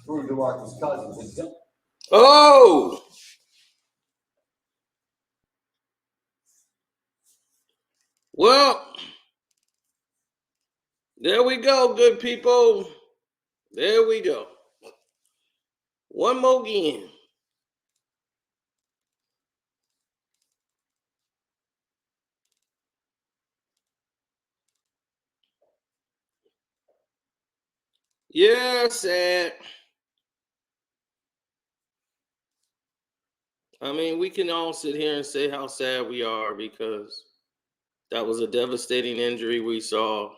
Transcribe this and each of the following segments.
Through DeMarcus Cousins. Oh! Well, there we go, good people. There we go. One more game. Yeah, sad. I mean, we can all sit here and say how sad we are because that was a devastating injury we saw.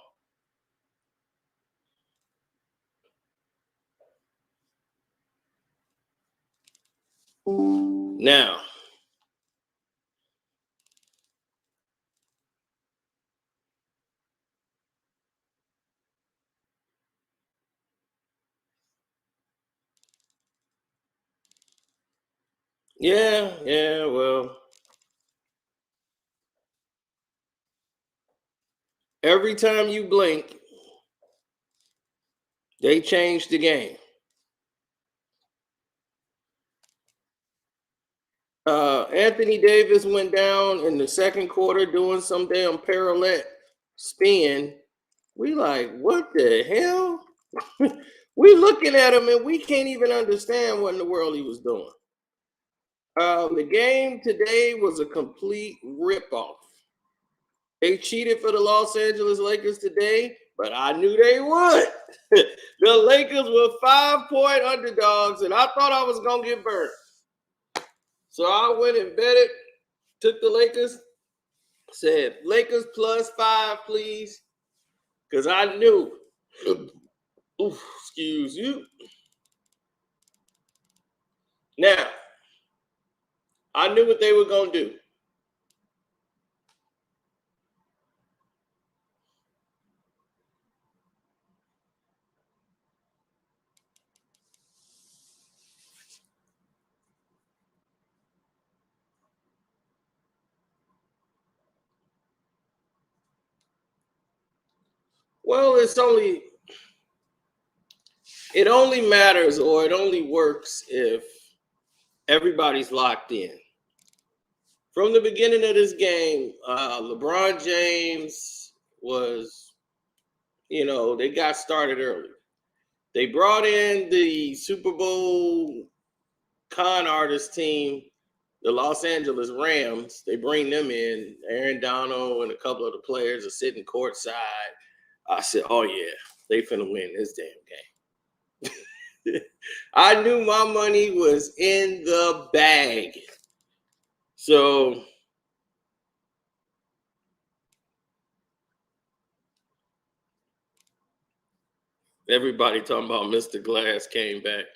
Now, yeah, well, every time you blink, they change the game. Anthony Davis went down in the second quarter doing some damn parallel spin. We like, what the hell? We looking at him and we can't even understand what in the world he was doing. The game today was a complete ripoff. They cheated for the Los Angeles Lakers today, but I knew they would. The Lakers were 5-point underdogs, and I thought I was going to get burnt. So I went and betted, took the Lakers, said, Lakers +5, please, because I knew. Oof, excuse you. Now, I knew what they were going to do. Well, it only matters or it only works if everybody's locked in. From the beginning of this game, LeBron James was, they got started early. They brought in the Super Bowl con artist team, the Los Angeles Rams. They bring them in. Aaron Donald and a couple of the players are sitting courtside. I said, oh, yeah, they finna win this damn game. I knew my money was in the bag. So everybody talking about Mr. Glass came back.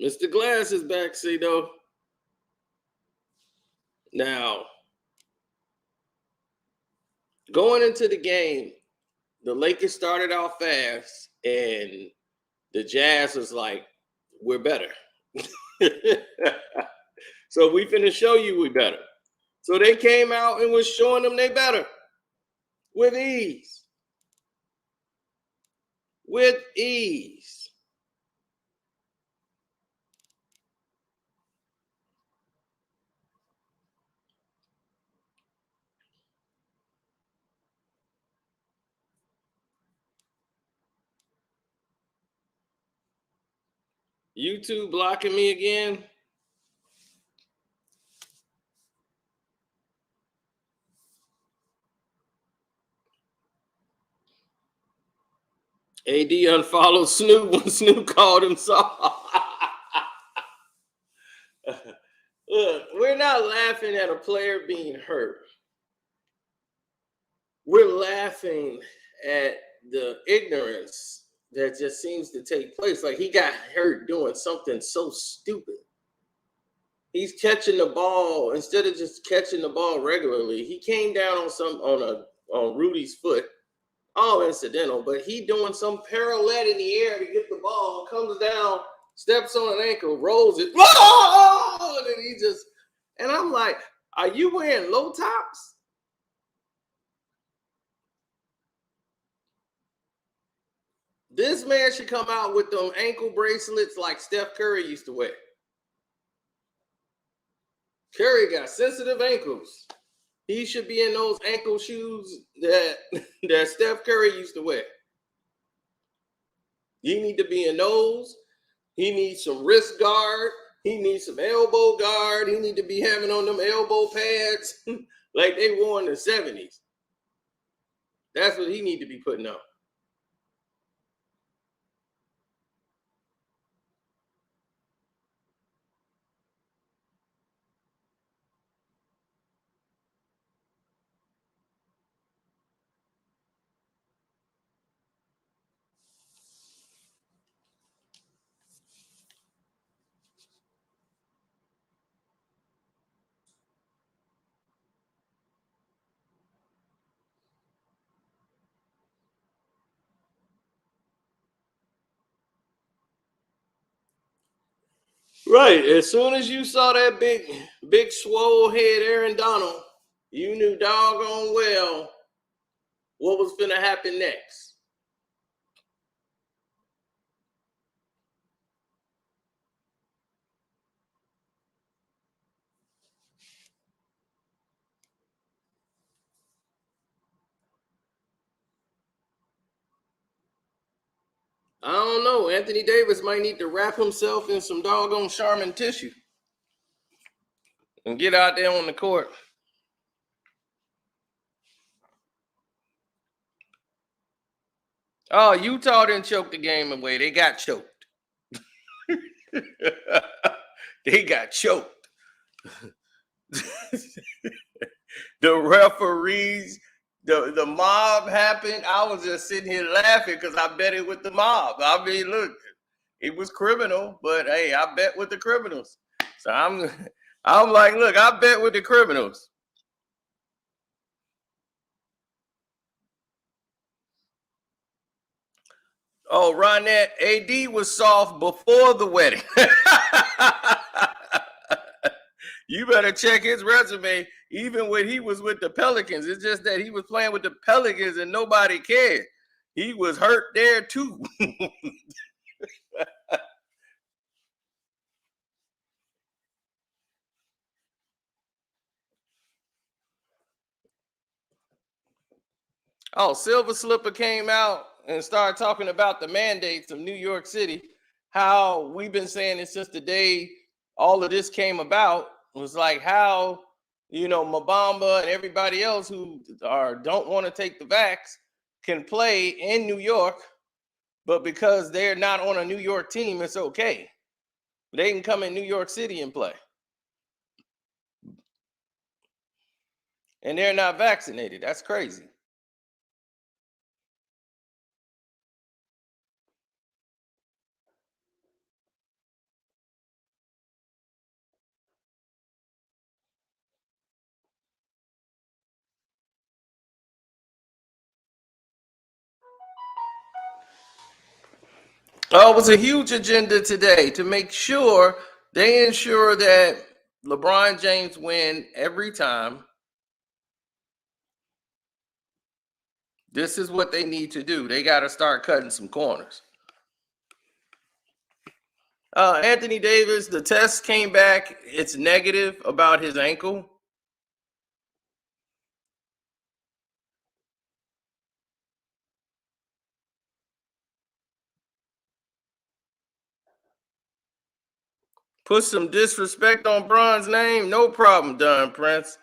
Mr. Glass is back, see, though. Now, going into the game, the Lakers started out fast, and the Jazz was like, we're better. So we finna show you we better. So they came out and was showing them they better with ease. With ease. YouTube blocking me again. AD unfollowed Snoop when Snoop called him soft. Look, we're not laughing at a player being hurt. We're laughing at the ignorance that just seems to take place. Like, he got hurt doing something so stupid. He's catching the ball instead of just catching the ball regularly. He came down on Rudy's foot, all incidental, but he doing some parallel in the air to get the ball, comes down, steps on an ankle, rolls it, and I'm like, are you wearing low tops? This man should come out with them ankle bracelets like Steph Curry used to wear. Curry got sensitive ankles. He should be in those ankle shoes that Steph Curry used to wear. He need to be in those. He needs some wrist guard. He needs some elbow guard. He need to be having on them elbow pads like they wore in the 70s. That's what he need to be putting on. Right. As soon as you saw that big swole head Aaron Donald, you knew doggone well what was going to happen next. I don't know. Anthony Davis might need to wrap himself in some doggone Charmin tissue and get out there on the court. Oh, Utah didn't choke the game away. They got choked. They got choked. The referees, the mob happened. I was just sitting here laughing because I bet it with the mob. I mean, look, it was criminal, but hey, I bet with the criminals. So I'm like, look, I bet with the criminals. Oh, Ronette, AD was soft before the wedding. You better check his resume. Even when he was with the Pelicans, it's just that he was playing with the Pelicans and nobody cared. He was hurt there too. Oh, Silver Slipper came out and started talking about the mandates of New York City. How we've been saying it since the day all of this came about. It was like how, Mabamba and everybody else who don't want to take the vax can play in New York, but because they're not on a New York team, it's okay. They can come in New York City and play. And they're not vaccinated. That's crazy. Oh, it was a huge agenda today to make sure they ensure that LeBron James win every time. This is what they need to do. They got to start cutting some corners. Anthony Davis, the test came back. It's negative about his ankle. Put some disrespect on Bron's name. No problem, Don Prince.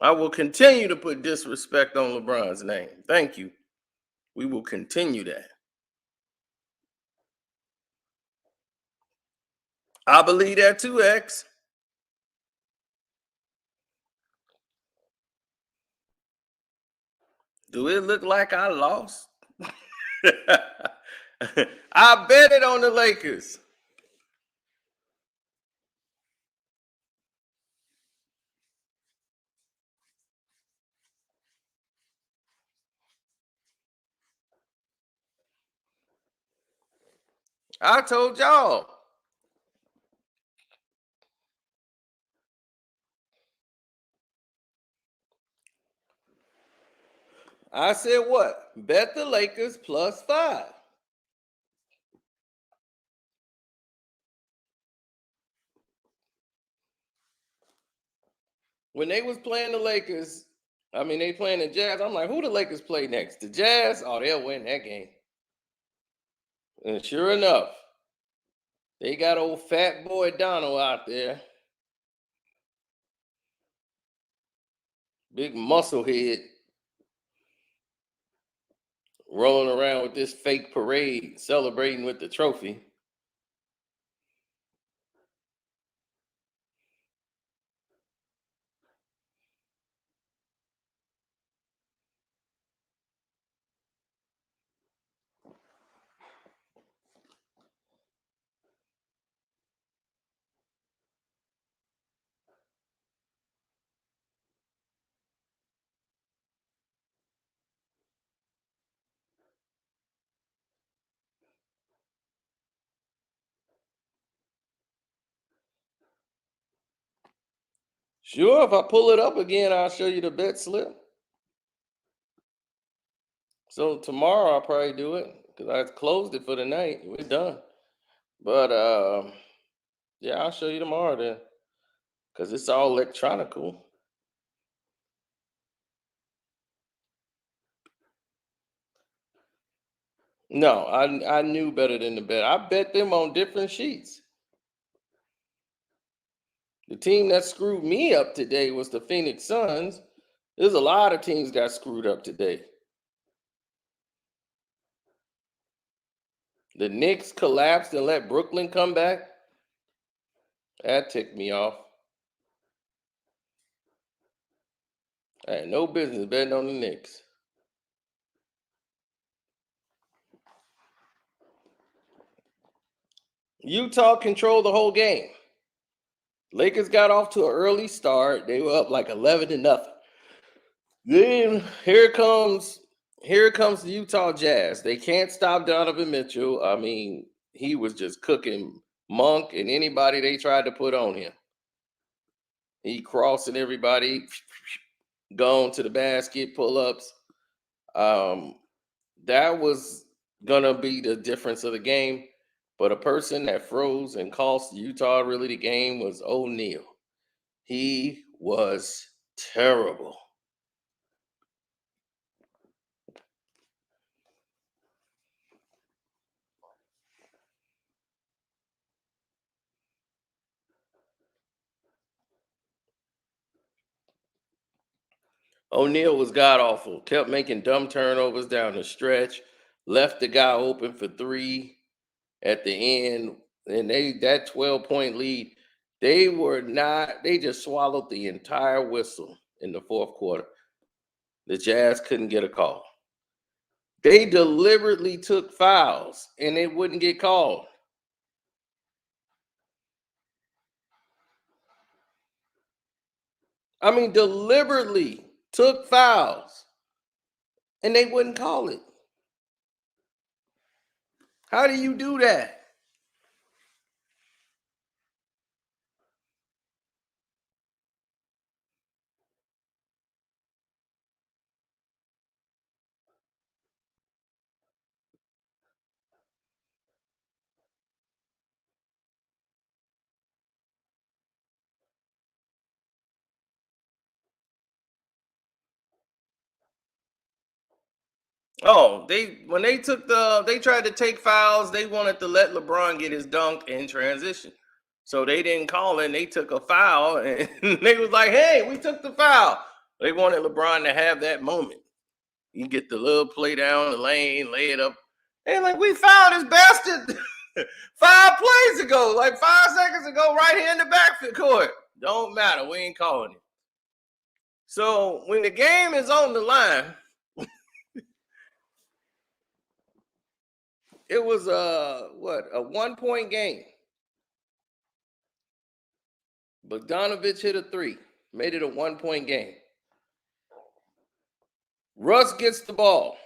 I will continue to put disrespect on LeBron's name. Thank you. We will continue that. I believe that too, X. Do it look like I lost? I bet it on the Lakers. I told y'all. I said what? Bet the Lakers +5. when they was playing the Lakers, I mean, they playing the Jazz. I'm like, who the Lakers play next? The Jazz? Oh, they'll win that game. And sure enough, they got old fat boy Donovan out there. Big muscle head. Rolling around with this fake parade, celebrating with the trophy. Sure, if I pull it up again, I'll show you the bet slip. So tomorrow I'll probably do it because I closed it for the night. We're done. But yeah, I'll show you tomorrow then because it's all electronical. No, I knew better than to bet. I bet them on different sheets. The team that screwed me up today was the Phoenix Suns. There's a lot of teams got screwed up today. The Knicks collapsed and let Brooklyn come back. That ticked me off. I had no business betting on the Knicks. Utah controlled the whole game. Lakers got off to an early start. They were up like 11-0. Then here comes the Utah Jazz. They can't stop Donovan Mitchell. I mean, he was just cooking Monk and anybody they tried to put on him. He crossing everybody, going to the basket, pull-ups. That was gonna be the difference of the game. But a person that froze and cost Utah really the game was O'Neal. He was terrible. O'Neal was god awful. Kept making dumb turnovers down the stretch. Left the guy open for three at the end. And that 12-point lead, they just swallowed the entire whistle in the fourth quarter. The Jazz couldn't get a call. They deliberately took fouls and they wouldn't get called. I mean, deliberately took fouls and they wouldn't call it. How do you do that? Oh, they tried to take fouls. They wanted to let LeBron get his dunk in transition. So they didn't call it and they took a foul and they was like, hey, we took the foul. They wanted LeBron to have that moment. You get the little play down the lane, lay it up. And like, we fouled this bastard 5 plays ago, like 5 seconds ago, right here in the backfield court. Don't matter. We ain't calling it. So when the game is on the line, it was a 1-point game. Bogdanovich hit a 3, made it a 1-point game. Russ gets the ball.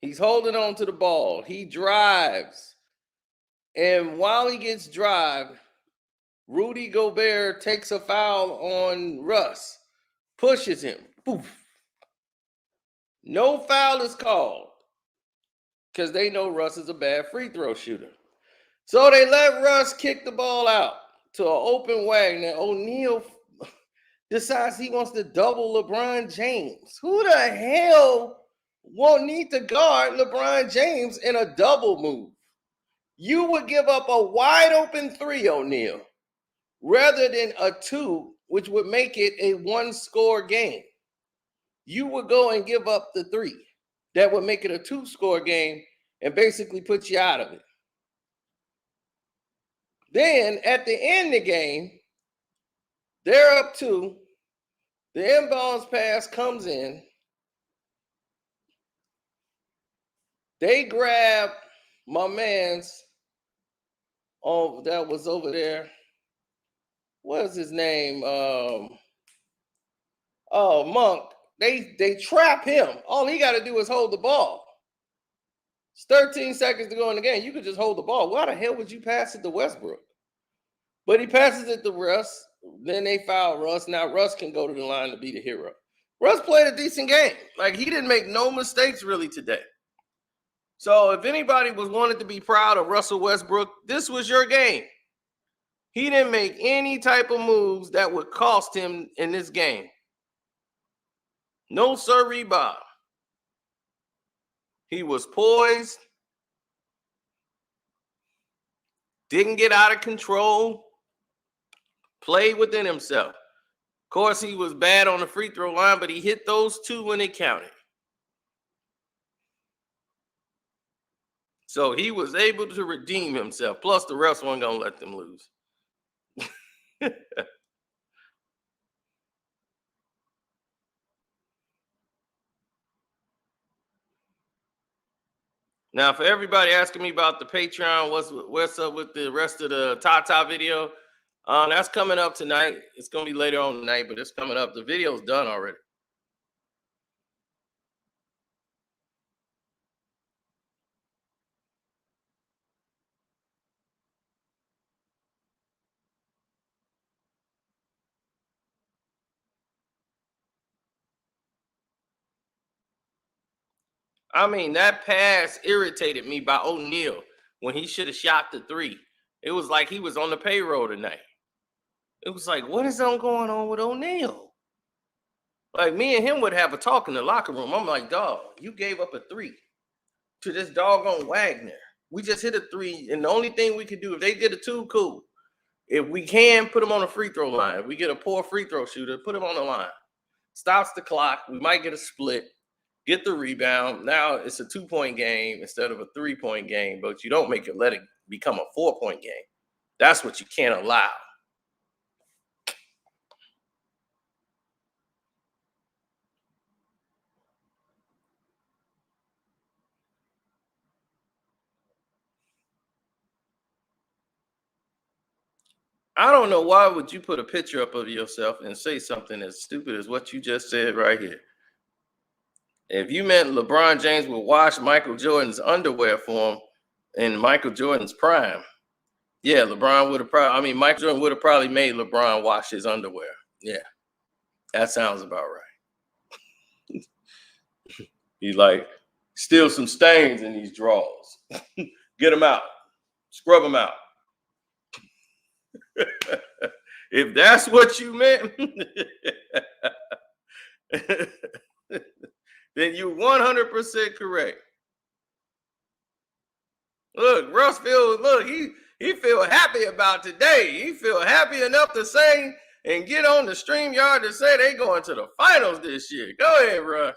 He's holding on to the ball. He drives. And while he gets drive, Rudy Gobert takes a foul on Russ, pushes him. Poof. No foul is called because they know Russ is a bad free throw shooter. So they let Russ kick the ball out to an open wing. Now O'Neal decides he wants to double LeBron James. Who the hell won't need to guard LeBron James in a double move? You would give up a wide open 3, O'Neal, rather than a 2, which would make it a 1-score game. You would go and give up the 3. That would make it a 2-score game and basically put you out of it. Then at the end of the game, they're up 2. The inbounds pass comes in. They grab my man's, that was over there. What is his name? Monk. They trap him. All he got to do is hold the ball. It's 13 seconds to go in the game. You could just hold the ball. Why the hell would you pass it to Westbrook? But he passes it to Russ. Then they foul Russ. Now Russ can go to the line to be the hero. Russ played a decent game. Like, he didn't make no mistakes really today. So if anybody was wanted to be proud of Russell Westbrook, this was your game. He didn't make any type of moves that would cost him in this game. No sirree, Bob. He was poised. Didn't get out of control. Played within himself. Of course, he was bad on the free throw line, but he hit those 2 when it counted. So he was able to redeem himself. Plus, the refs weren't going to let them lose. Now, for everybody asking me about the Patreon, what's up with the rest of the Tata video? That's coming up tonight. It's going to be later on tonight, but it's coming up. The video's done already. I mean, that pass irritated me by O'Neal when he should have shot the 3. It was like he was on the payroll tonight. It was like, what is going on with O'Neal? Like, me and him would have a talk in the locker room. I'm like, dog, you gave up a 3 to this doggone Wagner. We just hit a 3, and the only thing we could do, if they get a 2, cool. If we can, put him on a free throw line. If we get a poor free throw shooter, put him on the line. Stops the clock. We might get a split. Get the rebound. Now it's a 2-point game instead of a 3-point game, but you don't let it become a 4-point game. That's what you can't allow. I don't know why would you put a picture up of yourself and say something as stupid as what you just said right here. If you meant LeBron James would wash Michael Jordan's underwear for him in Michael Jordan's prime, yeah, LeBron would have probably, Michael Jordan would have probably made LeBron wash his underwear. Yeah, that sounds about right. He like, steal some stains in these drawers. Get them out. Scrub them out. If that's what you meant, then you're 100% correct. Look, Russ he feel happy about today. He feel happy enough to say and get on the StreamYard to say they going to the finals this year. Go ahead, Russ.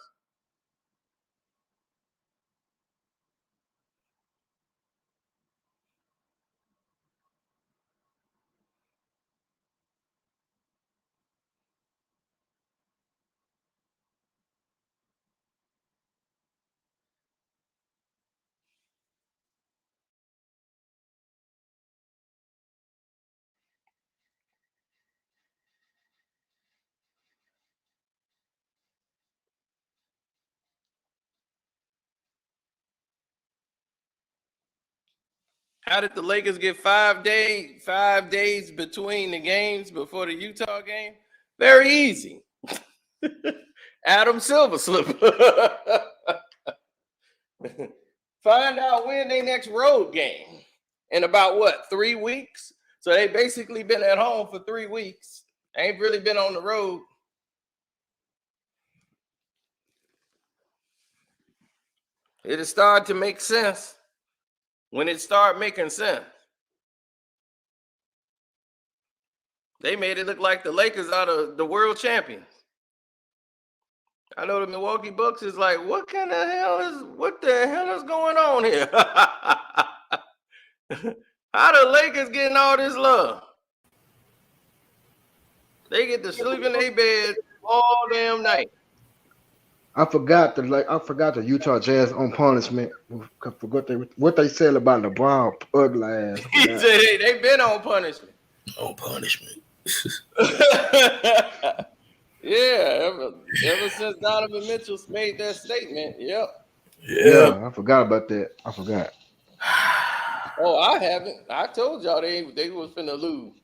How did the Lakers get 5 days between the games before the Utah game? Very easy. Adam Silver slipper. Find out when their next road game in about 3 weeks. So they basically been at home for 3 weeks. Ain't really been on the road. It'll start to make sense when it start making sense. They made it look like the Lakers are the world champions. I know the Milwaukee Bucks is like, what the hell is going on here? How the Lakers getting all this love? They get to sleep in their bed all damn night. I forgot the Utah Jazz on punishment. I forgot what they said about LeBron ugly ass. He said they been on punishment. On punishment. Yeah, ever since Donovan Mitchell made that statement. Yep. Yeah, I forgot about that. I forgot. Oh, I haven't. I told y'all they was finna lose.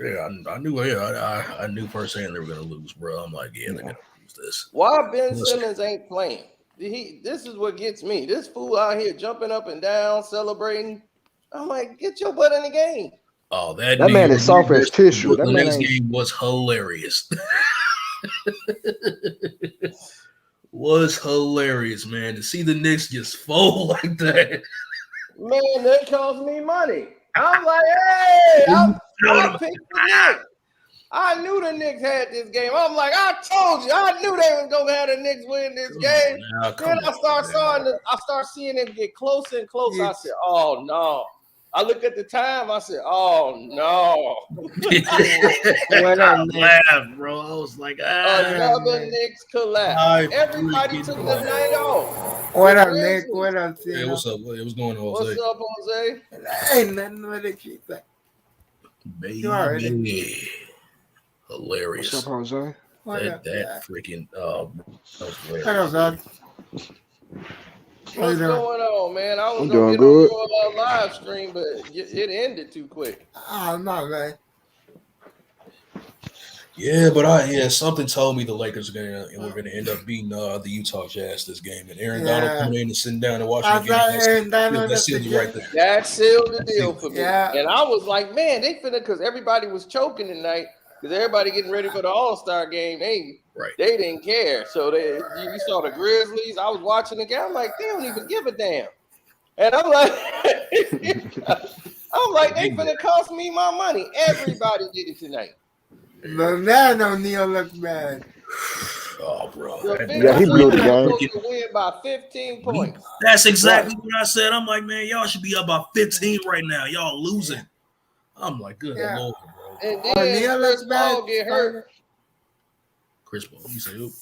Yeah, I knew. Yeah, I knew firsthand they were gonna lose, bro. I'm like, yeah, they're gonna lose this. Why Ben Simmons ain't playing? This is what gets me. This fool out here jumping up and down, celebrating. I'm like, get your butt in the game. Oh, that man is soft as tissue. The next game was hilarious. Was hilarious, man. To see the Knicks just fold like that. Man, that cost me money. I'm like, hey, I picked the Knicks. I knew the Knicks had this game. I'm like, I told you, I knew they was gonna have the Knicks win this game. Then I start seeing it get closer and closer. Yes. I said, oh no. I look at the time. I said, "Oh no!" I laughed, bro. I was like, another Knicks collapse. Everybody took the night off. What up, Nick? What up, Tim? Hey, what's up? What's going on, Jose? What's up, Jose? Ain't nothing with it, keep that. Baby, hilarious. What's up, Jose? That freaking that was hilarious. What up, man? What's going on, man? I was gonna get on your live stream, but it ended too quick. Oh no, man. Yeah, but something told me the Lakers were gonna end up beating the Utah Jazz this game, and Aaron Donald coming in and sitting down and watching the game. That sealed it right there. That sealed the deal for me. Yeah. And I was like, man, they finna, because everybody was choking tonight. Because everybody getting ready for the All-Star game, they didn't care. So you saw the Grizzlies. I was watching the game. I'm like, they don't even give a damn. And I'm like, they finna cost me my money. Everybody did it tonight. But man, O'Neal looks bad. Oh, bro. Yeah, he blew the game. To win by 15 points. That's exactly what I said. I'm like, man, y'all should be up by 15 right now. Y'all losing. I'm like, good Lord. And then Chris Paul get hurt. Chris Paul, you say who?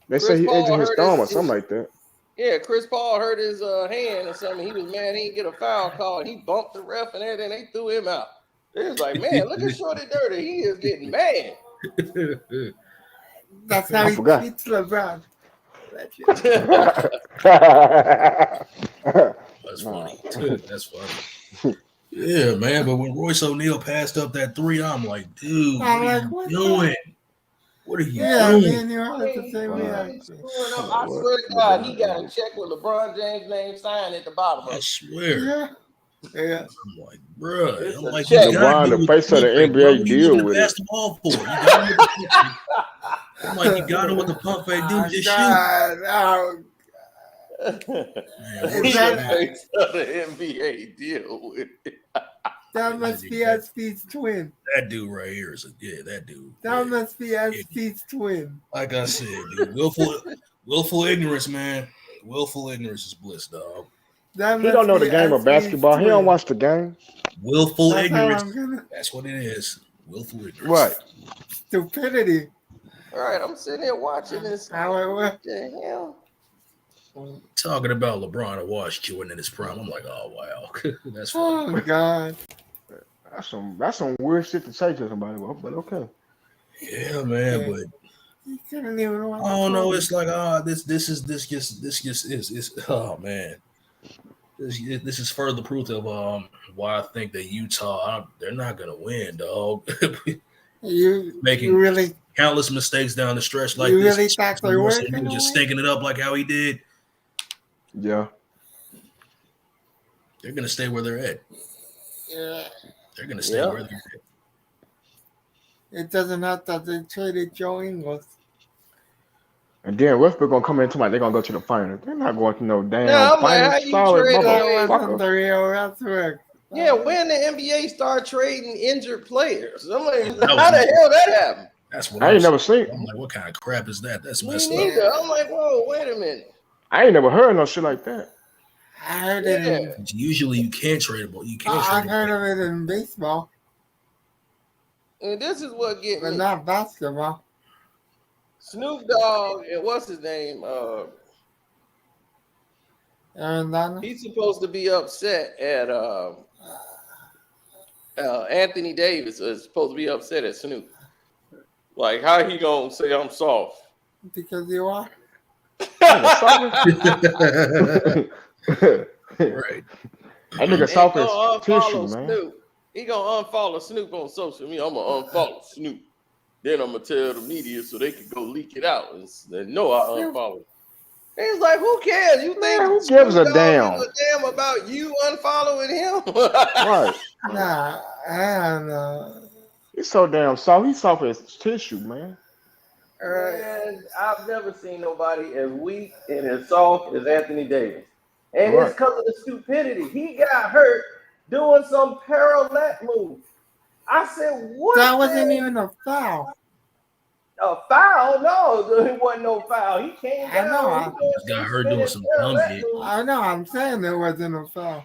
They say he injured his thumb or something like that. Yeah, Chris Paul hurt his hand or something. He was mad he didn't get a foul call. He bumped the ref and everything. They threw him out. It was like, man, look at Shorty Dirty. He is getting mad. That's how he treats LeBron. That's funny. That's funny. Yeah, man, but when Royce O'Neal passed up that three, I'm like, dude, what are you doing? What are you doing? I swear to God, he got a check with LeBron James' name signed at the bottom of it. I swear. Yeah. I'm like, bro. I'm like, LeBron, the face of the NBA, deal with it. Pass the ball for I'm like, you got him with the pump fake, dude. Just shoot. The NBA deal with it. That must be SP's twin. That dude right here is that dude. That must be SP's twin. Like I said, dude, willful ignorance, man. Willful ignorance is bliss, dog. He don't know the game of basketball. He don't watch the game. Willful ignorance. That's what it is. Willful ignorance. Right. Stupidity. All right, I'm sitting here watching this. What the hell? Talking about LeBron and Jordan in his prime, I'm like, oh wow, that's funny. Oh my god, that's some weird shit to say to somebody, but okay. Yeah, man, but I don't know. It's like, this is oh man, this is further proof of why I think that Utah they're not gonna win, dog. You really countless mistakes down the stretch like you this. Really thought they were just stinking it up like how he did. Yeah. They're going to stay where they're at. Yeah. They're going to stay where they're at. It doesn't have that they traded Joe Ingles. And then Westbrook gonna come into my. They're gonna go to the finals. They're not going to no damn Nah, I'm like, finals. how you Sorry, trade That away? wasn't motherfucker. the real Westbrook. Yeah, when the NBA start trading injured players, I'm like, That how the was- hell that happened? That's what I ain't never seen. I'm like, what kind of crap is that? That's Me messed up. neither. I'm like, whoa, wait a minute. I ain't never heard no shit like that. I heard it. Yeah. Usually you can't trade a ball. You can't I've trade heard a of it in baseball, And this is what get but me. not basketball. Snoop Dogg and what's his name? Aaron Donald. He's supposed to be upset at Anthony Davis is supposed to be upset at Snoop. Like, how he gonna say I'm soft? Because you are. Right. That nigga soft as tissue, man. Snoop. He gonna unfollow Snoop on social media. I'm gonna unfollow Snoop. Then I'm gonna tell the media so they can go leak it out and know I unfollowed. And it's like, who cares? You think who gives a Snoop Dogg damn? gives a damn about you unfollowing him? Right. Nah, I don't know. He's so damn soft. He's soft as tissue, man. Man, I've never seen nobody as weak and as soft as Anthony Davis. And Right. it's because of the stupidity. He got hurt doing some parallel move. I said, what? That wasn't even a foul. A foul? No, it wasn't no foul. He came I down. know. He Just got hurt doing some dumb shit. I know. I'm saying it wasn't a foul.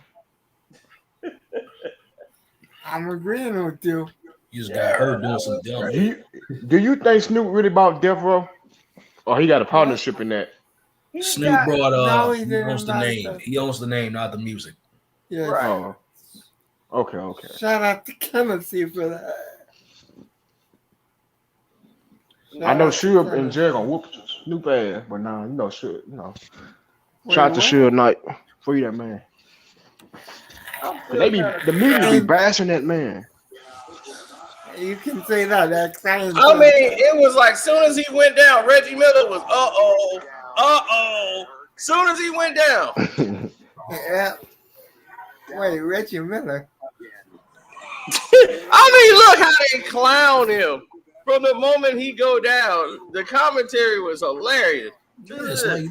I'm agreeing with you. You just got hurt doing some dumb shit. Do you think Snoop really bought Death Row? Or he got a partnership in that? Snoop brought No, he owns the name. He owns the name, not the music. Yeah. Right. Oh. Okay. Shout out to Tennessee for that. I know Suge and Jay gonna whoop Snoop ass, but nah, you know Suge, Shout out to Suge Knight. Free that man. The media be bashing that man. You can say that. I mean, it was like soon as he went down, Reggie Miller was Soon as he went down. Yeah. Wait, Reggie Miller. I mean, look how they clown him. From the moment he go down, the commentary was hilarious. Yeah, it's like,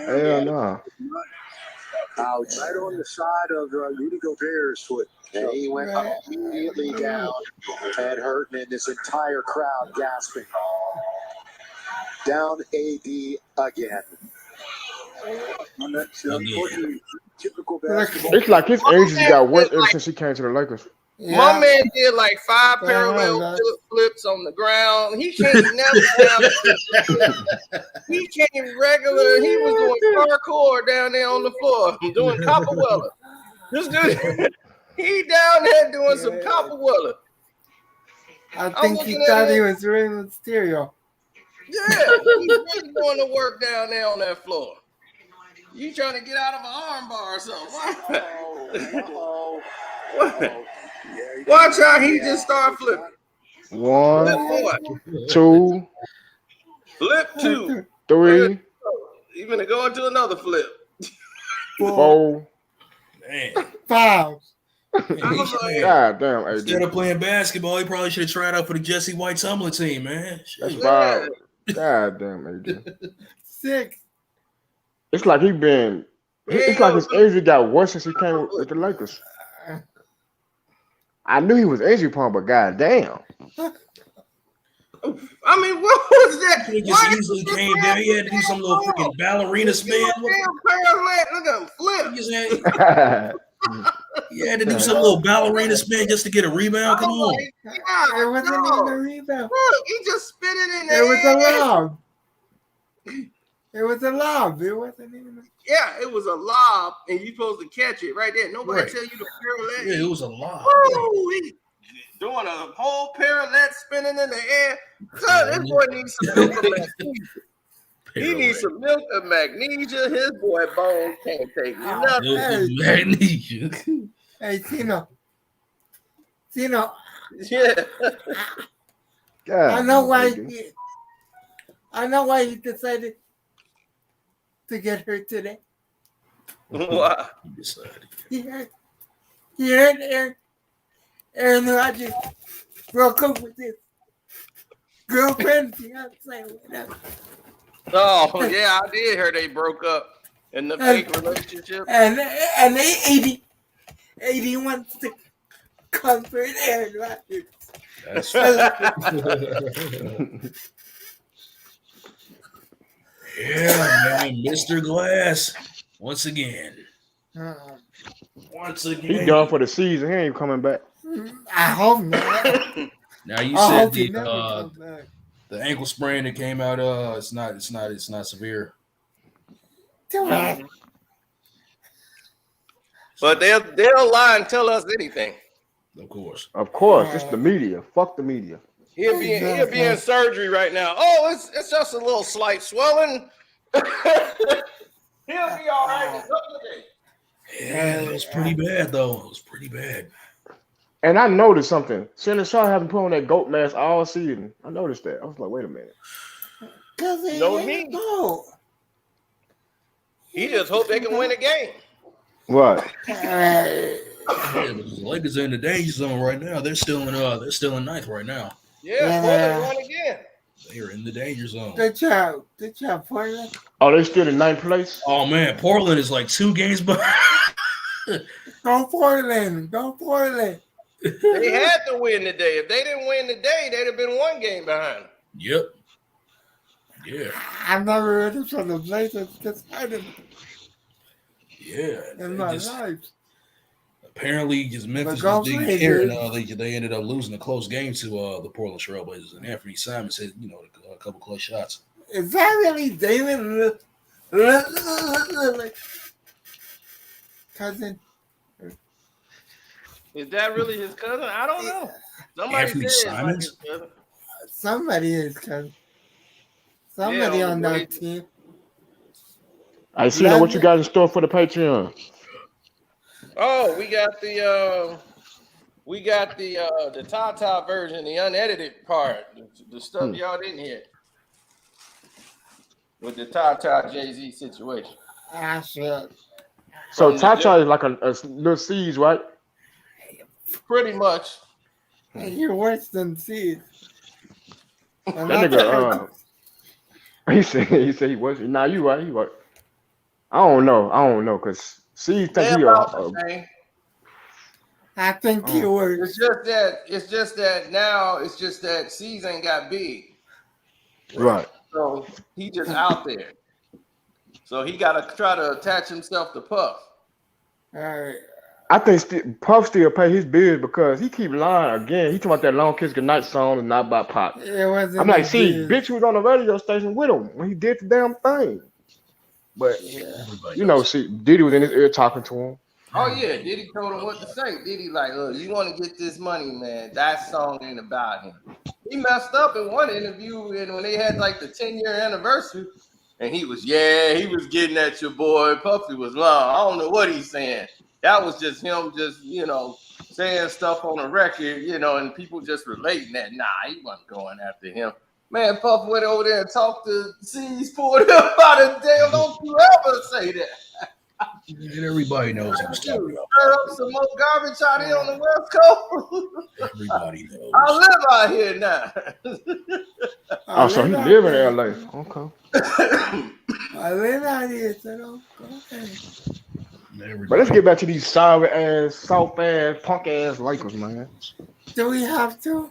Hell no. Out right on the side of Rudy Gobert's foot. And he went immediately down and hurt, and this entire crowd gasping. Down AD again. Typical basketball. It's like his age got worse ever since he came to the Lakers. Yeah. My man did like 5 parallel flips on the ground. He can't never down. He came regular. He was doing parkour down there on the floor, doing Copperwella. This dude, he down there doing some Copperwella. I think he thought he was Rey Mysterio. Yeah, he's really doing the work down there on that floor. You trying to get out of an armbar or something? Watch how he just start flipping. 1, Flip 2, 2. 3, You're gonna go into another flip. 4. man. 5. God damn, Instead AD. of playing basketball, he probably should have tried out for the Jesse White Tumbler team, man. That's Shit. wild. God damn, AD. 6. It's like it's like his age got worse since he came with the Lakers. I knew he was injury prone, but god damn. I mean, what was that? He just easily came down. He had to do some little freaking ballerina spin. Look at him flip. He had to do some little ballerina spin just to get a rebound. Come on. It wasn't even a rebound. Look, he just spit it in It there. was a lob. It was a lob. It wasn't even. Yeah, it was a lob, and you supposed to catch it right there. Nobody Right. tell you to parallel. Yeah, it was a lot. Woo, he doing a whole parallel spinning in the air. Cause this boy needs some milk of magnesia. He needs some milk of magnesia. His boy Bones can't take nothing. Magnesia. Hey, Tino. Yeah. God, I know why. nigga. I know why he decided to get hurt today. Wow. He decided. He hurt. Yeah, Aaron Rodgers broke up with his girlfriend, fiance, whatever. Oh yeah, I did hear they broke up in the fake relationship. And 80 wants to comfort Aaron Rodgers. That's yeah, man, Mr. Glass. Once again. He done for the season. He ain't coming back. I hope not. Now you I said hope he never comes back. the ankle sprain that came out. It's not severe. But they'll lie and tell us anything. Of course. Of course, it's the media. Fuck the media. He'll be in surgery right now. Oh, it's just a little slight swelling. He'll be all right in a couple of days. Yeah, it was pretty bad though. It was pretty bad. And I noticed something. Shannon Sharp haven't put on that goat mask all season. I noticed that. I was like, wait a minute. No need. He just hope they can win a game. What? Yeah, but the Lakers are in the danger zone right now. They're still in ninth right now. Yeah, Portland won again. They are in the danger zone. Good job, Portland. Oh, they still in ninth place? Oh man, Portland is like 2 games behind. Go Portland. They had to win today. If they didn't win today, they'd have been 1 game behind. Yep. Yeah. I've never heard of some of the Blazers decided Yeah. in my life. Apparently, because Memphis But was didn't care, they ended up losing a close game to the Portland Trailblazers. And Anthony Simon said, a couple close shots. Is that really David cousin? Is that really his cousin? I don't know. Somebody Anthony said Simons? it's like his cousin. Somebody is cousin. Somebody Yeah, on the way- that team. I see what you got in store for the Patreon. Oh, we got the Tata version, the unedited part, the stuff y'all didn't hear with the Tata Jay-Z situation. Ah, shit. So Tata is like a little siege, right? Pretty much. Hey, you're worse than Seed. That nigga, he said he was. Nah, you right. I don't know, cause Siege think he I think he works. It's just that now it's just that C's ain't got big. right. So he just out there. So he gotta try to attach himself to Puff. All right. I think Puff still pay his bills because he keep lying again. He talking about that Long Kiss Goodnight song and not about Pop. I'm like, see, bitch was on the radio station with him when he did the damn thing. But see, Diddy was in his ear talking to him. Oh yeah, Diddy told him what to say. Diddy like, look, you want to get this money, man. That song ain't about him. He messed up in one interview when they had like the 10-year anniversary, and he was getting at your boy. Puffy was lying. I don't know what he's saying. That was just him, saying stuff on the record, and people just relating that. Nah, he wasn't going after him. Man, Puff went over there and talked to C's, pulled him out of jail. Don't you ever say that. And everybody knows he was talking about. Stir up some more garbage out here on the West Coast. Everybody knows. I live out here now. Oh, so he live in LA. Okay. I live out here, so okay. But let's get back to these sour ass, soft ass, punk ass Lakers, man. Do we have to?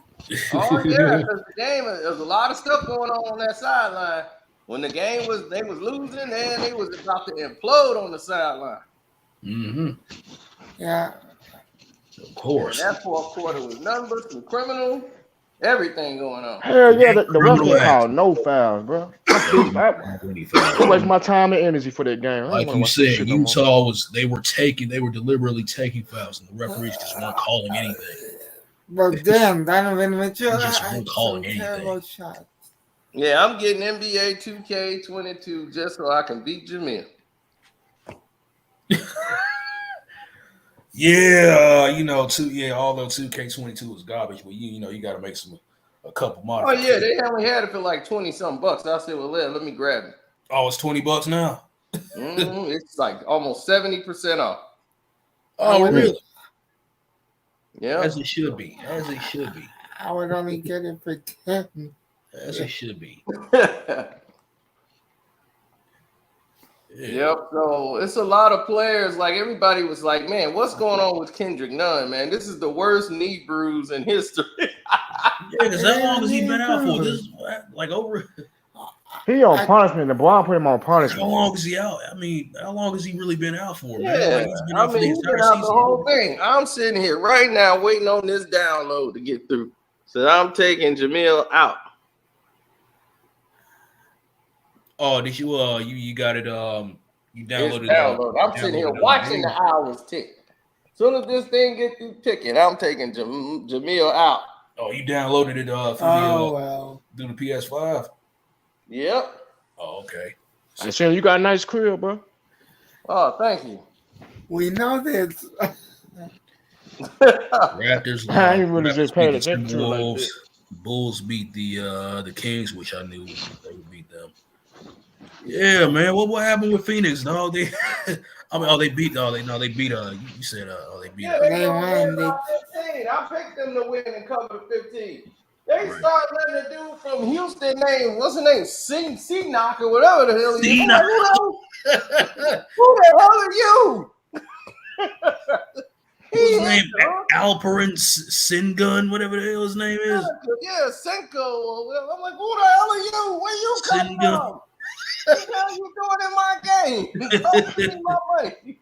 Oh yeah, because the game, there's a lot of stuff going on that sideline. When the game they was losing, and they was about to implode on the sideline. Mm-hmm. Yeah. Of course. And that fourth quarter was nothing but some criminal, everything going on. Hell yeah, the referee called no fouls, bro. I waste my time and energy for that game. Like you said, Utah they were deliberately taking fouls, and the referees just weren't calling anything. But damn, Donovan Mitchell, just weren't calling anything. Shots. Yeah, I'm getting NBA 2K22 just so I can beat Jamil. Yeah, although 2K22 is garbage, but you got to make a couple modifications. Oh yeah, they only had it for like $20-something bucks. I said, well, let me grab it. Oh, it's $20 now. It's like almost 70% off. Oh, really? Yeah. As it should be. As it should be. I would only get it for 10. As it should be. Yep. So it's a lot of players. Like everybody was like, man, what's going on with Kendrick Nunn, man? This is the worst knee bruise in history. Because how long has he been out for? This like over. He on punishment. The LeBron put him on How punishment. long is he out? I mean, how long has he really been out for? Yeah, Man? Like, he's been out for the he's entire been out the season. whole thing. I'm sitting here right now waiting on this download to get through. So I'm taking Jamil out. Oh, did you? You got it. You downloaded. It's downloaded. I'm sitting here watching the hours tick. As soon as this thing get through ticking, I'm taking Jamil out. Oh, you downloaded it through the PS5. Yep. Oh, okay. I said you got a nice crib, bro. Oh, thank you. We know this. Raptors. I ain't really just paying beat the attention to it like Wolves. this. Bulls beat the Kings, which I knew they would beat them. Yeah, man. What happened with Phoenix? No, they. I mean, they beat. They beat. You said. They beat. Yeah, They won. I picked them to win and cover 15. They start letting the dude from Houston name, what's his name? C-Knock or whatever the hell he is. Like, who the hell are you? What's his name? Alperin Singun, whatever the hell his name is. Yeah, Senko or whatever. I'm like, who the hell are you? Where you coming from? What the hell you doing in my game? Don't give me my money.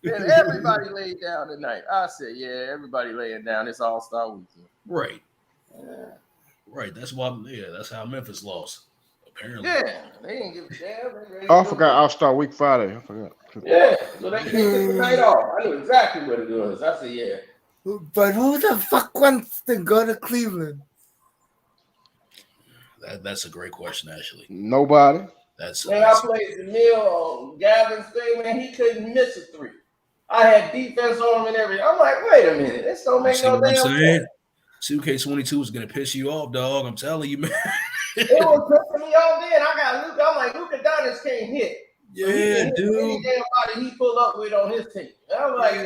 And everybody laid down tonight. I said, yeah, everybody laying down. It's All-Star Weekend. Right. Right. That's why. Yeah, that's how Memphis lost. Apparently. Yeah, they didn't give a damn. Oh, I forgot All-Star Week Friday. I forgot. Yeah, so they took the night off. I knew exactly what it was. I said, yeah. But who the fuck wants to go to Cleveland? That's a great question, actually. Nobody. Man, I played Jamil on Gavin's thing, man. He couldn't miss a three. I had defense on him and everything. I'm like, wait a minute. This don't make no damn sense. 2K22 is going to piss you off, dog. I'm telling you, man. It was pissing me off then. I got Luka. I'm like, Luka Doncic can't hit. Yeah, dude. Any damn body he pull up with on his team. I'm like,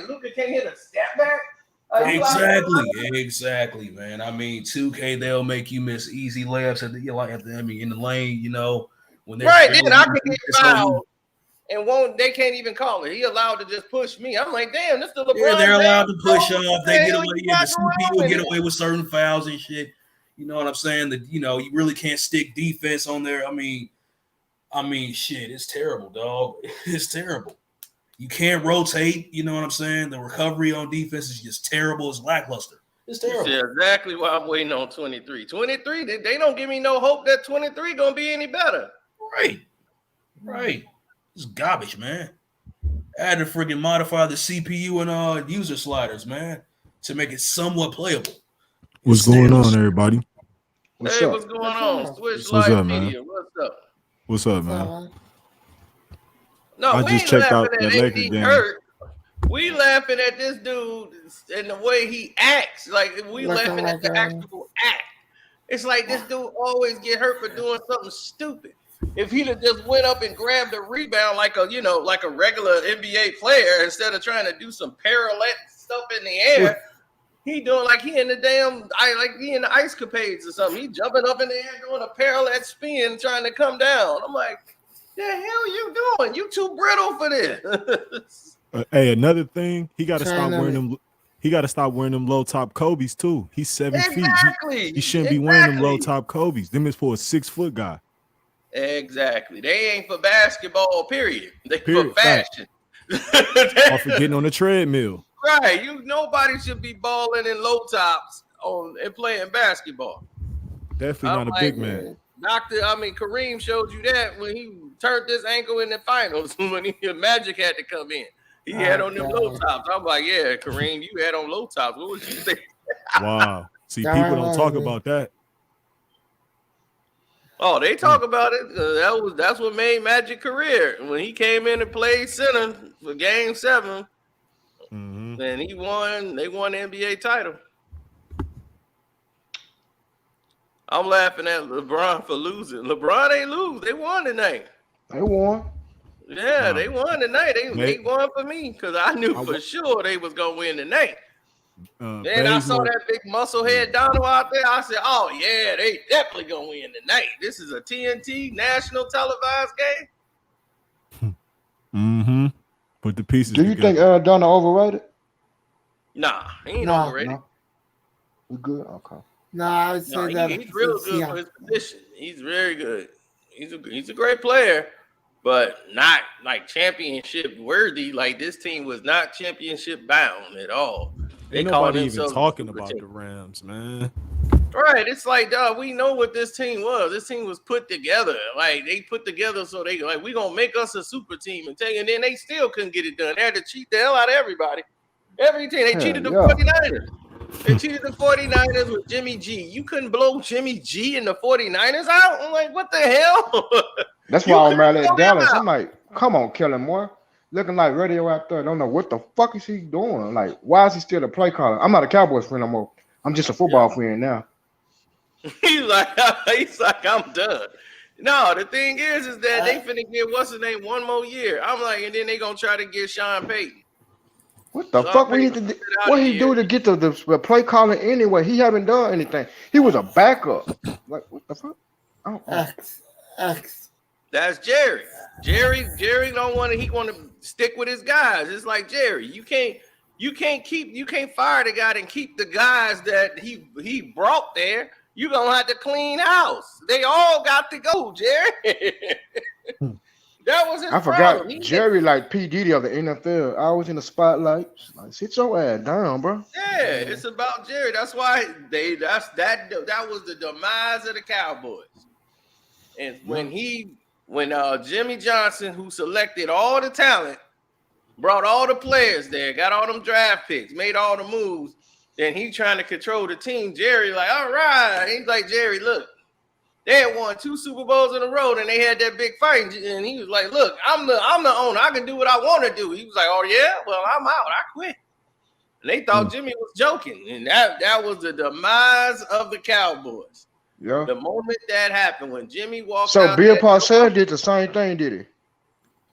Luka can't hit a step back. Exactly, man. I mean, 2K, they'll make you miss easy layups in the lane, you know, when they're right. Then I can get fouled and they can't even call it. He allowed to just push me. I'm like, damn, this is the LeBron. Yeah, they're allowed to push off. They get away. Yeah, the people get away with certain fouls and shit. You know what I'm saying? That you really can't stick defense on there. I mean, shit, it's terrible, dog. It's terrible. You can't rotate. You know what I'm saying? The recovery on defense is just terrible. It's lackluster. It's terrible. Yeah, exactly why I'm waiting on 23. 23, they don't give me no hope that 23 gonna be any better. Right. It's garbage, man. I had to freaking modify the CPU and user sliders, man, to make it somewhat playable. What's going on, everybody? What's what's going on? Switch What's Live up, man? Media. What's up? What's up, man? No, I we just ain't checked out laughing at that Lakers AD game. hurt. We laughing at this dude and the way he acts. Like we laughing at the actual act. It's like this dude always get hurt for doing something stupid. If he'd have just went up and grabbed a rebound like a regular NBA player instead of trying to do some parallel stuff in the air, he doing like he in the ice capades or something. He jumping up in the air doing a parallel spin trying to come down. I'm like, the hell you doing? You too brittle for this. Hey, another thing, he got to stop wearing them. He got to stop wearing them low top Kobe's too. He's 7 feet. He shouldn't be wearing them low top Kobe's. Them is for a 6 foot guy. Exactly. They ain't for basketball, period. They Period. for fashion. Or for getting on the treadmill. Right. Nobody should be balling in low tops and playing basketball. Definitely not a big man. Kareem showed you that when he turned his ankle in the finals when Magic had to come in. He had on them low tops. I'm like, yeah, Kareem, you had on low tops. What would you think? Wow. See, people don't talk about that. Oh, they talk about it. That's what made Magic career. When he came in and played center for Game 7, and they won the NBA title. I'm laughing at LeBron for losing. LeBron ain't lose. They won tonight. They won. Yeah, they won tonight. They won for me because I knew for sure they was gonna win tonight. Then I saw that big musclehead Donovan out there. I said, "Oh yeah, they definitely gonna win tonight. This is a TNT national televised game." Mm-hmm. Put the pieces. Do you together. think Donovan overrated? Nah, he ain't overrated. No. We good? Okay. Nah, I would say that he's real good for his position. He's very good. He's a great player, but not like championship worthy. Like this team was not championship bound at all. They Ain't nobody even talking about the Rams, man. Right. It's like, dog, we know what this team was. This team was put together. Like they put together so they like we gonna make us a super team and then they still couldn't get it done. They had to cheat the hell out of everybody. Every team. They cheated the 49ers. They cheated the 49ers with Jimmy G. You couldn't blow Jimmy G and the 49ers out? I'm like, what the hell? That's why I'm mad at Dallas. I'm like, come on, Kellen Moore. Looking like radio out there. I don't know what the fuck is he doing. Like, why is he still a play caller? I'm not a Cowboys fan no more. I'm just a football fan now. he's like, I'm done. No, the thing is that they finna get what's his name one more year. I'm like, and then they gonna try to get Sean Payton. What the fuck we need to do? What he do to get to the play calling anyway? He haven't done anything. He was a backup. Like what the fuck? X. That's Jerry. Jerry don't want to. He want to stick with his guys. It's like Jerry. You can't fire the guy and keep the guys that he brought there. You gonna have to clean house. They all got to go, Jerry. That was his forgot problem. Jerry like P. Diddy of the NFL. I was in the spotlight. Like, sit your ass down, bro. Yeah, it's about Jerry. That's why that was the demise of the Cowboys. And when Jimmy Johnson, who selected all the talent, brought all the players there, got all them draft picks, made all the moves, then he trying to control the team. Jerry like, all right. He's like, Jerry, look. They had won 2 Super Bowls in a row, and they had that big fight. And he was like, look, I'm the owner. I can do what I want to do. He was like, oh, yeah? Well, I'm out. I quit. And they thought Jimmy was joking. And that was the demise of the Cowboys. Yeah. The moment that happened, when Jimmy walked out. So Bill Parcells did the same thing, did he?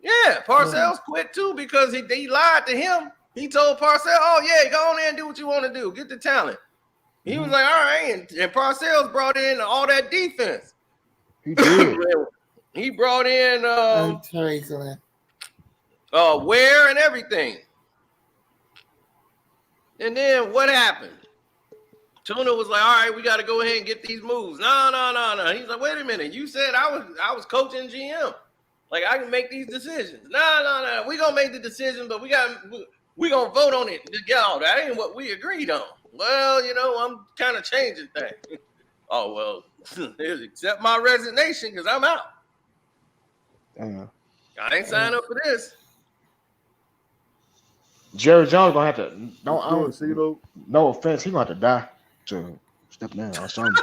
Yeah, Parcells quit too because he lied to him. He told Parcells, oh, yeah, go on there and do what you want to do. Get the talent. He was like, all right, and Parcells brought in all that defense. He did. He brought in Ware and everything. And then what happened? Tuna was like, all right, we got to go ahead and get these moves. No. He's like, wait a minute. You said I was coaching GM. Like, I can make these decisions. No. We're going to make the decision, but we're going to vote on it. Yo, that ain't what we agreed on. Well, I'm kind of changing things. Oh, well, accept my resignation because I'm out. I ain't signed up for this. Jerry Jones gonna have to. No offense, he gonna have to die to step down or something.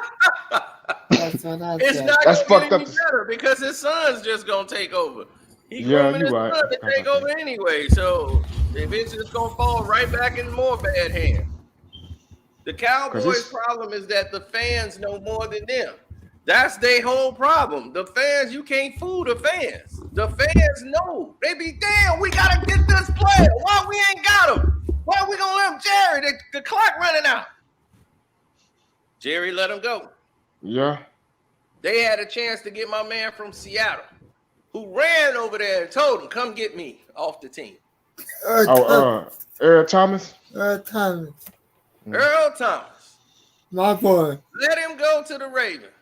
It's not gonna get any better because his son's just gonna take over. He's grooming his son to take over anyway. So it's just gonna fall right back in more bad hands. The Cowboys' problem is that the fans know more than them. That's their whole problem. The fans, you can't fool the fans. The fans know. They be, damn, we got to get this player. Why we ain't got him? Why we going to let him, Jerry? The clock running out. Jerry let him go. Yeah. They had a chance to get my man from Seattle who ran over there and told him, come get me off the team. Earl Thomas? Earl Thomas. My boy. Let him go to the Ravens.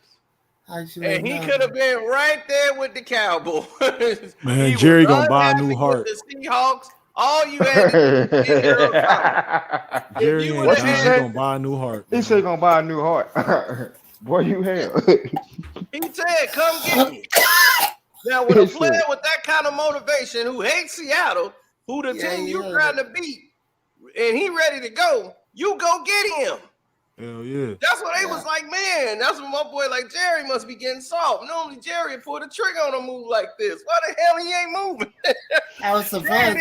And he could have been right there with the Cowboys. Man, Jerry gonna buy a new heart. The Seahawks. All you had to do is Earl Thomas. Jerry gonna buy a new heart. He said gonna buy a new heart. Boy, you hell. He said, come get me. Now, with a player with that kind of motivation who hates Seattle, who the team you trying to beat, and he ready to go, you go get him. Hell yeah. That's what they was like, man. That's what my boy like Jerry must be getting soft. Normally Jerry would pull the trigger on a move like this. Why the hell he ain't moving? I was surprised.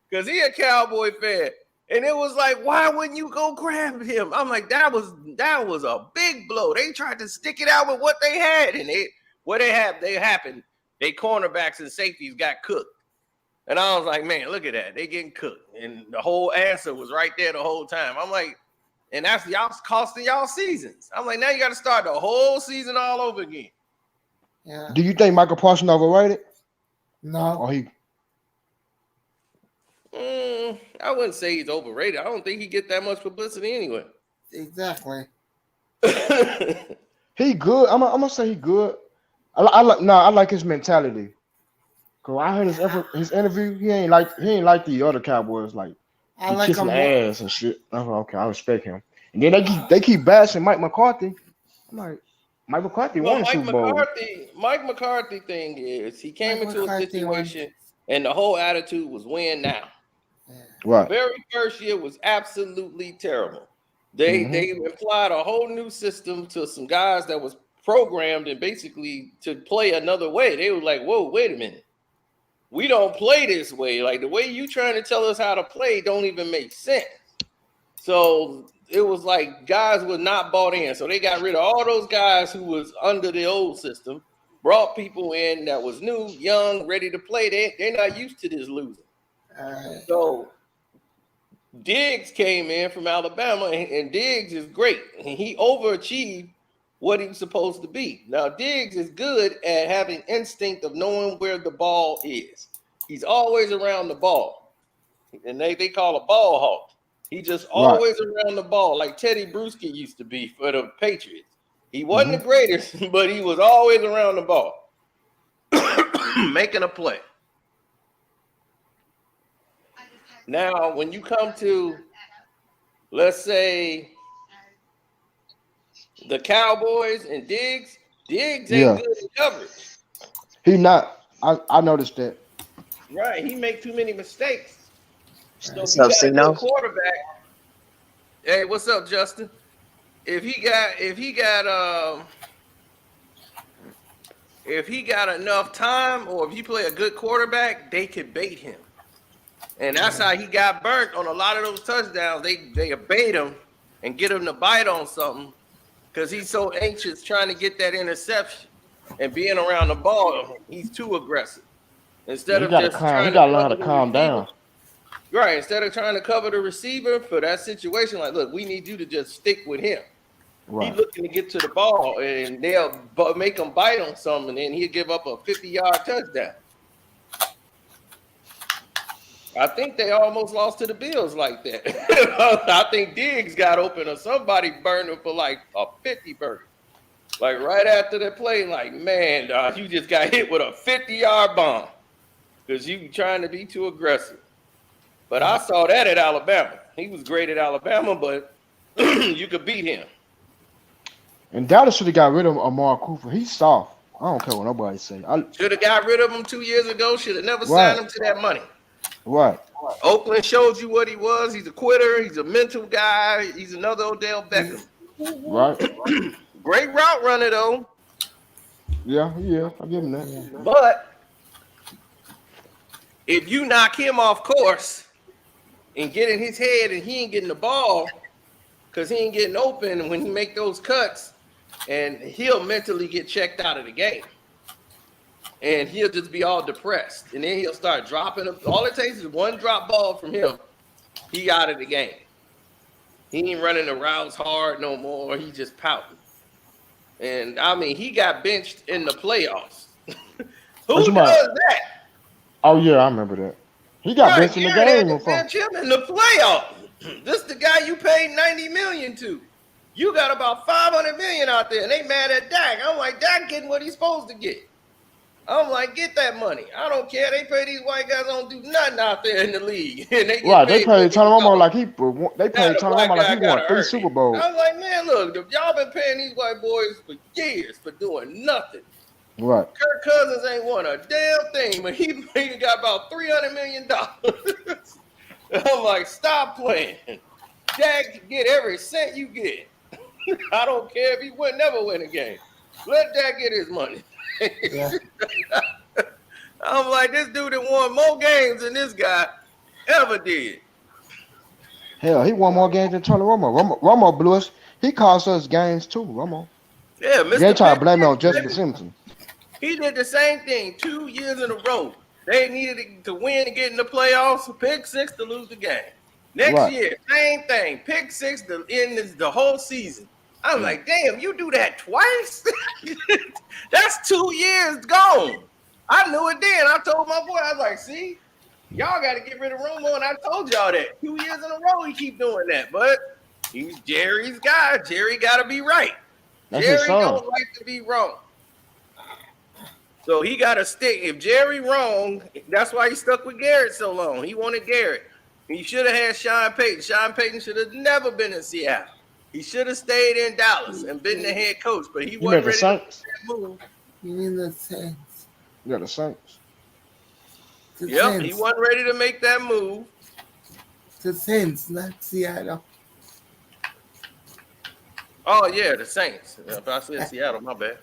Because he a Cowboy fan. And it was like, why wouldn't you go grab him? I'm like, that was a big blow. They tried to stick it out with what they had. And they happened. They cornerbacks and safeties got cooked. And I was like, man, look at that. They getting cooked. And the whole answer was right there the whole time. I'm like, and that's y'all costing y'all seasons. I'm like, now you got to start the whole season all over again. Yeah. Do you think Michael Parsons overrated? No. Or he? I wouldn't say he's overrated. I don't think he get that much publicity anyway. Exactly. He good. I'm gonna say he good. I like his mentality. Cause I heard his interview. He ain't like the other Cowboys. Like I he like kissing him. ass and shit. Okay, I respect him. And then they keep bashing Mike McCarthy. I'm like, Mike McCarthy won the Super Bowl. Mike McCarthy thing is he came into a situation and the whole attitude was win now. Right. The very first year was absolutely terrible. They applied a whole new system to some guys that was programmed and basically to play another way. They were like, whoa, wait a minute. We don't play this way. Like the way you trying to tell us how to play don't even make sense. So it was like guys were not bought in. So they got rid of all those guys who was under the old system, brought people in that was new, young, ready to play. They're not used to this losing. So Diggs came in from Alabama, and Diggs is great. And he overachieved what he was supposed to be. Now, Diggs is good at having instinct of knowing where the ball is. He's always around the ball. And they call a ball hawk. He just always around the ball, like Teddy Bruschi used to be for the Patriots. He wasn't the greatest, but he was always around the ball, making a play. Now, when you come to, let's say, the Cowboys and Diggs ain't good in coverage. He not. I noticed that. Right, he make too many mistakes. So What's if up, you got a C-No? quarterback. Hey, what's up, Justin? If he got enough time, or if you play a good quarterback, they could bait him. And that's how he got burnt on a lot of those touchdowns. They bait him and get him to bite on something because he's so anxious trying to get that interception and being around the ball. He's too aggressive. Instead of just trying he got to learn how to calm down. Right. Instead of trying to cover the receiver for that situation, like, look, we need you to just stick with him. Right. He's looking to get to the ball, and they'll make him bite on something, and then he'll give up a 50-yard touchdown. I think they almost lost to the Bills like that. I think Diggs got open, or somebody burned him for like a 50 burger. Like right after the play, like, man, dog, you just got hit with a 50-yard bomb because you trying to be too aggressive. But I saw that at Alabama. He was great at Alabama, but you could beat him. And Dallas should have got rid of Amari Cooper. He's soft. I don't care what nobody say. Should have got rid of him 2 years ago. Should have never signed him to that money. Right. Oakland showed you what he was. He's a quitter. He's a mental guy. He's another Odell Beckham. Right. Great route runner, though. Yeah, I'll give him that. But if you knock him off course and get in his head and he ain't getting the ball because he ain't getting open when he make those cuts, and he'll mentally get checked out of the game. And he'll just be all depressed. And then he'll start dropping them. All it takes is one drop ball from him. He out of the game. He ain't running the routes hard no more. He just pouting. And, I mean, he got benched in the playoffs. Who does that? Oh, yeah, I remember that. He got benched in the game before. Bench him in the playoffs. This the guy you paid $90 million to. You got about $500 million out there, and they mad at Dak. I'm like, Dak getting what he's supposed to get. I'm like, get that money. I don't care. They pay these white guys don't do nothing out there in the league. And they get they paid Tony Romo like he won 3 Super Bowls. I was like, man, look, y'all been paying these white boys for years for doing nothing. Right. Kirk Cousins ain't won a damn thing, but he got about $300 million. I'm like, stop playing. Dak, get every cent you get. I don't care if he never win a game. Let Dak get his money. Yeah. I'm like, this dude that won more games than this guy ever did. Hell, he won more games than Tony Romo. Romo blew us. He cost us games too, Romo. Yeah, Mr. They try to blame it on Jessica Simpson. He did the same thing 2 years in a row. They needed to win to get in the playoffs. Pick six to lose the game. Next year, same thing. Pick six to end the whole season. I'm like, damn, you do that twice? That's 2 years gone. I knew it then. I told my boy, I was like, see, y'all got to get rid of Romo, and I told y'all that 2 years in a row he keep doing that. But he's Jerry's guy. Jerry got to be right. Jerry don't like to be wrong. So he got to stick. If Jerry wrong, that's why he stuck with Garrett so long. He wanted Garrett. He should have had Sean Payton. Sean Payton should have never been in Seattle. He should have stayed in Dallas and been the head coach, but he wasn't ready to make that move. You mean the Saints? Yeah, the Saints. Yep, he wasn't ready to make that move. The Saints, not Seattle. Oh, yeah, the Saints. If I said Seattle, my bad.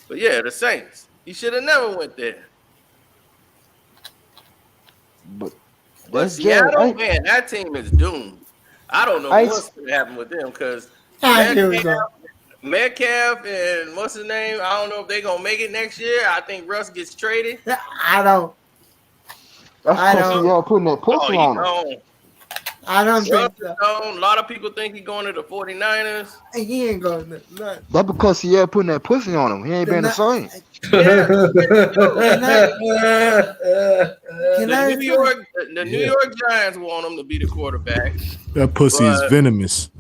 But, yeah, the Saints. He should have never went there. But Seattle, man, that team is doomed. I don't know what's going to happen with them because Metcalf and what's his name? I don't know if they're going to make it next year. I think Russ gets traded. I don't. That's because y'all putting that pussy on him. I don't think so. A lot of people think he's going to the 49ers. He ain't going to nothing. That's because Sierra putting that pussy on him. He ain't been the same. The New York Giants want him to be the quarterback. That pussy is venomous.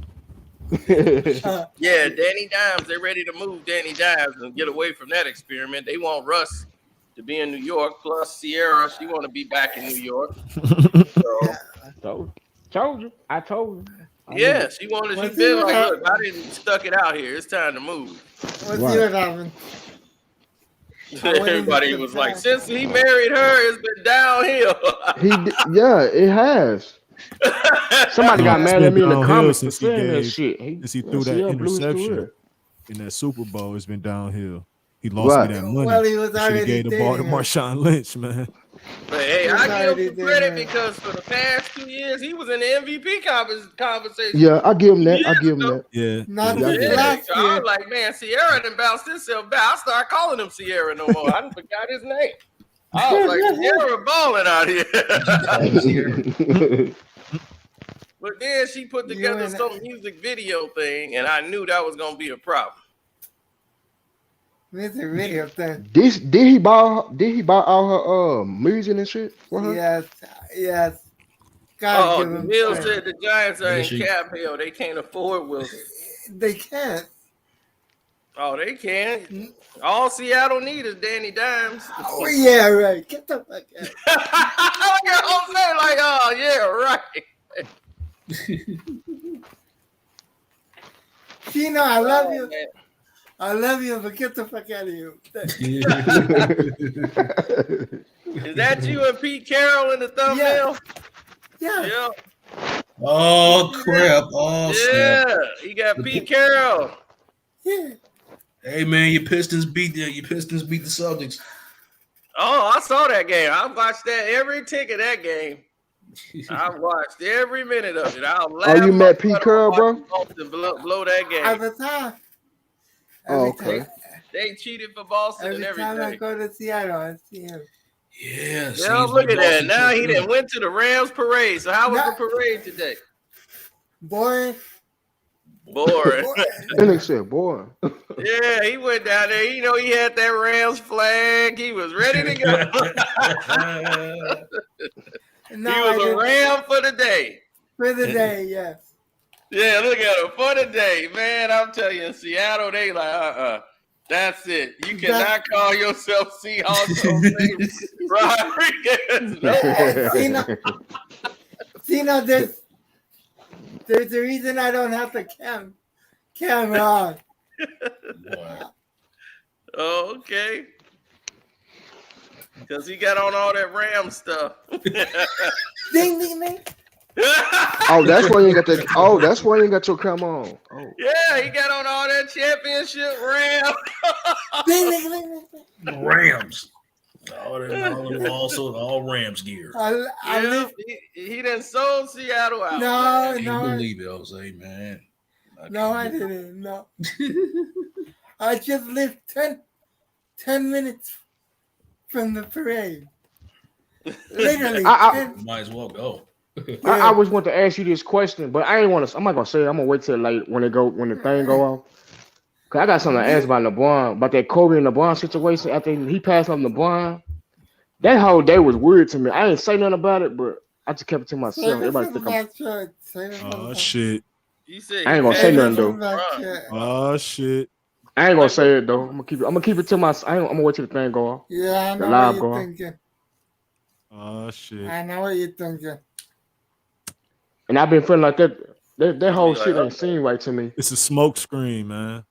Yeah, Danny Dimes, they're ready to move Danny Dimes and get away from that experiment. They want Russ to be in New York, plus Sierra, she want to be back in New York. Told you. I told you. Yeah, she wanted to be like, look, I didn't stuck it out here. It's time to move. What's your happened? Everybody was like, since he married her, it's been downhill. Yeah, it has. Somebody got mad at me in the comments for saying that shit. Since he threw that interception in that Super Bowl, it's been downhill. He lost me that money. Well, he was already gave the ball to Marshawn Lynch, man. But hey, I give him credit because for the past 2 years, he was in the MVP conversation. Yeah, I give him that. I give him that. Yeah. So I was like, man, Sierra done bounced himself back. I started calling him Sierra no more. I forgot his name. I was like, Sierra balling out here. But then she put together some music video thing, and I knew that was going to be a problem. It's a video thing. Did he buy all her music and shit for her? Yes. Bill said the Giants are in cap hell. They can't afford Wilson. They can't. Oh, they can. All Seattle need is Danny Dimes. Oh, yeah, right. Get the fuck out. I'm saying like, oh, yeah, right. Gino, I love you. Man. I love you, but get the fuck out of here. Is that you and Pete Carroll in the thumbnail? Yeah. Oh crap! Oh yeah, you got Pete Carroll. Yeah. Hey man, your Pistons beat the Celtics. Oh, I saw that game. I watched that every tick of that game. I watched every minute of it. I'll laugh. Oh, you met Pete Carroll, bro? Blow that game. At the time. Okay. They cheated for Boston and everything. Every time I go to Seattle, I see him. Yeah. Look at that. Now he done went to the Rams parade. So how was the parade today? Boring. Phoenix said, boy. Yeah, he went down there. You know, he had that Rams flag. He was ready to go. He was a Ram for the day. For the day, yes. Yeah, look at him for the day, man. I'm telling you, in Seattle, they like, that's it. You cannot call yourself Seahawks. Rodriguez. No. There's a reason I don't have the camera on. Oh, okay. Because he got on all that Ram stuff. Ding, ding, ding. Oh, that's why you ain't got that. Oh, that's why you ain't got your camera on. Oh. Yeah, he got on all that championship Ram. Ding, ding, ding, ding. Rams. All Rams gear. He done sold Seattle out. No, I can't believe it, Jose, man. I didn't. No. I just lived 10 minutes from the parade. Literally. You might as well go. I always want to ask you this question, but I ain't want to. I'm not gonna say it. I'm gonna wait till like when the thing go off. Cause I got something to ask about LeBron, about that Kobe and LeBron situation after he passed on LeBron. That whole day was weird to me. I ain't say nothing about it, but I just kept it to myself. Everybody think Oh shit. You said I ain't gonna say nothing though. Oh shit. I ain't gonna say it though. I'm gonna keep it to myself. I'm gonna wait till the thing go off. Yeah, I know The live what go you're off. thinking. Oh shit. I know what you're thinking. And I've been feeling like that whole shit ain't seem right to me. It's a smoke screen, man.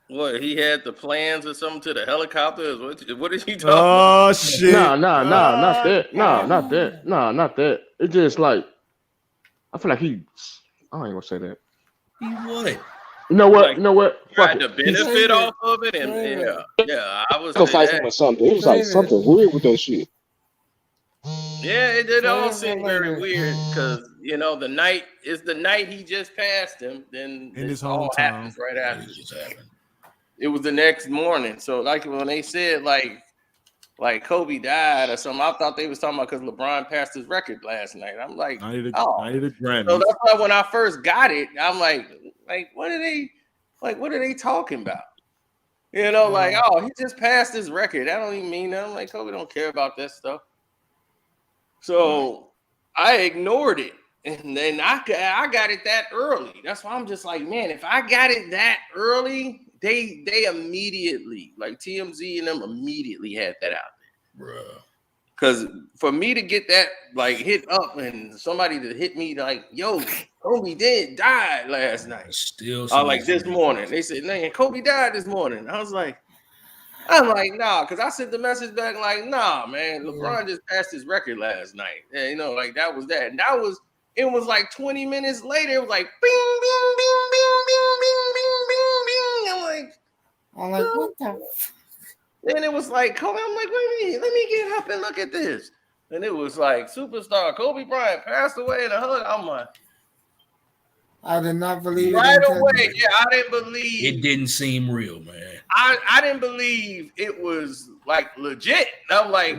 What, he had the plans or something to the helicopters? What is he talking Oh about? shit. Nah, not that. Nah, not that. Nah, not that. It's just like I feel like I ain't gonna say that. He what? You know what? Like, you know what? Tried Fuck to it. benefit off of it, and I was Go fight him or something. It was like something weird with that shit. Yeah, it all seemed very weird because the night he just passed him. Then In his all hometown. happens right after. It just happened. It was the next morning. So like when they said like Kobe died or something, I thought they was talking about because LeBron passed his record last night. I'm like, I need a So Grammy. that's why when I first got it, I'm like what are they talking about? Like, oh, he just passed his record. That don't even mean nothing. Like, Kobe don't care about that stuff. So I ignored it. And then I got it that early. That's why I'm just like, man, if I got it that early, they immediately, like TMZ and them immediately had that out there. Bruh. Because for me to get that like hit up and somebody to hit me like, yo, Kobe died last night. Still like this morning. They said, man, Kobe died this morning. I'm like, nah, because I sent the message back like, nah, man, LeBron just passed his record last night. And, like that was that. And it was like 20 minutes later, it was like, bing, bing, bing, bing, bing, bing, bing, bing. I'm like, what the? Then it was like, Kobe, I'm like, wait a minute, let me get up and look at this. And it was like, superstar Kobe Bryant passed away in a hug. I'm like, I did not believe it. Right away, I didn't believe. It didn't seem real, man. I didn't believe it was like legit. I'm like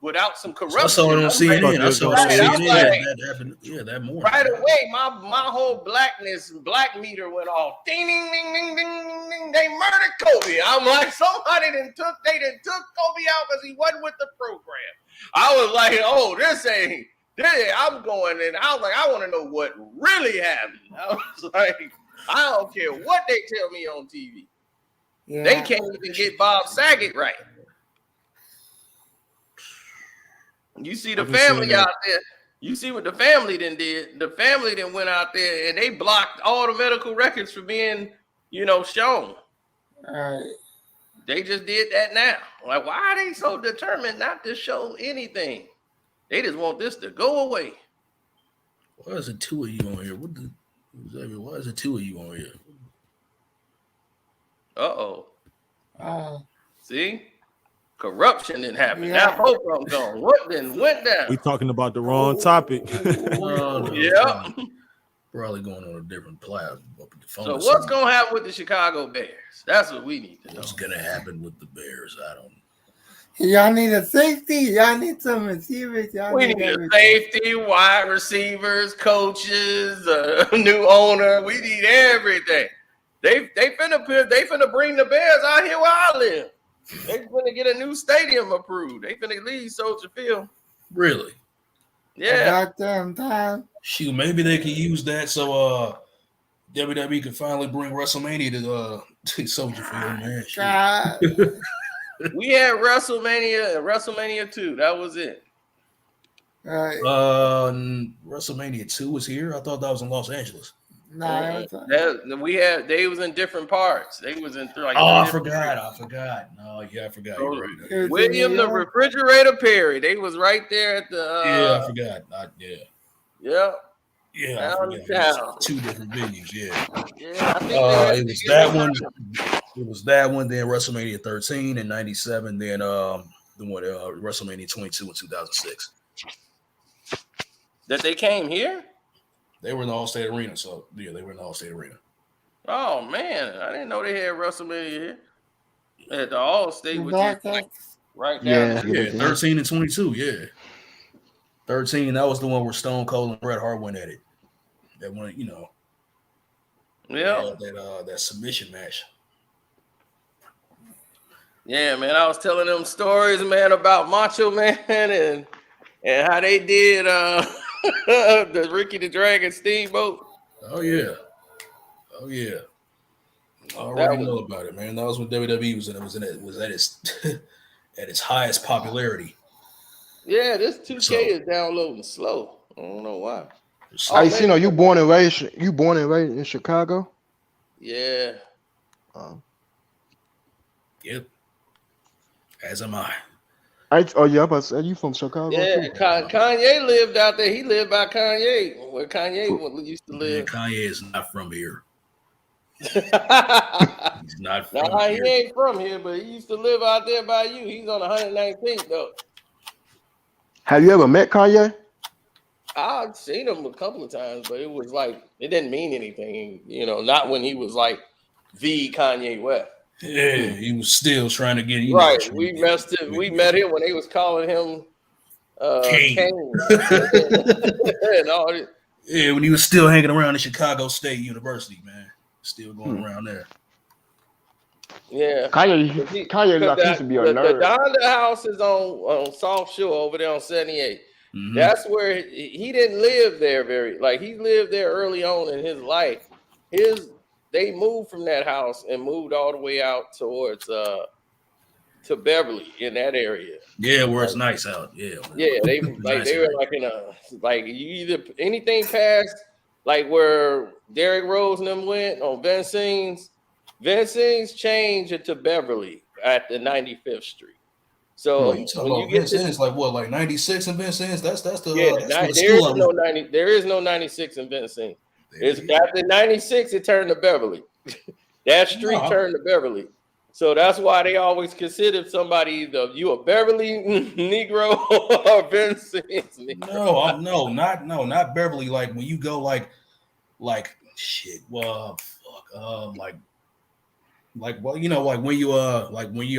without some corruption. I saw it on CNN. I saw it on CNN. That happened. Yeah, that morning. Right away, my whole black meter went off. Ding, ding, ding, ding, ding, ding, ding. They murdered Kobe. I'm like, somebody took Kobe out because he wasn't with the program. I was like, oh, this ain't. I'm going in. I was like, I want to know what really happened. I was like, I don't care what they tell me on TV. Yeah. They can't even get Bob Saget right. You see the family out there. You see what the family then did. The family then went out there and they blocked all the medical records from being, shown. All right. They just did that now. Like, why are they so determined not to show anything? They just want this to go away. Why is it two of you on here? Why is it two of you on here? See? Corruption didn't happen. Yeah. Now both of them gone. What then went down? We talking about the wrong topic. Yeah. Probably going on a different platform. So what's going to happen with the Chicago Bears? That's what we need to know. What's going to happen with the Bears? I don't know. Y'all need a safety. Y'all need some receivers. We need a safety, wide receivers, coaches, new owner. We need everything. They finna bring the Bears out here where I live. They finna get a new stadium approved. They finna leave Soldier Field. Really? Yeah. About damn time. Shoot, maybe they can use that so WWE can finally bring WrestleMania to Soldier Field, man. We had WrestleMania 2. That was it. Right. WrestleMania 2 was here. I thought that was in Los Angeles. Nah, they was in different parts. They was in like. Oh, I forgot. No, yeah, I forgot. So, right. William the Refrigerator Perry. They was right there at the. Yeah, I forgot. Yeah. Yeah, I forgot. Two different venues. Yeah. Yeah. I think it was that one. It was that one. Then WrestleMania 13 in '97. Then the one WrestleMania 22 in 2006. That they came here. They were in the All-State Arena, so yeah, they were in the All-State Arena. Oh man, I didn't know they had WrestleMania here at the All-State. Right down. Yeah, 13 and 22. Yeah, 13. That was the one where Stone Cold and Bret Hart went at it. That one, you know. Yeah. That submission match. Yeah, man. I was telling them stories, man, about Macho Man and how they did the Ricky the Dragon Steamboat. Oh yeah. I already know about it, man. That was when WWE was at its at its highest popularity. Yeah, this 2K is downloading slow. I don't know why. I see. You born and raised in Chicago? Yeah. Yep. As am I. But you from Chicago? Yeah, too? Kanye lived out there. He lived by Kanye, where Kanye used to live. Man, Kanye is not from here. He's not from here. He ain't from here, but he used to live out there by you. He's on 119th though. Have you ever met Kanye? I've seen him a couple of times, but it was like it didn't mean anything, not when he was like the Kanye West. Yeah, he was still trying to get right. We met him when they was calling him King. And all this. Yeah, when he was still hanging around at Chicago State University, man. Still going around there. Yeah. Kanye used to be a nerd. The Donda house is on South Shore over there on 78. Mm-hmm. That's where he didn't live there he lived there early on in his life. They moved from that house and moved all the way out towards to Beverly in that area. Yeah, where it's nice out. Yeah. Yeah, they were like in a you either anything past like where Derrick Rose and them went on Vincennes changed it to Beverly at the 95th Street. So you talking about Vincennes, like what, like 96 in Vincennes? That's the there is no 96 in Vincennes. It's after 96, it turned to Beverly. That street turned to Beverly. So that's why they always consider somebody either you a Beverly Negro or Vincennes Negro. No, not Beverly. Like when you go like shit. Well, fuck. Like when you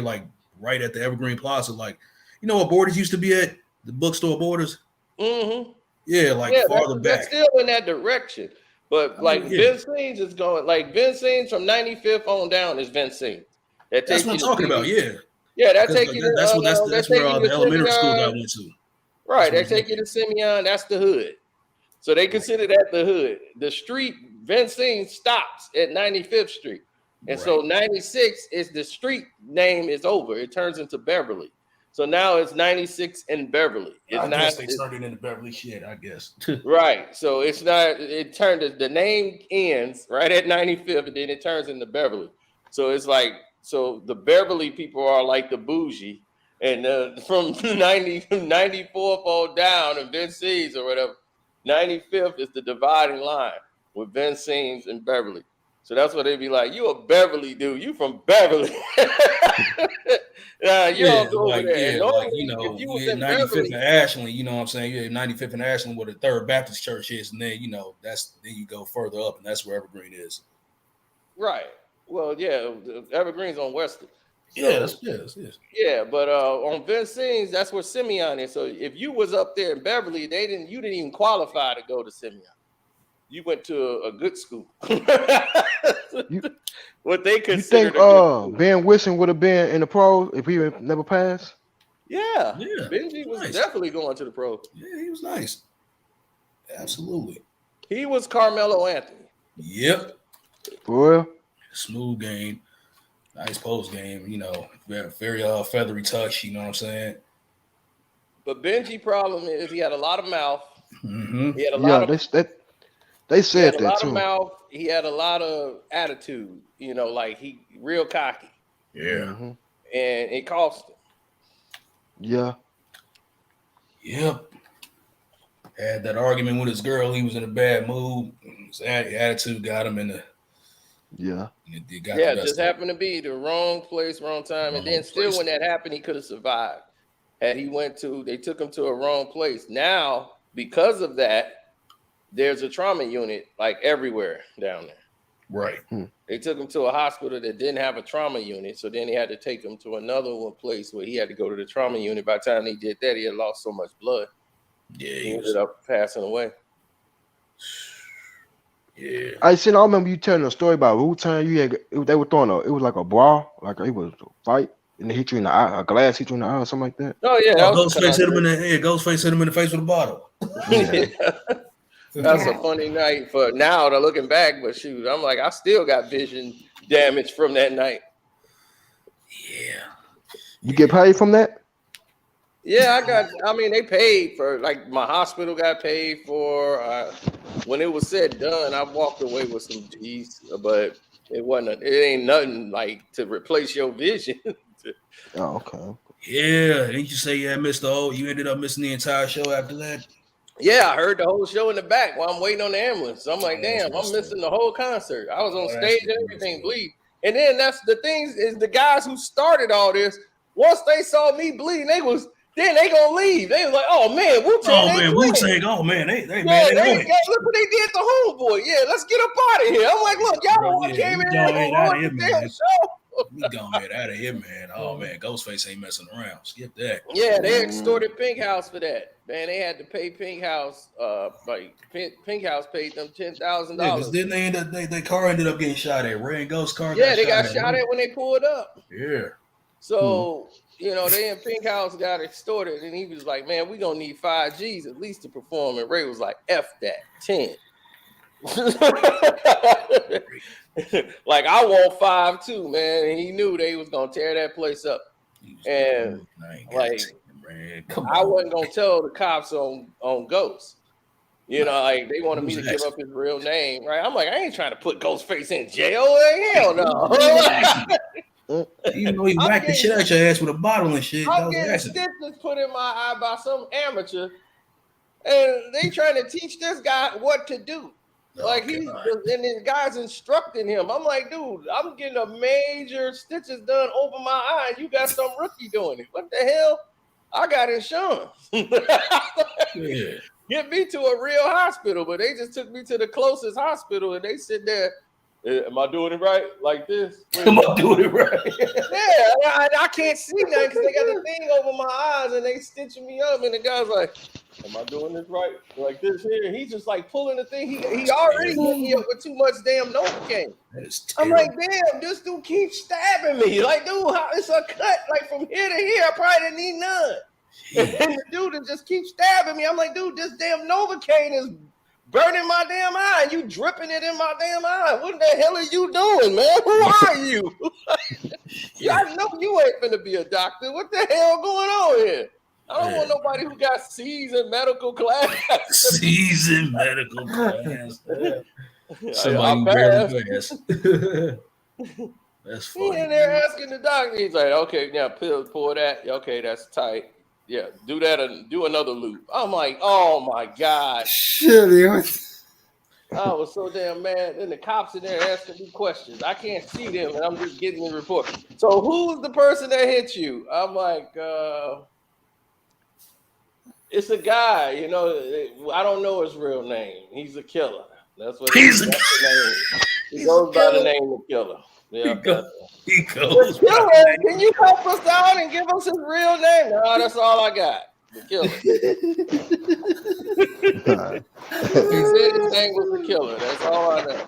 like right at the Evergreen Plaza, like what Borders used to be at, the bookstore Borders. Mm-hmm. Yeah, farther back. That's still in that direction. But Vincennes is going Vincennes from 95th on down is Vincennes. That's what I'm talking about. Yeah. Yeah, that take you. That's where the elementary school that I went to. Right, they take you to Simeon. That's the hood. So they consider that the hood. The street Vincennes stops at 95th Street, and so 96 is the street name is over. It turns into Beverly. So now it's 96 in Beverly. I guess they turned it into Beverly shit, I guess. Right. So it's not, the name ends right at 95th and then it turns into Beverly. So it's like, so the Beverly people are like the bougie. And from 94th all down and Vincennes or whatever, 95th is the dividing line with Vincennes and Beverly. So that's what they'd be like, you a Beverly dude. You from Beverly. You don't go over there. If you was in 95th and Ashland, you know what I'm saying? You're 95th and Ashland where the Third Baptist Church is, and then then you go further up, and that's where Evergreen is. Right. Well, yeah, Evergreen's on Western. Yeah, but on Vincennes, that's where Simeon is. So if you was up there in Beverly, you didn't even qualify to go to Simeon. You went to a good school. What they consider. You think Ben Wilson would have been in the pros if he never passed? Yeah. Benji was definitely going to the pros. Yeah, he was nice. Absolutely. He was Carmelo Anthony. Yep. For real? Smooth game. Nice post game, very, very feathery touch, you know what I'm saying? But Benji problem is he had a lot of mouth. Mm-hmm. He had a lot of they said that too. Of mouth. He had a lot of attitude, he real cocky. Yeah. Mm-hmm. And it cost him. Yeah. Yep. Had that argument with his girl. He was in a bad mood. His attitude got him in the. Yeah. Just happened to be the wrong place, wrong time. And then still when that happened, he could have survived. They took him to a wrong place. Now, because of that, there's a trauma unit like everywhere down there. Right. They took him to a hospital that didn't have a trauma unit, so then he had to take him to another place where he had to go to the trauma unit. By the time he did that, he had lost so much blood. Yeah, he ended up passing away. Yeah. I remember you telling a story about Wu-Tang. They were throwing it was like a brawl, like it was a fight, and they hit you in the eye, a glass hit you in the eye or something like that. Oh yeah, Ghostface hit him in the head. Ghostface hit him in the face with a bottle. Yeah. That's a funny night for now to looking back, but shoot, I'm like, I still got vision damage from that night. Yeah. You get paid from that? Yeah, they paid for, like, my hospital got paid for. When it was said done, I walked away with some G's, but it ain't nothing like to replace your vision. Oh, okay. Yeah, didn't you say you ended up missing the entire show after that? Yeah, I heard the whole show in the back while I'm waiting on the ambulance. I'm like, damn, I'm missing the whole concert. I was on stage and everything bleed. And then that's the thing is the guys who started all this, once they saw me bleeding, they gonna leave. They was like, oh man, Wu-Tang. Wu-Tang. Oh man, they look what they did to Homeboy. Yeah, let's get up out of here. I'm like, look, y'all came in here and ruined the damn show. We gonna get out of here, man. Oh man, Ghostface ain't messing around. Skip that. Yeah, they extorted Pink House for that. Man, they had to pay Pink House. Pink House paid them $10,000. Yeah, didn't they end up? Their car ended up getting shot at. Ray and Ghost car. Yeah, they got shot at when they pulled up. Yeah. So they in Pink House got extorted, and he was like, "Man, we gonna need 5 G's at least to perform." And Ray was like, "F that, 10." Like, I want 5 too, man. And he knew they was gonna tear that place up. And like, I wasn't gonna tell the cops on Ghost. Like they wanted me to give up his real name, right? I'm like, I ain't trying to put Ghostface in jail. Hell no. Even though he whacked the shit out your ass with a bottle and shit. I'm getting stitches put in my eye by some amateur, and they trying to teach this guy what to do. And this guy's instructing him. I'm like, dude, I'm getting a major stitches done over my eye. You got some rookie doing it. What the hell? I got insurance. Yeah. Get me to a real hospital, but they just took me to the closest hospital, and they sit there. Am I doing it right? Like this? Am I doing it right? Yeah, I can't see nothing because they got the thing over my eyes and they stitching me up. And the guy's like, am I doing this right? Like this here. He's just like pulling the thing. He already hit me up with too much damn Novocaine. I'm like, damn, this dude keeps stabbing me. Like, dude, it's a cut. Like from here to here, I probably didn't need none. And the dude just keeps stabbing me. I'm like, dude, this damn Novocaine is burning my damn eye, and you dripping it in my damn eye. What the hell are you doing, man? Who are you? I know you ain't finna be a doctor. What the hell going on here? I don't want nobody who got C's in medical class. C's in medical class. Somebody barely passed. That's funny. He in there asking the doctor. He's like, okay, now pour that. Okay, that's tight. Yeah, do that and do another loop. I'm like, oh my God. Shit, I was so damn mad. Then the cops in there asking me questions. I can't see them, and I'm just getting the report. So who's the person that hit you? I'm like, it's a guy. I don't know his real name. He's a killer. That's what that's the name. He goes by the name of Killer. Yeah. He goes. Killer, can you help us out and give us his real name? No, that's all I got. The Killer. He said his name was the Killer. That's all I know.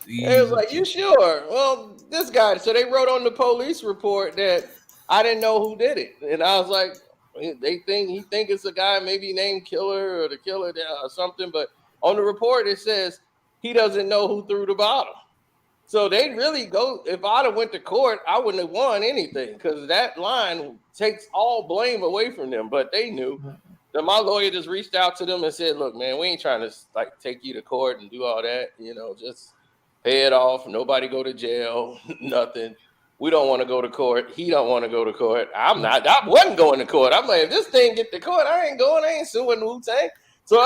It was like, you sure? Well, this guy. So they wrote on the police report that I didn't know who did it, and I was like, he think it's a guy maybe named Killer or the Killer or something, but on the report it says he doesn't know who threw the bottle. So they really go. If I'd have went to court, I wouldn't have won anything because that line takes all blame away from them. But they knew. Then my lawyer just reached out to them and said, "Look, man, we ain't trying to take you to court and do all that. Just pay it off. Nobody go to jail. Nothing. We don't want to go to court. He don't want to go to court. I wasn't going to court. I'm like, if this thing get to court, I ain't going. I ain't suing Wu-Tang. So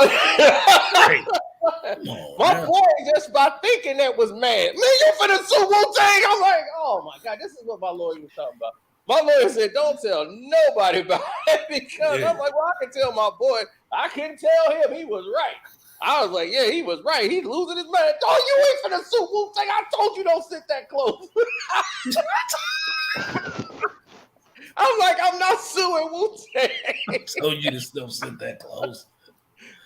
my boy, just by thinking that was mad. Man, you finna sue Wu-Tang? I'm like, oh my God, this is what my lawyer was talking about. My lawyer said, don't tell nobody about it because I'm like, well, I can tell my boy. I couldn't tell him he was right. I was like, yeah, he was right. He's losing his mind. Oh, you ain't finna sue Wu-Tang. I told you don't sit that close. I'm like, I'm not suing Wu-Tang. I told you to don't sit that close.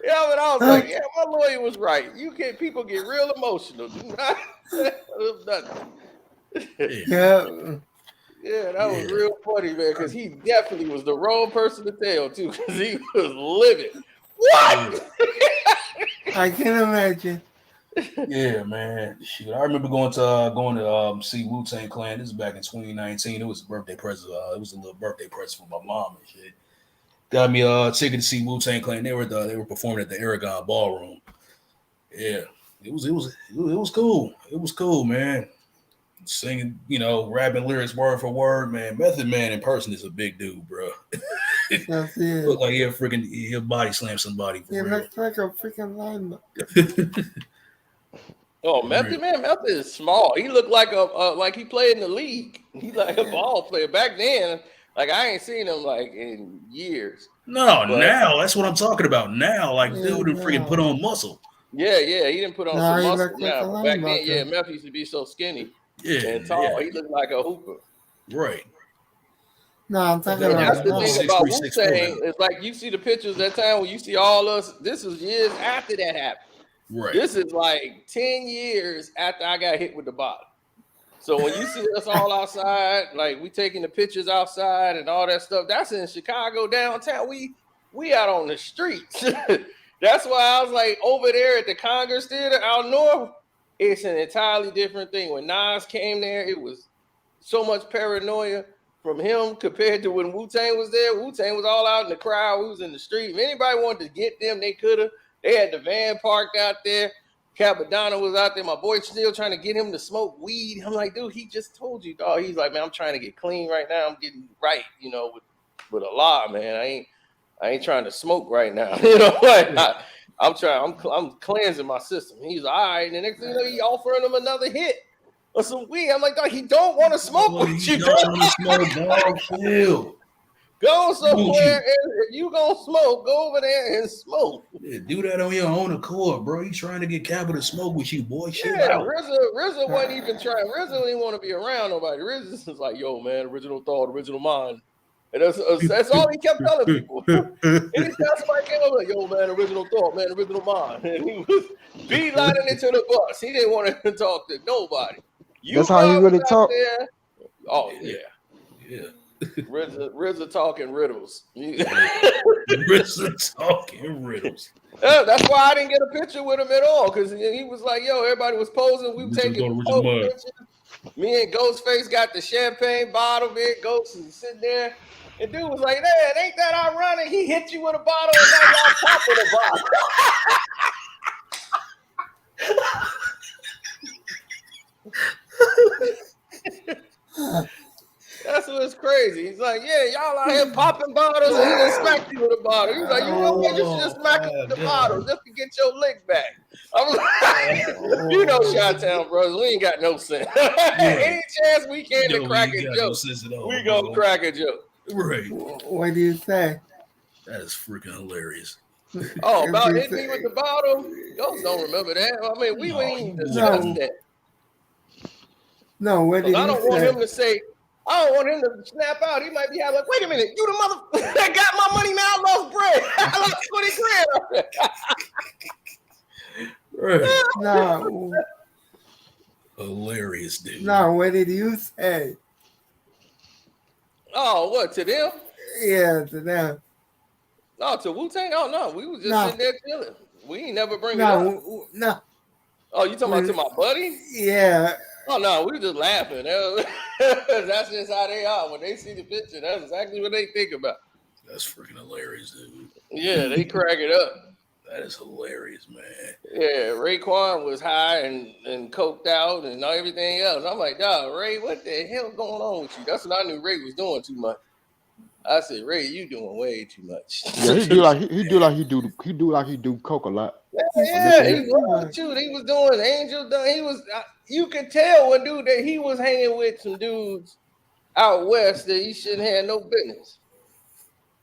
Yeah, but I was like, yeah, my lawyer was right. People get real emotional. Do not nothing. Yeah, that was real funny, man, because he definitely was the wrong person to tell, too, because he was livid. What? I can imagine. Yeah, man. Shoot, I remember going to see Wu-Tang Clan. This is back in 2019. It was a birthday present. It was a little birthday present for my mom and shit. Got me a ticket to see Wu-Tang Clan. They were performing at the Aragon Ballroom. Yeah, it was cool. It was cool, man. Singing, rapping lyrics word for word, man. Method Man in person is a big dude, bro. Look like he'll body slam somebody. He looks like a freaking linebacker. Oh, Method Man, Method is small. He looked like like he played in the league. He's like a ball player. Back then, like I ain't seen him like in years. No, now that's what I'm talking about. Now, like dude would freaking put on muscle. Yeah, he didn't put on some muscle now. But back then, Meth used to be so skinny and tall. Yeah. He looked like a hooper. Right. No, I'm talking about. That's the thing about Wu-Tang. It's like you see the pictures that time when you see all us. This is years after that happened. Right. This is like 10 years after I got hit with the bottle. So when you see us all outside, like we taking the pictures outside and all that stuff, that's in Chicago downtown. We out on the streets. That's why I was like over there at the Congress Theater out north. It's an entirely different thing. When Nas came there, it was so much paranoia from him compared to when Wu-Tang was there. Wu-Tang was all out in the crowd. We was in the street. If anybody wanted to get them, they could have. They had the van parked out there. Capadonna was out there. My boy still trying to get him to smoke weed. I'm like, dude, he just told you, dog. He's like, man, I'm trying to get clean right now. I'm getting right, with a law, man. I ain't trying to smoke right now. I'm cleansing my system. He's all right. And the next thing you know, he offering him another hit or some weed. I'm like, dog, he don't want to smoke with you. Don't want to smoke, dog. Go somewhere, and if you gonna smoke, go over there and smoke. Yeah, do that on your own accord, bro. You trying to get Capital to smoke with you, boy. Yeah, RZA wasn't even trying. RZA didn't want to be around nobody. RZA was like, yo, man, original thought, original mind. And that's all he kept telling people. Anytime somebody came over, like, yo, man, original thought, man, original mind. And he was beelining into the bus. He didn't want to talk to nobody. That's how he really talked. Oh, yeah. Yeah. RZA talking riddles. RZA talking riddles. That's why I didn't get a picture with him at all, because he was like, yo, everybody was posing. We were taking pictures. Me and Ghostface got the champagne bottle, big Ghost is sitting there. And dude was like, man, ain't that ironic? He hit you with a bottle and now y'all popping a bottle. That's what's crazy. He's like, yeah, y'all out here popping bottles and he done smacked you with a bottle. He's like, you know what? You should just smack him with the bottle just to get your lick back. I'm like, you know, Chi-Town brothers, we ain't got no sense. Any chance we can to crack a joke, we gonna crack a joke. Right. What do you say? That is freaking hilarious. Oh, about hitting me with the bottle? Y'all don't remember that. I mean, we wouldn't even discuss that. No, what did I don't want him to say, I don't want him to snap out. He might be like, wait a minute, you the mother that got my money now. I lost bread. I lost 20 grand. Right. No. Hilarious, dude. No, what did you say? Oh, what, to them? Yeah, to them. No, to Wu-Tang? Oh, no. We was just sitting there chilling. We ain't never bring it up. No. Oh, you talking about to my buddy? Yeah. Oh, no, we were just laughing. That's just how they are. When they see the picture, that's exactly what they think about. That's freaking hilarious, dude. Yeah, they crack it up. That is hilarious, man. Yeah, Raekwon was high and coked out and everything else. I'm like, dog, Ray, what the hell going on with you? That's what I knew Ray was doing too much. I said, Ray, you doing way too much. Yeah, he do like he do coke a lot. Yeah, he was too. He was doing angel. He was. You could tell when dude that he was hanging with some dudes out west that he shouldn't have no business.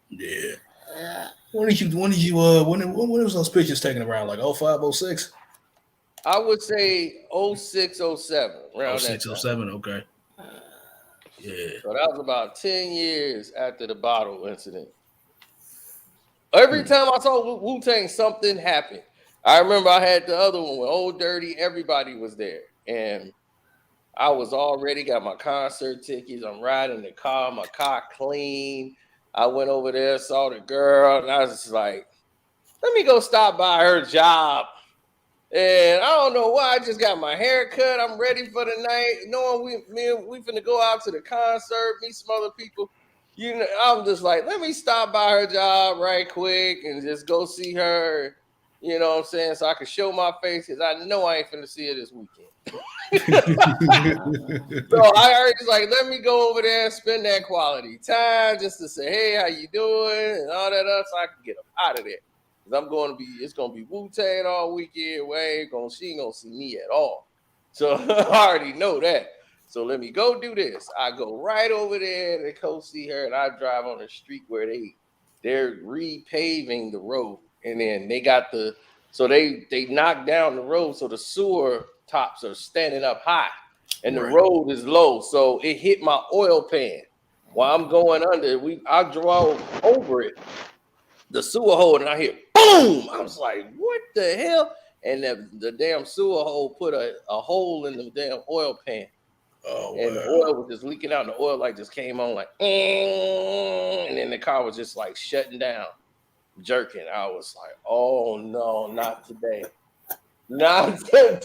Yeah. When was those pictures taken around? Like 05, 06? I would say 06, 07. Around 06, 07, okay. Yeah. So that was about 10 years after the bottle incident. Every time I saw Wu-Tang, something happened. I remember I had the other one with Old Dirty. Everybody was there. And I was already got my concert tickets. I'm riding the car. My car clean. I went over there, saw the girl, and I was just like, let me go stop by her job. And I don't know why. I just got my hair cut. I'm ready for the night. Knowing we finna go out to the concert, meet some other people. You know, I'm just like, let me stop by her job right quick and just go see her. You know what I'm saying? So I can show my face because I know I ain't finna see her this weekend. So I already was like, let me go over there and spend that quality time just to say, hey, how you doing? And all that else, so I can get up out of there. Because it's gonna be Wu-Tang all weekend. She ain't gonna see me at all. So I already know that. So let me go do this. I go right over there to go see her, and I drive on the street where they're repaving the road, and then they got they knocked down the road, so the sewer tops are standing up high, and the road is low, so it hit my oil pan while I'm going under. I drove over it, the sewer hole, and I hear boom. I was like, what the hell? And the damn sewer hole put a hole in the damn oil pan. Oh, and the oil was just leaking out, and the oil light just came on like, and then the car was just like shutting down, jerking. I was like, oh no, not today. Not today.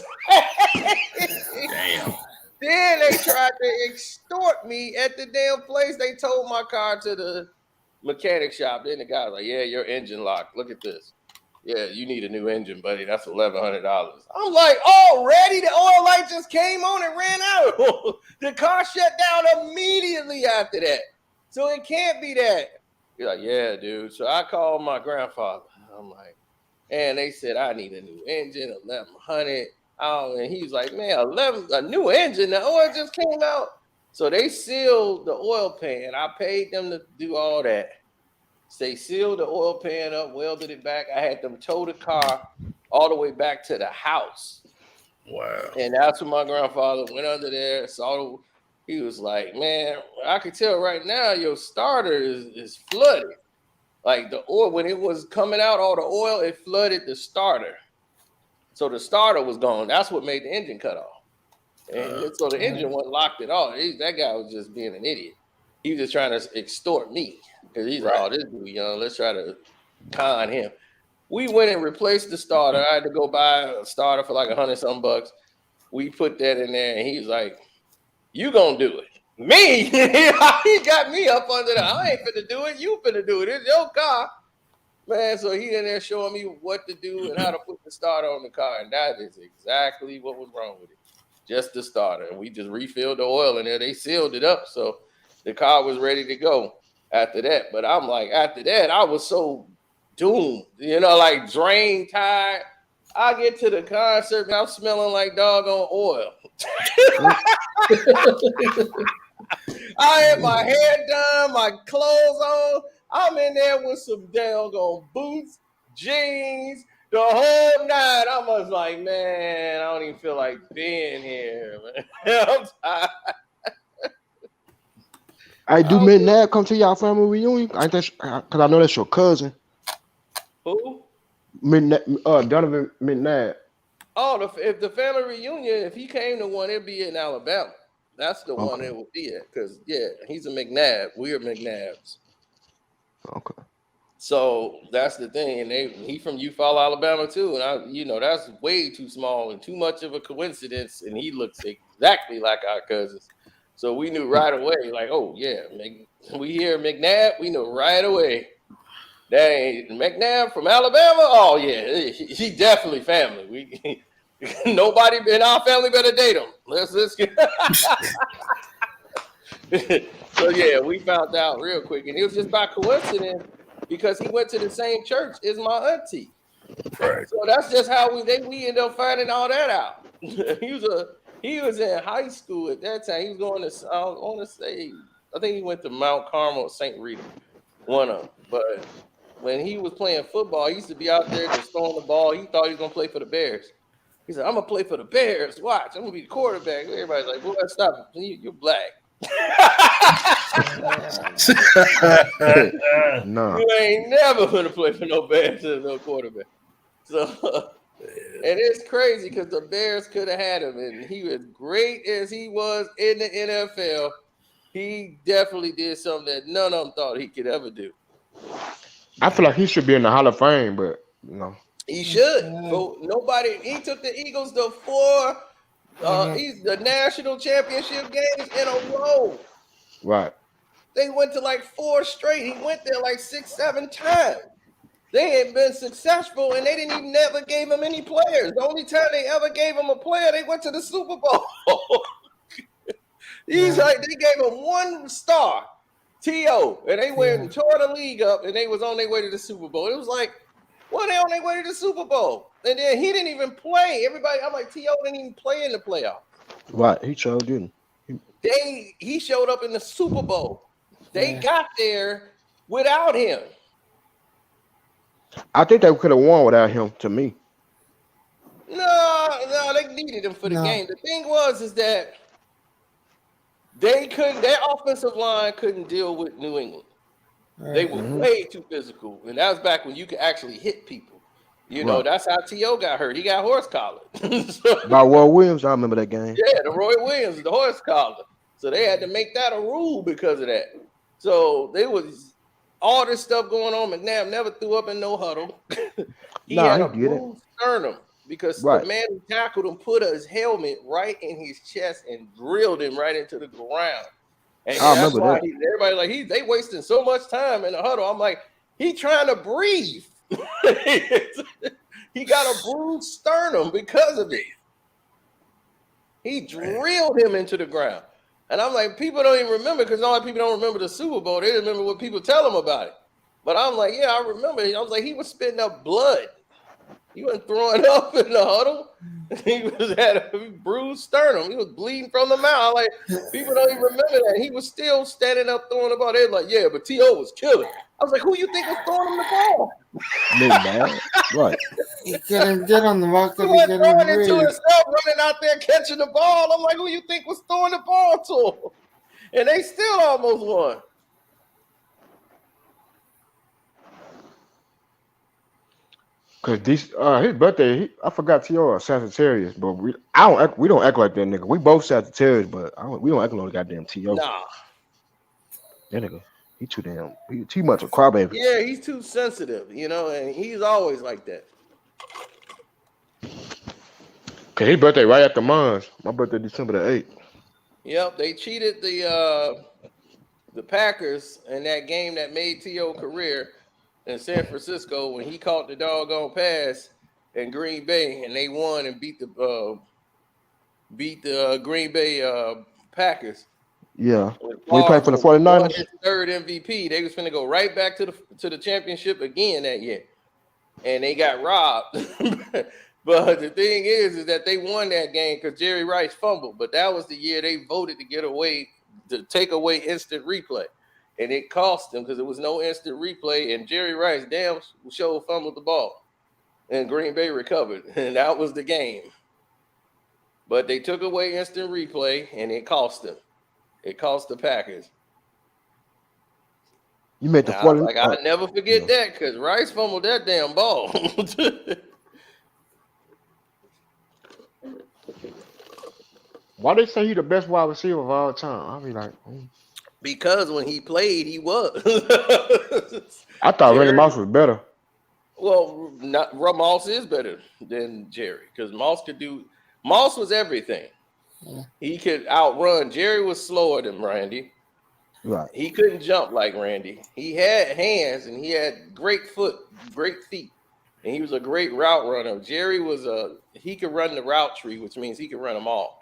Damn. Then they tried to extort me at the damn place. They towed my car to the mechanic shop. Then the guy was like, yeah, your engine locked. Look at this. Yeah, you need a new engine, buddy. That's $1,100. I'm like, already? The oil light just came on and ran out. The car shut down immediately after that. So it can't be that. He's like, yeah, dude. So I called my grandfather. I'm like, and they said, I need a new engine, $1,100. And he's like, man, a new engine? The oil just came out. So they sealed the oil pan. I paid them to do all that. They sealed the oil pan up, welded it back. I had them tow the car all the way back to the house. Wow. And that's when my grandfather went under there, he was like, man, I could tell right now your starter is flooded. Like the oil, when it was coming out, all the oil, it flooded the starter. So the starter was gone. That's what made the engine cut off. And so the engine wasn't locked at all. That guy was just being an idiot. He was just trying to extort me. Because he's like, oh, this dude young. Let's try to con him. We went and replaced the starter. I had to go buy a starter for like $100-something. We put that in there, and he was like, you gonna do it. Me? He got me up under there. I ain't finna do it. You finna do it. It's your car. Man, so he in there showing me what to do and how to put the starter on the car. And that is exactly what was wrong with it. Just the starter. And we just refilled the oil in there. They sealed it up, so the car was ready to go. After that, but I'm like, after that, I was so doomed, like drained, tired. I get to the concert and I'm smelling like doggone oil. I had my hair done, my clothes on. I'm in there with some doggone boots, jeans, the whole night. I was like, man, I don't even feel like being here, man. I'm tired. Hey, do McNabb come to y'all family reunion? Because I know that's your cousin. Who? Donovan McNabb. Oh, if the family reunion, if he came to one, it'd be in Alabama. That's the one it would be at. Because, he's a McNabb. We are McNabbs. Okay. So that's the thing. And he from Eufaula, Alabama, too. And, that's way too small and too much of a coincidence. And he looks exactly like our cousins. So we knew right away, like, oh, yeah, we hear McNabb, we know right away. That ain't McNabb from Alabama? Oh, yeah, he definitely family. Nobody in our family better date him. Let's get So, we found out real quick. And it was just by coincidence because he went to the same church as my auntie. Right. So that's just how we ended up finding all that out. He was in high school at that time. He was going to, I think he went to Mount Carmel or St. Rita, one of them. But when he was playing football, he used to be out there just throwing the ball. He thought he was gonna play for the Bears. He said, "I'm gonna play for the Bears. Watch, I'm gonna be the quarterback." Everybody's like, "Boy, stop it. You're black." No. You ain't never gonna play for no Bears as no quarterback. So, and it's crazy because the Bears could have had him, and he was great as he was in the NFL. He definitely did something that none of them thought he could ever do. I feel like he should be in the Hall of Fame, but He should. So nobody. He took the Eagles to 4 the national championship games in a row. Right. They went to like 4 straight. He went there like 6, 7 times. They had been successful, and they didn't even never gave him any players. The only time they ever gave him a player, they went to the Super Bowl. He's like, they gave him 1 star, T.O., and they went and tore the league up, and they was on their way to the Super Bowl. It was like, well, they on their way to the Super Bowl. And then he didn't even play. Everybody, I'm like, T.O. didn't even play in the playoffs. Right. He sure didn't. He showed up in the Super Bowl. They got there without him. I think they could have won without him, to me. No, they needed him for the game. The thing is that their offensive line couldn't deal with New England. They were way too physical. And that was back when you could actually hit people. You know, that's how T.O. got hurt. He got horse collared. By Roy Williams, I remember that game. Yeah, the Roy Williams, the horse collar. So they had to make that a rule because of that. So there was all this stuff going on. McNabb never threw up in no huddle. he had a bruised sternum because the man who tackled him put his helmet right in his chest and drilled him right into the ground. And I remember that. Everybody like they wasting so much time in the huddle. I'm like, he trying to breathe. He got a bruised sternum because of it. He drilled him into the ground. And I'm like, people don't even remember because a lot of people don't remember the Super Bowl. They remember what people tell them about it. But I'm like, yeah, I remember. I was like, he was spitting up blood. He wasn't throwing up in the huddle. He had a bruised sternum. He was bleeding from the mouth. Like, people don't even remember that. He was still standing up throwing the ball. They're like, yeah, but T.O. was killing. I was like, who you think was throwing him the ball? Right. He couldn't get on the ball. He was throwing it to himself, running out there catching the ball. I'm like, who you think was throwing the ball to him? And they still almost won. Cause his birthday, I forgot T.O. Sagittarius, but we don't act like that nigga. We both Sagittarius, but we don't act like goddamn T.O. Nah, that nigga, he too much a crybaby. Yeah, he's too sensitive, and he's always like that. Cause his birthday right after mine. My birthday December the 8th. Yep, they cheated the Packers in that game that made T.O. career in San Francisco when he caught the doggone pass in Green Bay and they won and beat the Green Bay Packers. Yeah, when he played for the 49ers. His 3rd MVP. They was finna go right back to the championship again that year, and they got robbed. But the thing is that they won that game because Jerry Rice fumbled. But that was the year they voted to take away instant replay. And it cost them because there was no instant replay. And Jerry Rice damn sure fumbled the ball. And Green Bay recovered. And that was the game. But they took away instant replay and it cost them. It cost the Packers. You made the 40. I'll never forget that because Rice fumbled that damn ball. Why they say he the best wide receiver of all time? I be like, because when he played, he was. I thought Randy Moss was better. Well, Moss is better than Jerry because Moss was everything. Yeah. He could outrun. Jerry was slower than Randy. Right. He couldn't jump like Randy. He had hands and he had great feet. And he was a great route runner. Jerry he could run the route tree, which means he could run them all.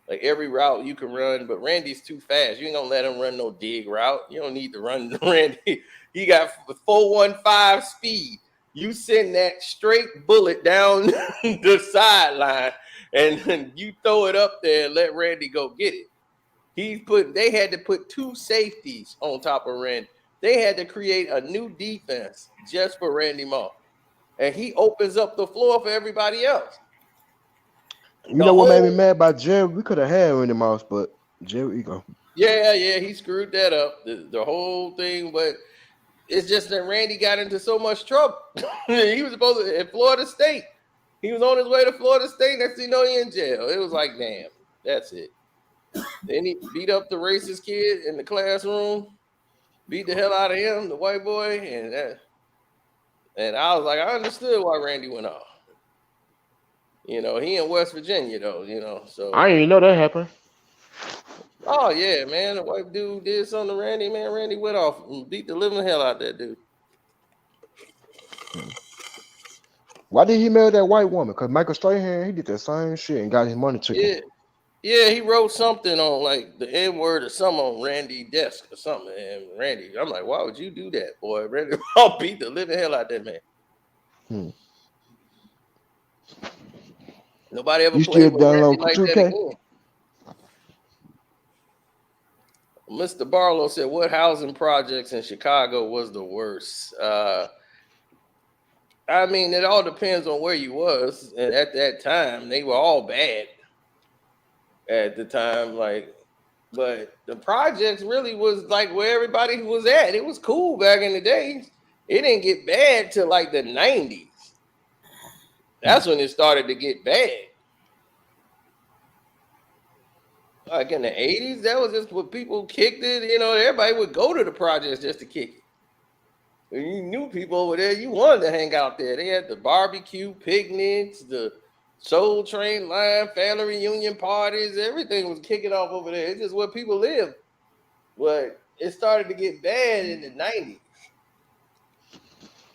Like every route you can run, but Randy's too fast. You ain't gonna let him run no dig route. You don't need to run Randy. He got 4.15 speed. You send that straight bullet down the sideline and you throw it up there and let Randy go get it. They had to put 2 safeties on top of Randy. they had to create a new defense just for Randy Moss. And he opens up the floor for everybody else. You know what made me mad about Jerry? We could have had Randy Moss, but Jerry ego. Yeah, he screwed that up, the whole thing. But it's just that Randy got into so much trouble. He was supposed to at Florida State. He was on his way to Florida State. Next thing you know, he in jail. It was like, damn, that's it. Then he beat up the racist kid in the classroom, beat the hell out of him, the white boy, and I was like, I understood why Randy went off. You know, he in West Virginia though. You know, so I didn't even know that happened. Oh yeah, man, the white dude did something to Randy. Man, Randy went off and beat the living hell out of that dude. Why did he marry that white woman? Because Michael Strahan, he did the same shit and got his money taken. Yeah, he wrote something on like the N-word or something on Randy's desk or something. And Randy, I'm like, why would you do that, boy? Randy beat the living hell out of that man. Nobody ever played with Randy like that again. Mr. Barlow said, what housing projects in Chicago was the worst? I mean, it all depends on where you was. And at that time, they were all bad at the time. But the projects really was like where everybody was at. It was cool back in the days. It didn't get bad till like the 90s. That's when it started to get bad. Like in the 80s, that was just what people kicked it. You know, everybody would go to the projects just to kick it. And you knew people over there, you wanted to hang out there. They had the barbecue, picnics, the Soul Train line, family reunion parties. Everything was kicking off over there. It's just where people live. But it started to get bad in the 90s.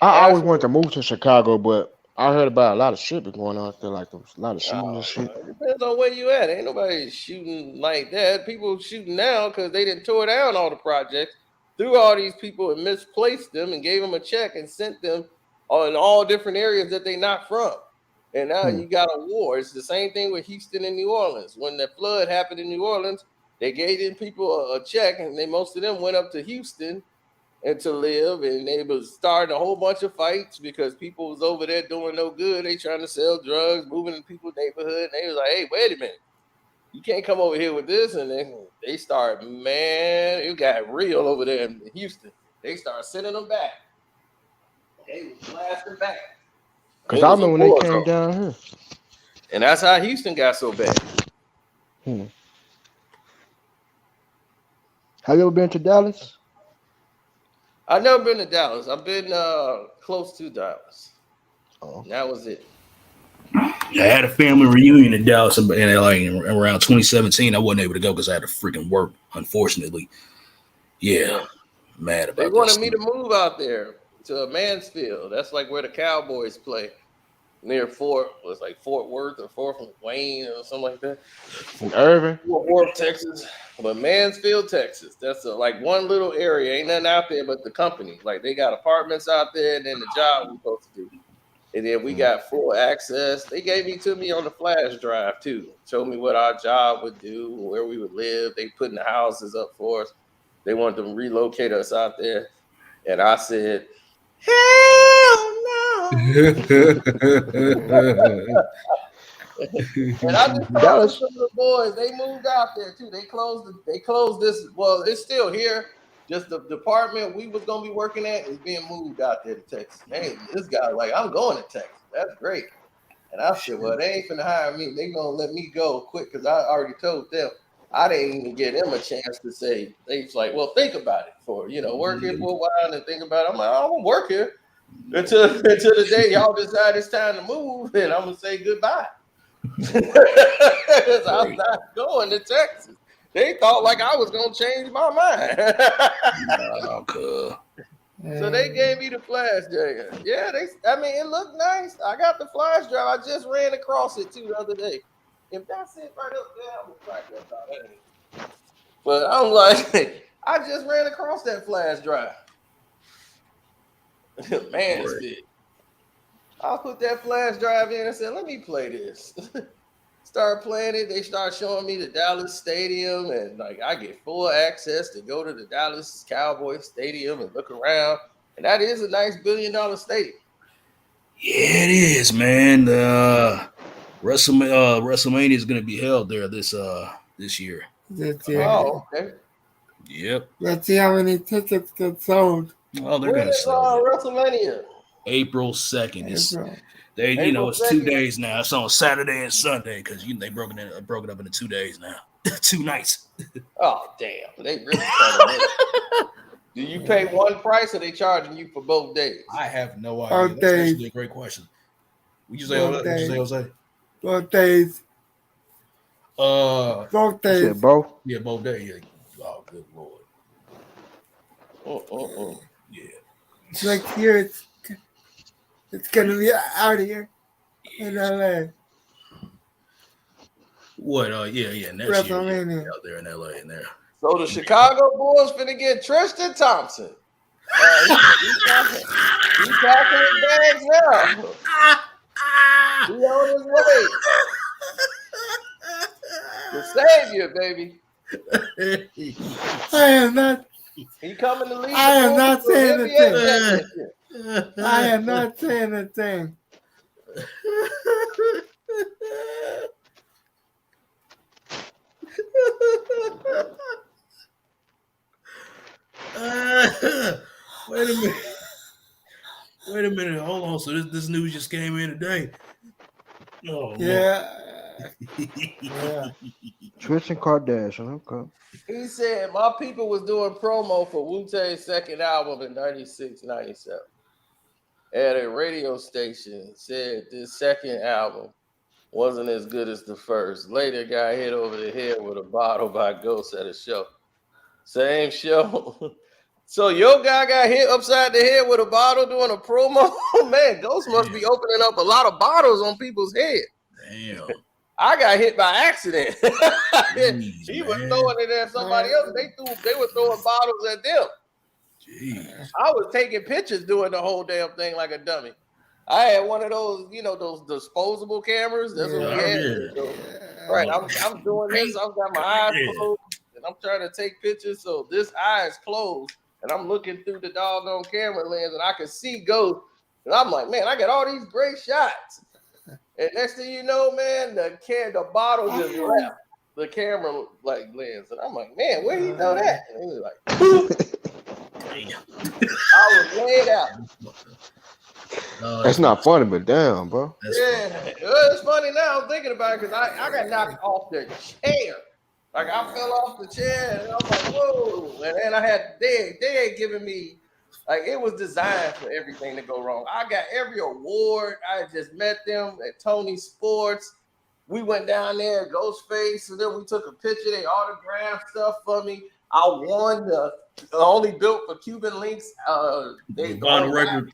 I always wanted to move to Chicago, but I heard about a lot of shit going on out there, like a lot of shooting and shit. It depends on where you at. Ain't nobody shooting like that. People shooting now because they didn't tore down all the projects, threw all these people and misplaced them and gave them a check and sent them in all different areas that they not from. And now you got a war. It's the same thing with Houston and New Orleans. When the flood happened in New Orleans, they gave them people a check, and most of them went up to Houston and to live, and they was starting a whole bunch of fights because people was over there doing no good. They trying to sell drugs, moving in people's neighborhood. And they was like, hey, wait a minute. You can't come over here with this. And then they start, man, it got real over there in Houston. They start sending them back. They was blasting back. Because I remember when they came down here. And that's how Houston got so bad. Have you ever been to Dallas? I've never been to Dallas. I've been close to Dallas. Oh. That was it. I had a family reunion in Dallas and like around 2017. I wasn't able to go because I had to freaking work, unfortunately. Yeah, mad about that. They wanted me to move out there to Mansfield. That's like where the Cowboys play. Near Fort Worth or Fort Wayne or something like that. In Irving? Fort Worth, Texas. But Mansfield, Texas. That's like one little area. Ain't nothing out there but the company. Like they got apartments out there and then the job we're supposed to do. And then we got full access. They gave me on the flash drive too. Showed me what our job would do, where we would live. They putting the houses up for us. They wanted to relocate us out there. And I said, hell no. And I just talked to some of the boys. They moved out there too. They closed this. Well, it's still here. Just the department we was gonna be working at is being moved out there to Texas. Hey, this guy like, I'm going to Texas. That's great. And I said, well, they ain't finna hire me. They gonna let me go quick because I already told them. I didn't even give them a chance to say. They was like, well, think about it for work here for a while and think about it. I'm like, I won't work here until the day y'all decide it's time to move, and I'm gonna say goodbye. I'm not going to Texas. They thought like I was gonna change my mind. So they gave me the flash drive. Yeah, it looked nice. I got the flash drive. I just ran across it too the other day. If that's it right up there, I'm gonna crack that out. But I'm like, I just ran across that flash drive. Man, I put that flash drive in and said, let me play this. Start playing it. They start showing me the Dallas Stadium, and like I get full access to go to the Dallas Cowboys Stadium and look around. And that is a nice $1 billion stadium. Yeah, it is, man. WrestleMania is going to be held there this year. Oh, okay. Yep. Let's see how many tickets get sold. Oh, they're When going to is sell it. WrestleMania? April 2nd. It's April. it's 2 days now. It's on Saturday and Sunday because they broke it up into 2 days now. 2 nights. Oh, damn. They really started. Do you pay one price or they charging you for both days? I have no idea. That's actually a great question. Would you say, Jose? Both days. Both days. Said both? Yeah, both days. Yeah. Oh, good Lord. Yeah. Next year, it's going to be out here in LA. What? Yeah. Next year, out there in LA and there. So the Chicago Bulls finna get Tristan Thompson. He's packing his bags now. He on his way. The savior, baby. I am not. He coming to lead. I am not saying a thing. I am not saying a thing. Wait a minute. Hold on. So this news just came in today. Oh, yeah. Tristan Kardashian. Okay. He said my people was doing promo for Wu-Tang's second album in 96, 97. At a radio station, said this second album wasn't as good as the first. Later got hit over the head with a bottle by Ghost at a show. Same show. So your guy got hit upside the head with a bottle doing a promo? Man, Ghost must be opening up a lot of bottles on people's head. Damn. I got hit by accident. Jeez, he was throwing it at somebody else. They were throwing bottles at them. Jeez. I was taking pictures doing the whole damn thing like a dummy. I had one of those, those disposable cameras. That's what we had. So, right. I'm doing this. I've got my eyes closed and I'm trying to take pictures. So this eye is closed and I'm looking through the doggone camera lens and I can see Ghost. And I'm like, man, I got all these great shots. And next thing you know, man, the bottle just left the camera lens. And I'm like, man, where you know that? And he was like, I was laid out. That's not funny, but damn, bro. It's funny now. I'm thinking about it because I got knocked off the chair. Like I fell off the chair and I'm like, whoa. And then I had they had given me, like it was designed for everything to go wrong. I got every award. I just met them at Tony Sports. We went down there, Ghostface, and then we took a picture. They autographed stuff for me. I won the only built for Cuban Links. They vinyl record.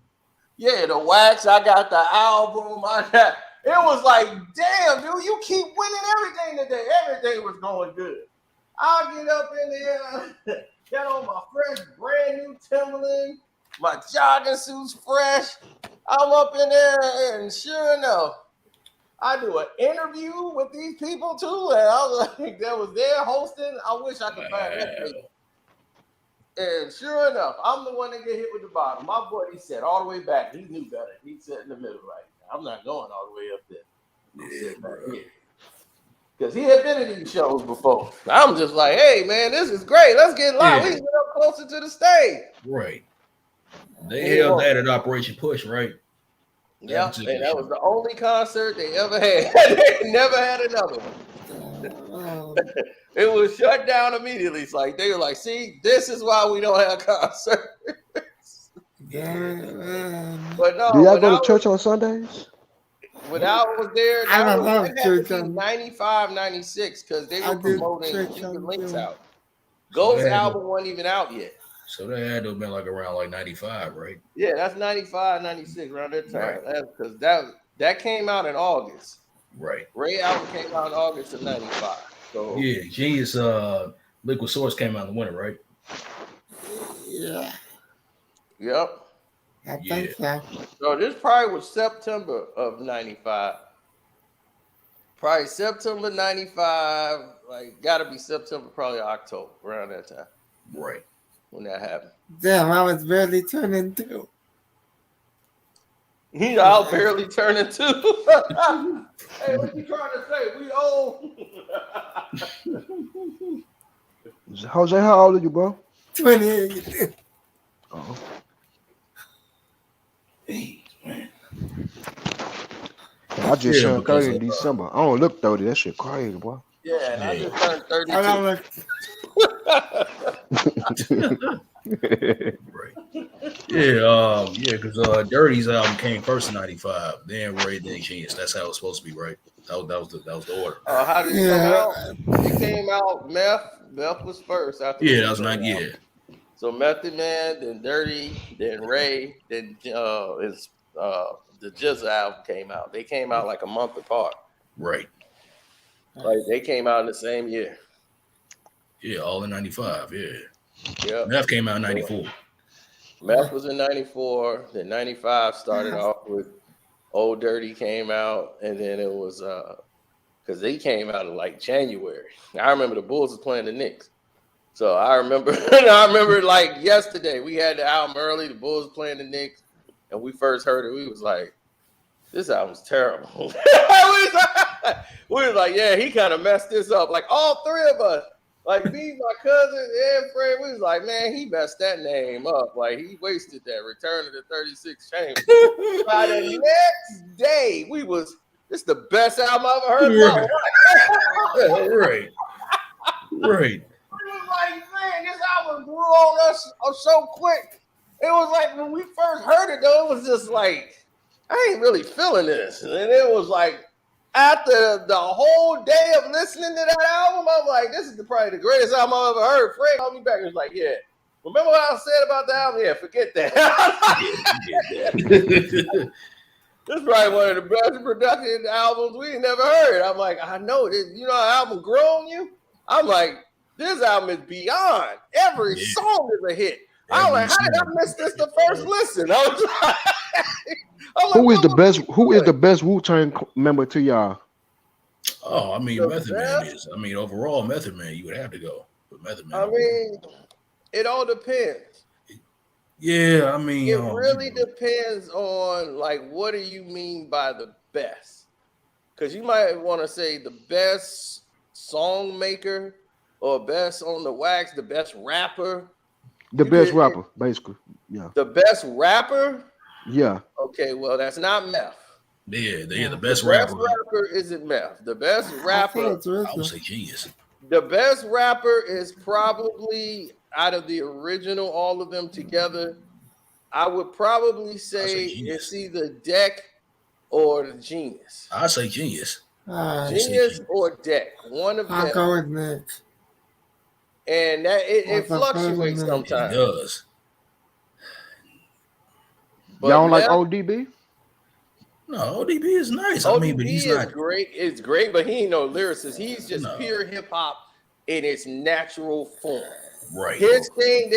Yeah, the wax. I got the album. It was like, damn, dude, you keep winning everything today. Everything was going good. I get up in there, got on my fresh, brand new Timberland. My jogging suit's fresh. I'm up in there, and sure enough, I do an interview with these people too. And I was like, that was there hosting. I wish I could find that video. And sure enough, I'm the one that get hit with the bottom. My boy, he sat all the way back. He knew better. He sat in the middle right now. I'm not going all the way up there. Because he had been in these shows before. I'm just like, hey, man, this is great. Let's get live. We can get up closer to the stage. Right. They held that at Operation Push, right? Yeah, and that was the only concert they ever had. They never had another one. It was shut down immediately. It's like they were like, see, this is why we don't have concerts. But no, do y'all go to church on Sundays? When I was there, I don't love church on 95, 96, because they were promoting Cuban Links out. Ghost album wasn't even out yet. So that had to have been like around like 95, right? Yeah, that's 95, 96, around that time. Because that came out in August. Right. Ray album came out in August of 95. So yeah, Genius Liquid Source came out in the winter, right? Yeah. Yep. I think so. So this probably was September of 95. Probably September 95. Like, gotta be September, probably October, around that time. Right. When that happened. Damn, I was barely turning 2. I'll barely turning 2. Hey, what you trying to say? We old. Jose, how old are you, bro? 28. Oh. Hey, man. I just turned 30 in December. I don't look 30. That shit crazy, boy. Yeah, and I just turned 32. Right. Yeah, because Dirty's album came first in '95, then Ray, then Genius. That's how it was supposed to be, right? That was the order. How did it come out? It came out. Meth was first. After that was 90. Yeah. So Method Man, then Dirty, then Ray, then the Jizz album came out. They came out like a month apart. Right. Like they came out in the same year. Yeah, all in '95. Yeah. Yeah. Meth came out in '94. Meth was in '94. Then '95 started off with Old Dirty came out, and then it was because they came out in like January. I remember the Bulls was playing the Knicks, so I remember like yesterday we had the album early. The Bulls was playing the Knicks, and we first heard it. We was like, "This album's terrible." we was like, "Yeah, he kind of messed this up." Like all three of us. Like me, my cousin, and Fred, we was like, man, he messed that name up. Like he wasted that Return of the 36 Chamber. By the next day, this is the best album I ever heard in my life. Right. Right. It was like, man, this album grew on us so quick. It was like when we first heard it, though, it was just like, I ain't really feeling this. And it was like, after the whole day of listening to that album, I'm like, this is probably the greatest album I've ever heard. Fred called me back and was like, yeah, remember what I said about the album? Yeah, forget that. This is probably one of the best production albums we never heard. I'm like, I know this. You know how album grew on you? I'm like, this album is beyond. Every song is a hit. I'm like, how did I miss this the first listen? I was like, Who is the best Wu-Tang member to y'all? Oh, I mean, Method Man is. I mean, overall, Method Man, you would have to go with Method Man. I mean, it all depends. Yeah, I mean, it really depends on like what do you mean by the best? Because you might want to say the best song maker or best on the wax, the best rapper. The best rapper, basically. Yeah. The best rapper. Yeah. Okay, well, that's not Meth. Yeah, the best rapper. rapper. The best rapper isn't Meth. The best rapper, I would say Genius. The best rapper is probably out of the original, all of them together. I would probably say it's either Deck or the Genius. I say Genius. Genius or Deck. One of them. I'll go with Nick. And that it fluctuates sometimes. It does. But y'all don't like ODB? No, ODB is nice. ODB I mean, but he's not great. It's great, but he ain't no lyricist. He's just pure hip hop in its natural form. Right. His thing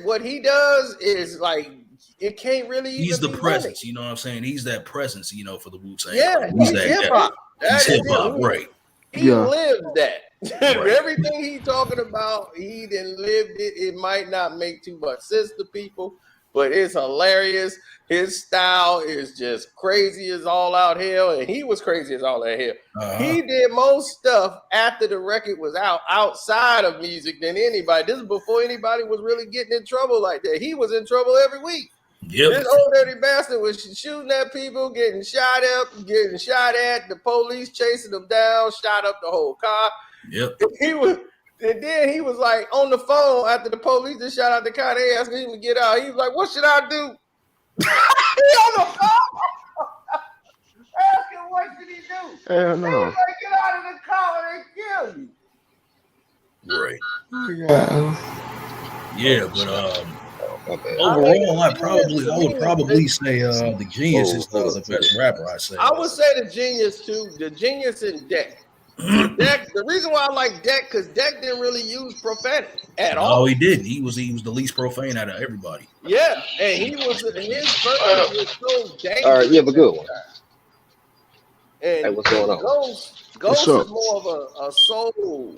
what he does is like it can't really. He's even the be presence. funny. You know what I'm saying? He's that presence. You know, for the Wu-Tang. Yeah, he's hip hop. He's hip hop, right? He lived that. Right. Everything he talking about, he done lived it. It might not make too much sense to people, but it's hilarious. His style is just crazy as all out hell, and he was crazy as all out hell. He did most stuff after the record was out, outside of music, than anybody. This is before anybody was really getting in trouble like that. He was in trouble every week. Yep. This old dirty bastard was shooting at people, getting shot at, the police chasing him down, shot up the whole car. Yep. And then he was like on the phone after the police just shot out the car. They asked him to get out. He was like, "What should I do?" He on the phone. Asking what should he do? Hell no. He was like, "Get out of the car and kill you." Right. Yeah, but overall, I would probably say the Genius is the best rapper. I say. I would say the Genius too. The Genius and Deck. Deck. The reason why I like Deck because Deck didn't really use profanity at all. No, he didn't. He was the least profane out of everybody. Yeah, and his verse was so dangerous. All right, you have a good one. And Hey, what's going on? Ghost is more of a soul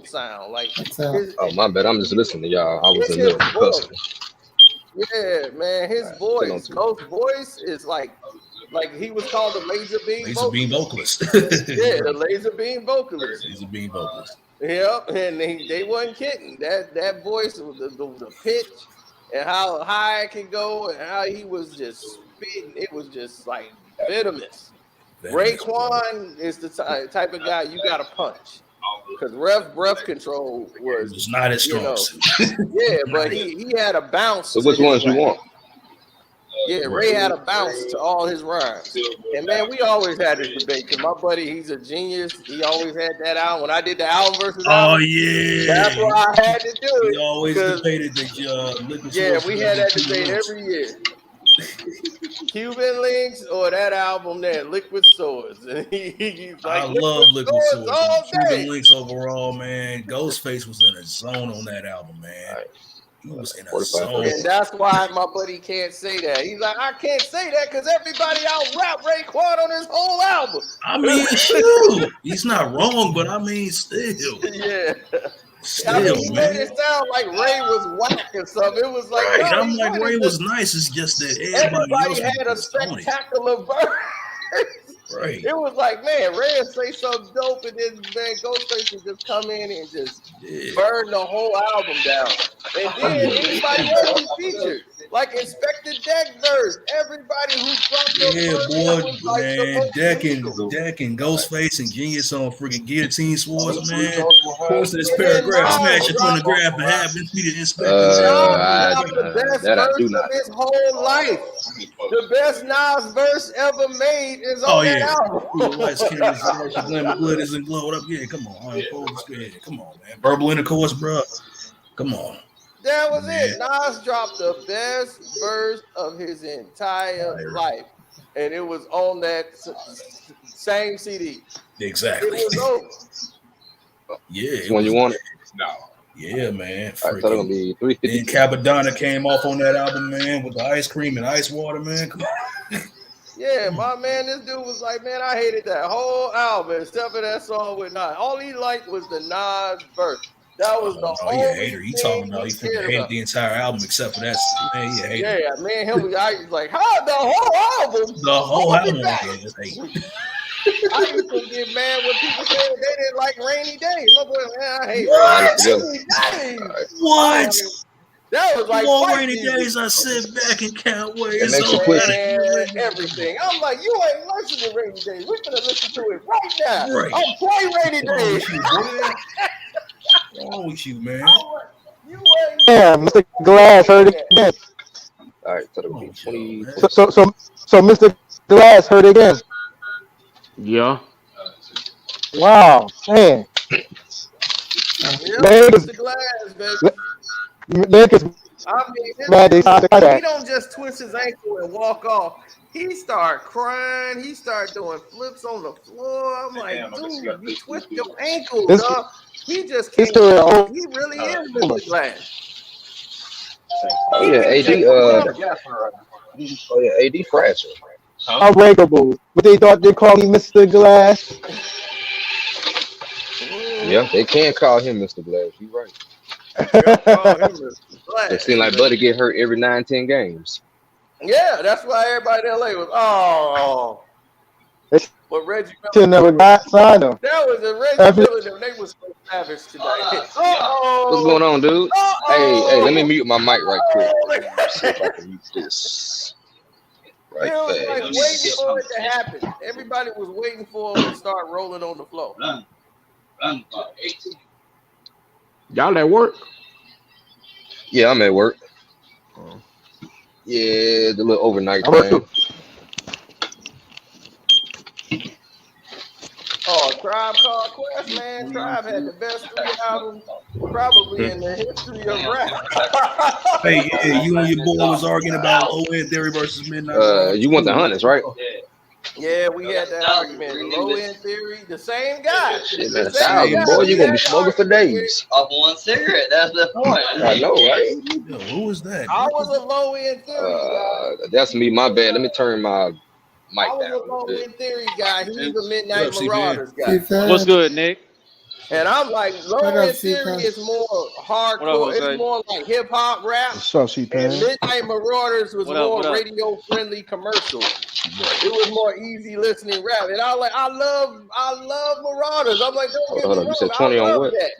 sound. Like Oh, my bad. I'm just listening to y'all. I was in there cussing. Yeah, man, his voice, Ghost's voice is like he was called the laser beam vocalist. Yeah, the laser beam vocalist. Laser beam vocalist. Yep, and they wasn't kidding. That voice, the pitch, and how high it can go, and how he was just spitting, it was just like venomous. Raekwon is the type of guy you got to punch, because breath control was not as strong. Yeah, but he had a bounce. So which ones you want? Yeah, Ray had a bounce to all his rhymes. And man, we always had this debate because my buddy, he's a genius. He always had that album. When I did the album versus album, yeah, that's why I had to do it. We always debated the yeah, we had that debate every year. Cuban Links or that album there, Liquid Swords. And he's like, I love Liquid Swords. All day. Cuban Links overall, man. Ghostface was in a zone on that album, man. He was in a zone. And that's why my buddy can't say that. He's like, I can't say that because everybody out rap Raekwon on his whole album. I mean, shoot, he's not wrong, but I mean, still. Yeah. Still, I mean, he man. made it sound like Ray was whack or something. It was like, right. no, I'm like, Ray was nice. It's just that everybody had a spectacular verse. Right. It was like, man, Ray would say something dope, and then man, Ghostface would just come in and just burn the whole album down. And then anybody else he featured, like Inspector Deck verse, everybody who dropped the man, Deck and Ghostface and Genius on freaking guillotine swords, man. Posted this paragraph, smash it on the graph and have been tweeted Inspector. The best verse of his whole life. The best Nas verse ever made is on that album. Blood isn't glowed up. Yeah, come on. Come on, man. Verbal intercourse, bro. Come on. That was it. Nas dropped the best verse of his entire life, and it was on that same CD. Exactly. It was over. Yeah. Which one you want? No. Yeah, man. All right, so gonna be 350. And Capadonna came off on that album, man, with the ice cream and ice water, man. Come on. Yeah, my man, this dude was like, man, I hated that whole album except for that song with Nas. All he liked was the Nas verse. That was the only hater. He talking about he hated the entire album except for that. Man, he hated. Yeah, man, him was like, how the whole album? The whole album. I used to get mad when people said they didn't like Rainy Days. Look, man, I hate Rainy Days. What? That was like more Rainy Days. I sit back and can't wait. Everything. I'm like, you ain't listening to Rainy Days. We're gonna listen to it right now. Right. I'm playing Rainy Days. What's wrong with you, man? Yeah, Mr. Glass heard it again. All right, so that'll be 20. So Mr. Glass heard it again. Yeah. Wow, man. Mr. Glass, baby. I mean, he don't just twist his ankle and walk off. He start crying. He start doing flips on the floor. I'm like, dude, you twist your ankle, dog. He just can't. He really is Mr. Glass. Oh yeah, AD fragile. Unbreakable. But they thought they called me Mr. Glass. Yeah, they can't call him Mr. Glass. You're right. It seemed like Buddy get hurt every 9-10 games. Yeah, that's why everybody in LA was but Reggie Miller never got signed him. That was a Reggie Miller. They was so savage today. What's going on, dude? Hey, let me mute my mic right quick. See if I can mute this. Right there. Like waiting for it to happen. Everybody was waiting for him to start rolling on the floor. Y'all at work? Yeah, I'm at work. Yeah, the little overnight thing. Tribe Called Quest, man. Tribe had the best 3 albums probably in the history of rap. Hey, yeah, you and your boy was arguing about low end theory versus midnight. You want the Hunters, right? Yeah, we had that argument. Low end theory, the same guy. Shit, man, 1,000, boy, you're gonna be smoking for days. Off one cigarette, that's the point. I know, right? Yo, who was that? I was a low end theory. That's me. My bad. Let me turn my mic I was down. a Low End Theory guy. He was a Midnight Marauders guy. What's good, Nick? And I'm like, Low What up, End Theory C-Pan? is more What up, hardcore. Jose? It's more like hip hop rap. What's up, And C-Pan? Midnight Marauders was What up, more what up? radio friendly commercial. It was more easy listening rap. And I love Marauders. I'm like, don't get Hold me up, you wrong. said I 20 on love what? that.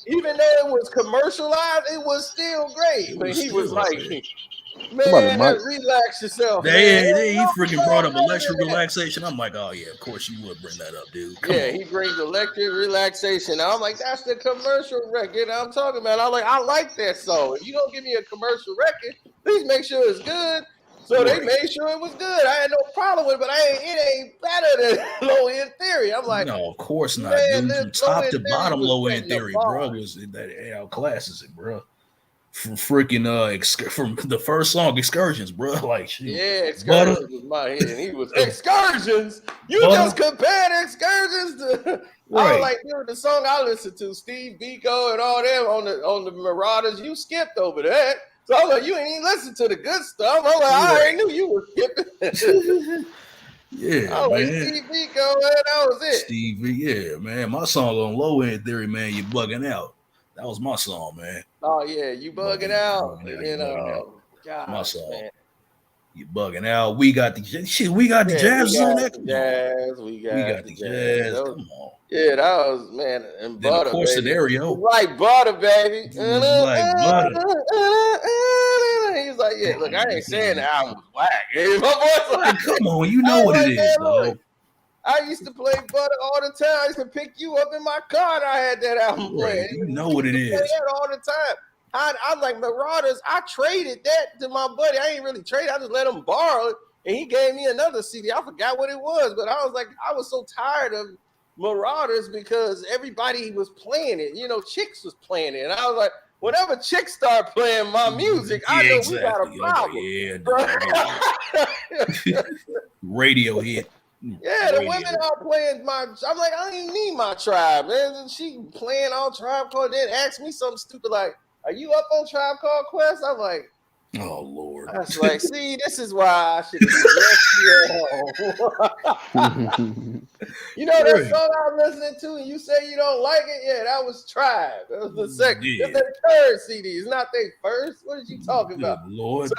Even though it was commercialized, it was still great. But he was like, man, just relax yourself. He freaking brought up electric relaxation. I'm like, oh yeah, of course you would bring that up, dude. Come on. He brings electric relaxation. I'm like, that's the commercial record I'm talking about. I'm like, I like that song. If you don't give me a commercial record, please make sure it's good. So they made sure it was good. I had no problem with it, but it ain't better than Low End Theory. I'm like, No, of course not, man, dude. From this top Low to End bottom, Theory was Low End setting the Theory, bar. bro, was that outclasses it, bro. From freaking from the first song, Excursions, bro. Like, shit. Yeah, Excursions was my hit. And he was Excursions. You just compared Excursions to. I was like, dude, the song I listened to, Steve Biko and all them on the Marauders, you skipped over that. So I'm like, you ain't even listen to the good stuff. I'm like, I already knew you were skipping. Yeah, I was man. like, Steve Biko, man, that was it. Stevie, yeah, man. My song on Low End Theory, man, you bugging out. That was my song, man. Oh yeah, you bugging out. God, my song. Man. You bugging out. We got the shit. We got the jazz on that. We got the jazz. Come on. Yeah, that was, man. And Then butter, of course, baby. scenario. Like butter, baby. Like butter. He's like, yeah, look, I ain't saying the album was whack. My voice like, come on, you know what it is, dog. I used to play butter all the time. I used to pick you up in my car and I had that album playing. You know what it is. Play that all the time. I like Marauders. I traded that to my buddy. I ain't really trade. I just let him borrow it. And he gave me another CD. I forgot what it was, but I was like, I was so tired of Marauders because everybody was playing it. You know, Chicks was playing it. And I was like, whenever Chicks start playing my music, I know we got a problem. Radio hit. Yeah, the women are playing my. I'm like, I don't even need my tribe, man. And she playing all Tribe Called. Then asked me something stupid like, "Are you up on Tribe Called Quest?" I'm like, "Oh Lord." I was like, "See, this is why I should have left you." You know that song I was listening to, and you say you don't like it. Yeah, that was Tribe. That was the second. Yeah. It's their third CD. It's not their first. What are you talking about, Lord?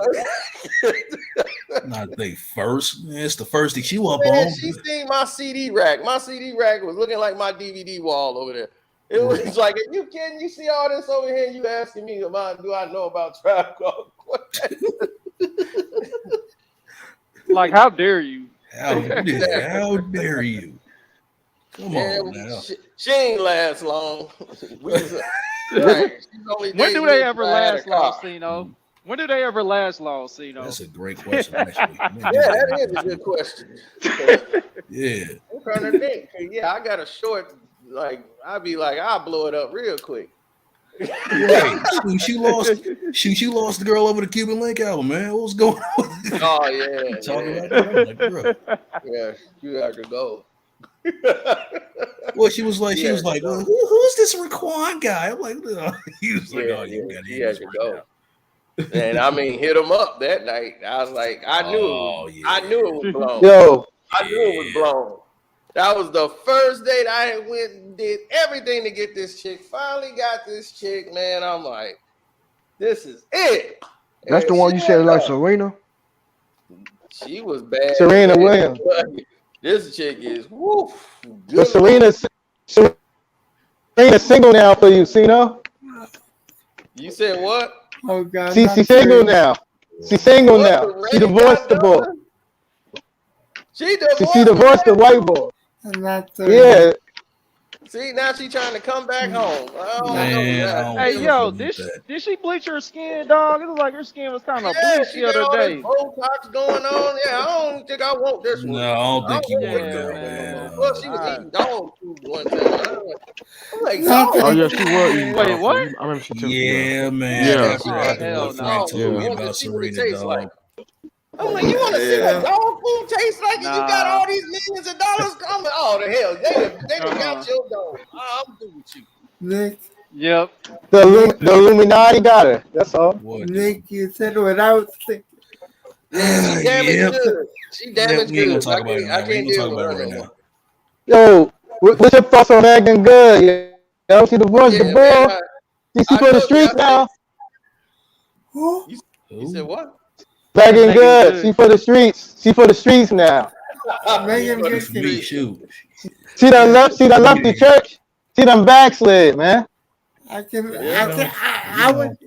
Not they first. It's the first that you up man, on. she seen my CD rack. My CD rack was looking like my DVD wall over there. It was like, are you kidding? You see all this over here? You asking me about? Do I know about Tribe Called Quest? Like, how dare you? How dare you? Come on now. She ain't last long. When do they ever last long, Cino? When do they ever last long, Cino? That's a great question, actually. Yeah, that is a good question. Yeah. I'm trying to think. Yeah, I got a short, like, I'll be like, I'll blow it up real quick. Right. She lost the girl over the Cuban Link album, man. What was going on? Oh yeah. Talking about that. I'm like, bro. Yeah, you got to go. Well, she was like, well, who's this Raquan guy? I'm like, he was like, oh, you got to go. And I mean, hit him up that night. I was like, I knew it was blown. I knew it was blown. That was the first date I had went and did everything to get this chick. Finally got this chick, man. I'm like, this is it. That's the one you said like Serena? She was bad. Serena Williams. This chick is woof. But Serena's single now for you, Cino. You said what? Oh God. She's single now. She's single now. She divorced the boy. She divorced the white boy. Yeah. See, now she trying to come back home. Hey, yo, did she bleach her skin, dog? It looked like her skin was kind of bleached the other day. Botox going on. Yeah, I don't think I want this one. No, I don't think you want that, man. Well, she was eating dog food one time. I'm like, oh yeah, she was eating. Wait, what? I remember she took man. Yeah. Hell no. About Serena, dog. I'm like, you want to see what dog food tastes like? And you got all these millions of dollars? I'm like, oh, the hell, they got your dog. I'm through with you. Nick. Yep. The Illuminati got her. That's all. Nick, you said what I was thinking. Yeah, she damaged good. She damaged we ain't gonna good. talk about it. I can't deal with her right no more. Yo, what's your thoughts on Megan Good? Yo, she divorced the Yeah, boy. man. She for the streets now. Who? You said what? Megan Good. She for the streets. She for the streets now. Megan Good. For me, shoot. She done left the church. She done backslid, man. I would.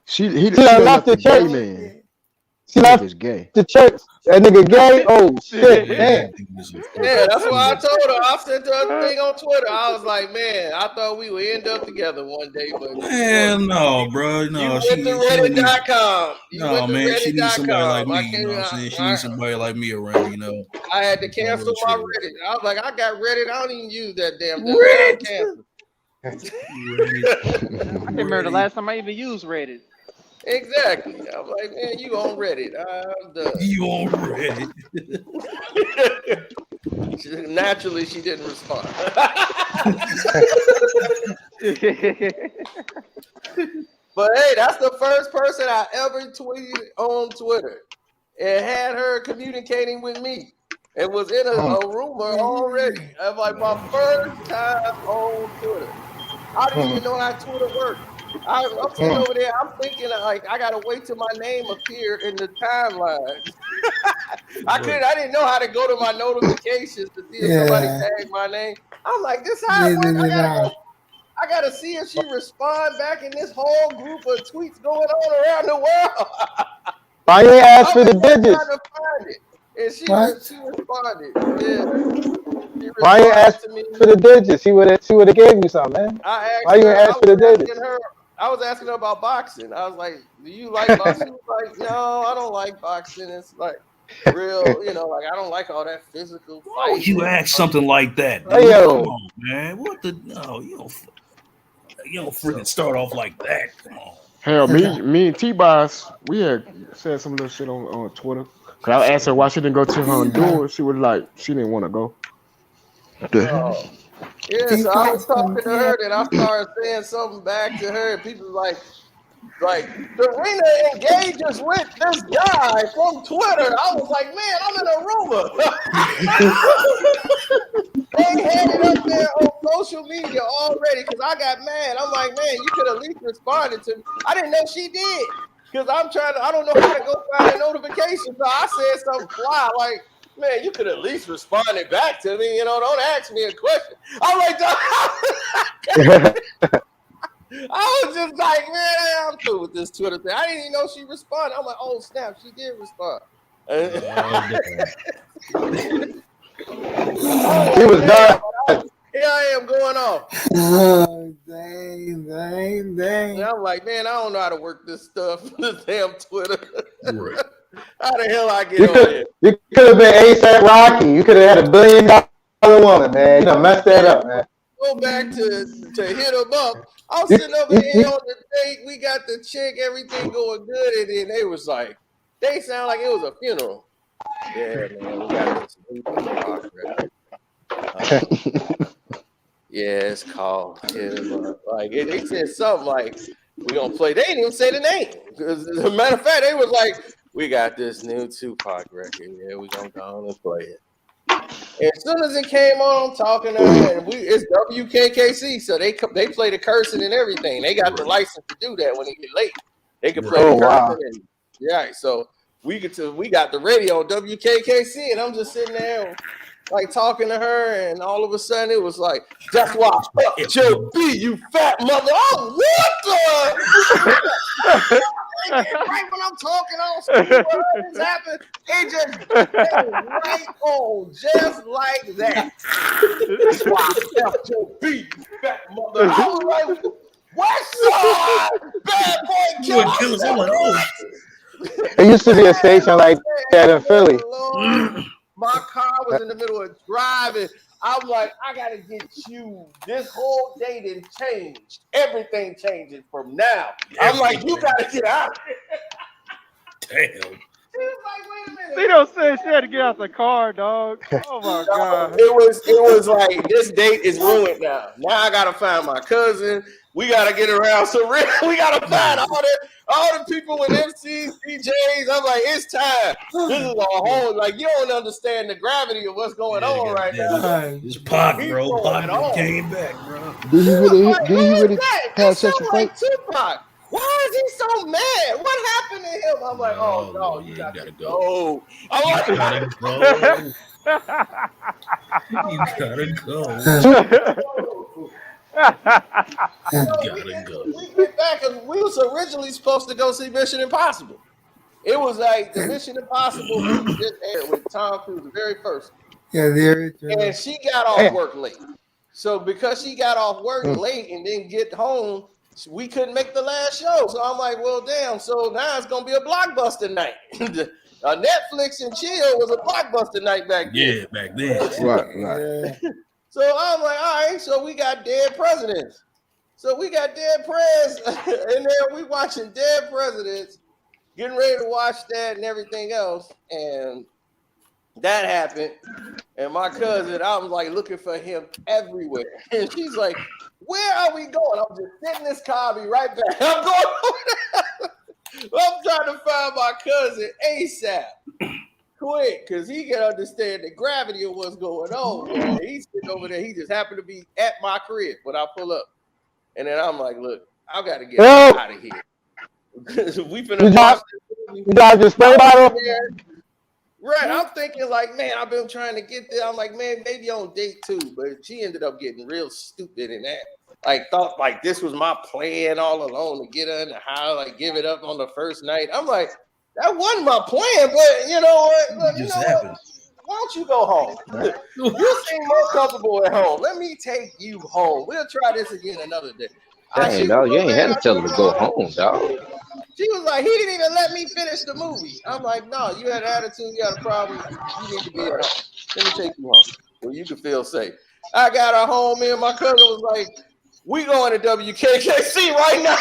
She done left the church. Man. She left the church. That nigga gay. Oh shit, man. Yeah, that's why I told her. I sent her a thing on Twitter. I was like, man, I thought we would end up together one day, but Man, no, bro. No, you went to Reddit.com. No, man, she needs somebody like me. You know what I'm saying? She needs somebody like me around, you know. I had to cancel my Reddit. I was like, I got Reddit. I don't even use that damn thing. I can't remember the last time I even used Reddit. Exactly. I'm like, man, you on Reddit. I'm done. You on Reddit. Naturally, she didn't respond. But hey, that's the first person I ever tweeted on Twitter. It had her communicating with me. It was in a rumor already. It was like my first time on Twitter. I didn't even know how Twitter worked. I'm sitting over there. I'm thinking like I gotta wait till my name appeared in the timeline. I didn't know how to go to my notifications to see if somebody tagged my name. I'm like, this how it works. I gotta see if she respond back in this whole group of tweets going on around the world. Why you ain't ask for the digits? And she responded. Yeah. Why you ask for the digits? She would have gave you something, man. Why you ain't ask for the digits? I was asking her about boxing. I was like, do you like boxing? She was like, no, I don't like boxing. It's like real, like I don't like all that physical fight. Why would you ask something like that? Dude? Hey, yo. Come on, man. What the? No, you don't freaking start off like that. Come on. Hell, me and T-Boss, we had said some little shit on Twitter. Cause I asked her why she didn't go to Honduras. She was like, she didn't want to go. Yeah, so I was talking to her, and I started saying something back to her, and people like Serena engages with this guy from Twitter. I was like, man, I'm in Aruba. They had it up there on social media already because I got mad. I'm like, man, you could at least responded to me. I didn't know she did because I don't know how to go find a notification. So I said something fly like, man, you could at least responded back to me. Don't ask me a question. I'm like, I was just like, man, I'm cool with this Twitter thing. I didn't even know she responded. I'm like, oh, snap, she did respond. He was done. Here I am going off. Oh, dang. And I'm like, man, I don't know how to work this stuff. This damn Twitter. Right. How the hell I get on here? You could have been ASAP Rocky. You could have had $1 billion woman, man. You done messed that up, man. Go back to hit them up. I was sitting over here on the date. We got the chick, everything going good, and then they was like, they sound like it was a funeral. Yeah, man, we got this new Tupac record. Yeah, it's called Hit 'Em Up. Like they said something like, "We gonna play." They didn't even say the name. As a matter of fact, they was like, "We got this new Tupac record. Yeah, we gonna go on and play it." And as soon as it came on, I'm talking to her, and it's WKKC, so they play the cursing and everything. They got the license to do that when they get late. They can play the cursing. And, so we got the radio on WKKC, and I'm just sitting there like talking to her, and all of a sudden it was like, "That's why I fucked your B, you fat mother." Oh, what the? Right when I'm talking on screen, what just happened? It just right on, just like that. That's why I fucked your B, you fat mother. I was like, West Side, bad boy killers. I'm like, oh. There used to be a station like that in Philly. My car was in the middle of driving. I'm like, I gotta get you. This whole day didn't change. Everything changes from now. I'm like, you gotta get out of here. Damn. She was like, wait a minute. They don't say she had to get out the car, dog. Oh my god. It was like, this date is ruined now. Now I gotta find my cousin. We gotta get around. So we gotta find all the people with MCs, James. I'm like, it's time. This is a whole like you don't understand the gravity of what's going on right now. It's Pac, bro. Pac came back, bro. Did he really have That such a sound fight? like Tupac. Why is he so mad? What happened to him? I'm like, oh no, you gotta go. I'm like, You gotta go. You gotta go. We get back and we was originally supposed to go see Mission Impossible. It was like the Mission Impossible movie just aired with Tom Cruise, the very first. Yeah, there. And she got off work late. So because she got off work late and didn't get home, we couldn't make the last show. So I'm like, well, damn. So now it's gonna be a blockbuster night. Netflix and chill was a blockbuster night back then. Yeah, back then. Right. So I'm like, all right, so we got Dead Presidents. So we got Dead Prez, and then we watching Dead Presidents, getting ready to watch that and everything else. And that happened. And my cousin, I was like looking for him everywhere. And she's like, where are we going? I'm just sitting in this car, I'll be right back. I'm going over there. I'm trying to find my cousin ASAP. Quick, because he can understand the gravity of what's going on. Man. He's sitting over there. He just happened to be at my crib when I pull up. And then I'm like, look, I got to get out of here. We finna watch this movie. You guys just spray bottle? Right, I'm thinking like, man, I've been trying to get there. I'm like, man, maybe on date 2, but she ended up getting real stupid in that. Like, thought like this was my plan all along to get her in the house, like give it up on the first night. I'm like, that wasn't my plan, but you know what? Why don't you go home? You seem more comfortable at home. Let me take you home. We'll try this again another day. Dang, dog, you ain't had to tell her to go home, dog. She was like, he didn't even let me finish the movie. I'm like, no, you had an attitude, you had a problem. You need to be at home. Let me take you home where you can feel safe. I got her home, and my cousin was like, we going to WKKC right now.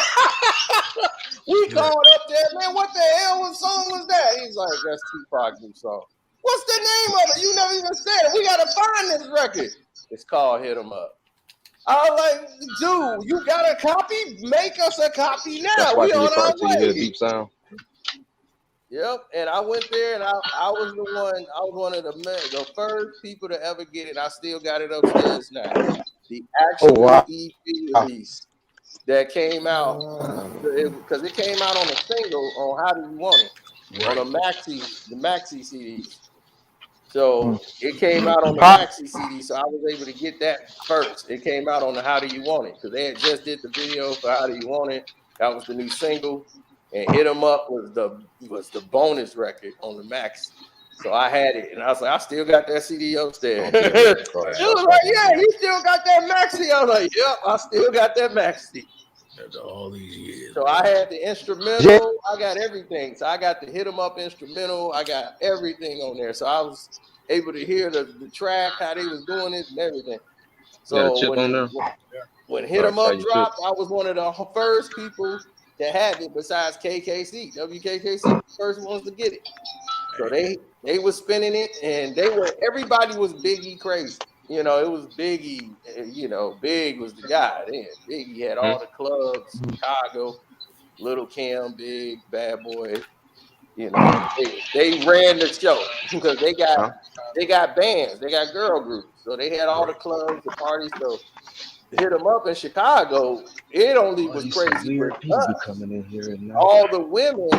We called up there, man, what the hell song was that? He's like, that's Tupac's new song. What's the name of it? You never even said it. We got to find this record. It's called Hit 'Em Up. I was like, dude, you got a copy? Make us a copy now. That's why We on our you hear the deep sound. Yep, and I went there, and I was the one. I was one of the first people to ever get it. I still got it upstairs now. The actual EP release that came out because it came out on a single on How Do You Want It on the maxi CDs. So it came out on the maxi CD, so I was able to get that first. It came out on the How Do You Want It because they had just did the video for How Do You Want It. That was the new single, and Hit 'Em Up was the bonus record on the maxi. So I had it, and I was like, I still got that CD upstairs. She was like, yeah, you still got that maxi? I was like, yep, I still got that maxi. After all these years. So I had the instrumental, I got everything. So I got the Hit 'Em Up instrumental, I got everything on there. So I was able to hear the track, how they was doing it and everything. So when Hit 'Em Up dropped, I was one of the first people that had it besides KKC. WKKC, first ones to get it. So they were spinning it, and everybody was Biggie crazy. You know, it was Biggie. You know, Big was the guy. Then Biggie had all the clubs, Chicago, Little Kim, Big, Bad Boy. You know, they ran the show because they got bands, they got girl groups, so they had all the clubs, the parties. So Hit 'Em Up in Chicago, it only was crazy with us. All the women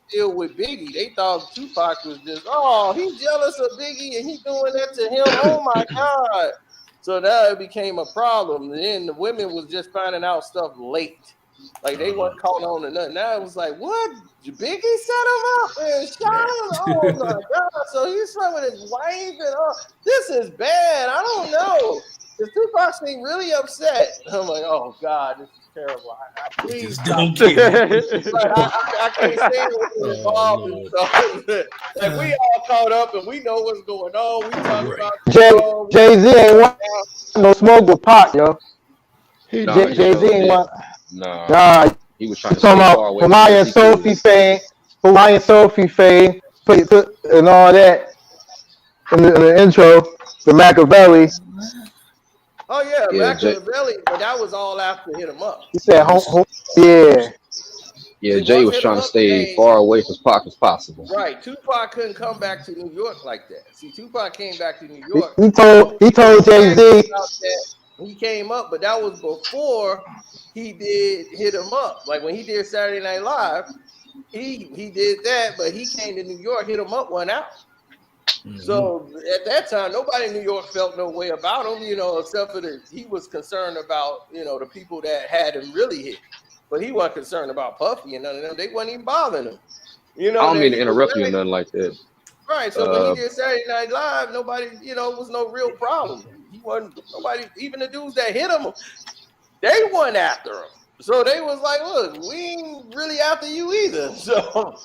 still with Biggie. They thought Tupac was just, he's jealous of Biggie and he doing that to him. Oh my God. So now it became a problem. And then the women was just finding out stuff late. Like they weren't caught on to nothing. Now it was like, what? Biggie set him up and shot him? Oh my God. So he's slept with his wife and this is bad. I don't know. Because Tupac seemed really upset. I'm like, oh God, this is terrible. I please don't care. I can't stand what's involved and stuff. Like we all caught up and we know what's going on. We talk about Jay-Z ain't want no smoke with Pac, yo. Jay-Z ain't want. Nah, he was trying to talk about Hawaiian Sophie fame, put and all that in the intro, the Machiavelli. Oh yeah, Machiavelli, but that was all after Hit 'Em Up. He said, yeah. Yeah, Jay was trying to stay far away from Pac as possible. Right. Tupac couldn't come back to New York like that. See, Tupac came back to New York. He told Jay-Z. He came up, but that was before he did Hit 'Em Up. Like when he did Saturday Night Live, he did that, but he came to New York, Hit 'Em Up, went out. Mm-hmm. So at that time, nobody in New York felt no way about him, except for he was concerned about, the people that had him really hit. But he wasn't concerned about Puffy and none of them. They wasn't even bothering him. I don't mean to interrupt you or nothing like that. Right. So when he did Saturday Night Live, nobody, it was no real problem. He wasn't nobody, even the dudes that hit him, they weren't after him. So they was like, look, we ain't really after you either. So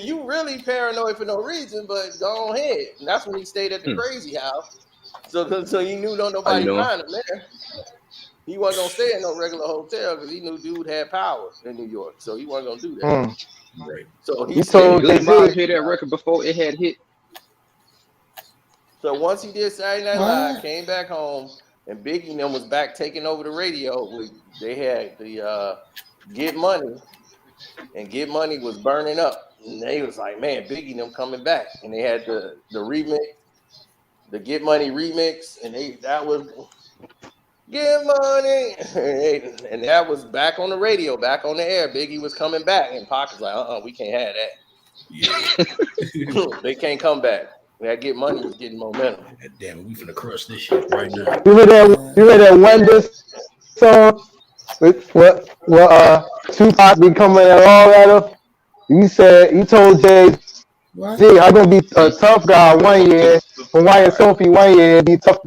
you really paranoid for no reason, but go ahead. And that's when he stayed at the crazy house. So he knew nobody find him there. He wasn't gonna stay in no regular hotel because he knew dude had power in New York, so he wasn't gonna do that. Right. So he told Jay-Z hear that record before it had hit. So once he did Saturday Night Live, came back home, and Biggie and them was back taking over the radio. They had the Get Money, and Get Money was burning up. And they was like, man, Biggie and them coming back, and they had the remix, the Get Money remix, and that was. Get money, and that was back on the radio, back on the air. Biggie was coming back, and Pac was like, we can't have that. Yeah. They can't come back. That Get Money was getting momentum. Damn it, we finna crush this shit right now. You heard that Wendy song? What Tupac be coming at all at her? You told Jay, I'm gonna be a tough guy 1 year, and Wyatt and Sophie 1 year, be tough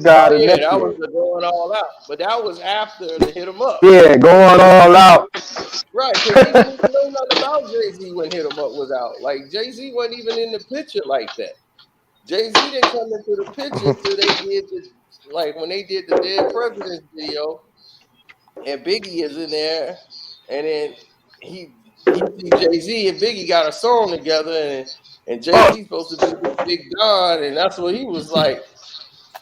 guy the next year. That was the going all out, but that was after the Hit 'Em Up. Yeah, going all out. Right, because he didn't know nothing about Jay-Z when Hit 'Em Up was out. Like Jay-Z wasn't even in the picture like that. Jay-Z didn't come into the picture until they did when they did the Dead Presidents video, and Biggie is in there, and then he Jay-Z and Biggie got a song together, and Jay-Z supposed to be the Big Don, and that's what he was like.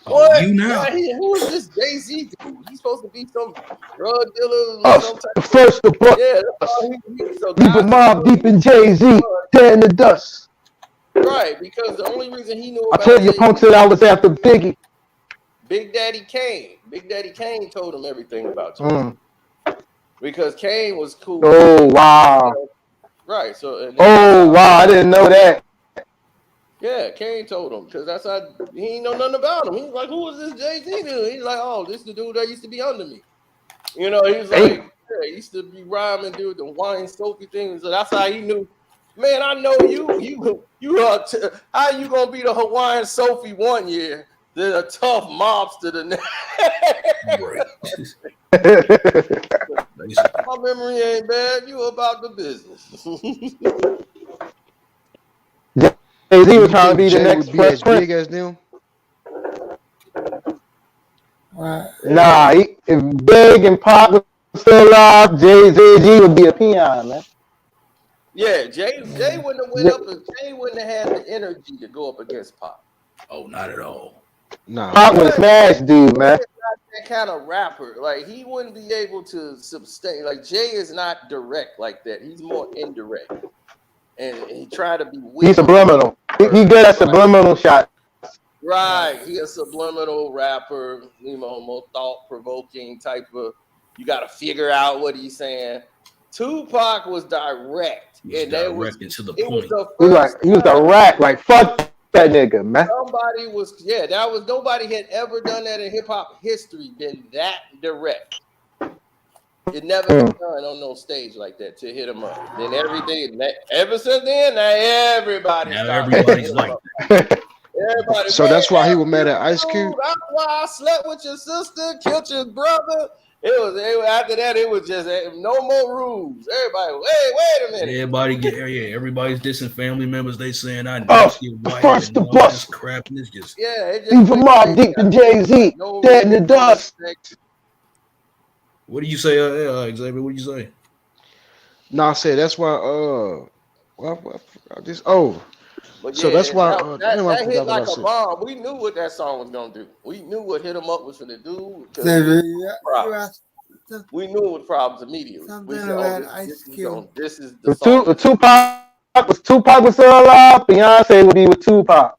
What? You now? Who is this Jay-Z dude? He's supposed to be some drug dealer. Some type First the book. Yeah, that's all he so Deep in Mob, deep in Jay-Z, dead in the dust. Right, because the only reason he knew about I told you, punk said I was after Biggie. Big Daddy Kane. Big Daddy Kane told him everything about you. Because Kane was cool. Oh, wow. Right. So. Wow. I didn't know that. Yeah, Kane told him because that's how he ain't know nothing about him. He's like, who is this Jay-Z dude? He's like, oh, this is the dude that used to be under me. He was like, he used to be rhyming, dude, the wine soapy thing. So that's how he knew. Man, I know you how you gonna be the Hawaiian Sophie 1 year, then a tough mobster the next. My memory ain't bad. You about the business. Jay-Z was trying to be the next Fresh Prince. Big as them. Nah, if Big and Pac was still alive, Jay-Z would be a peon, man. Yeah, Jay wouldn't have went up, and Jay wouldn't have had the energy to go up against Pac. Oh, not at all. No. Pac was a smash dude, man. Not that kind of rapper. Like he wouldn't be able to sustain. Like Jay is not direct like that. He's more indirect, and he tried to be weak. He's subliminal. He good at subliminal shot. Right, he a subliminal rapper. More thought-provoking type of. You got to figure out what he's saying. Tupac was direct, and that was to the point. He was direct. Like fuck that nigga, man. Somebody was nobody had ever done that in hip hop history. Been that direct. It never been done on no stage like that to hit him up. Then everything, ever since then, everybody's like that. Everybody. So that's why he was mad at Ice Cube. That's why I slept with your sister, killed your brother. After that, it was just no more rules. Everybody, wait a minute. Everybody's dissing family members. They saying I know your wife first and the all bus. this crap. And it's just Deep in Mob, deep in Jay-Z, dead in the dust. What do you say, Xavier? What do you say? No, I said that's why. But so that's why that hit like a bomb. We knew what that song was gonna do. We knew what Hit 'Em Up was gonna do. We knew it was problems immediately. Something We said, about oh, Ice Cube. this is the song. Tupac was still alive, Beyonce would be with Tupac.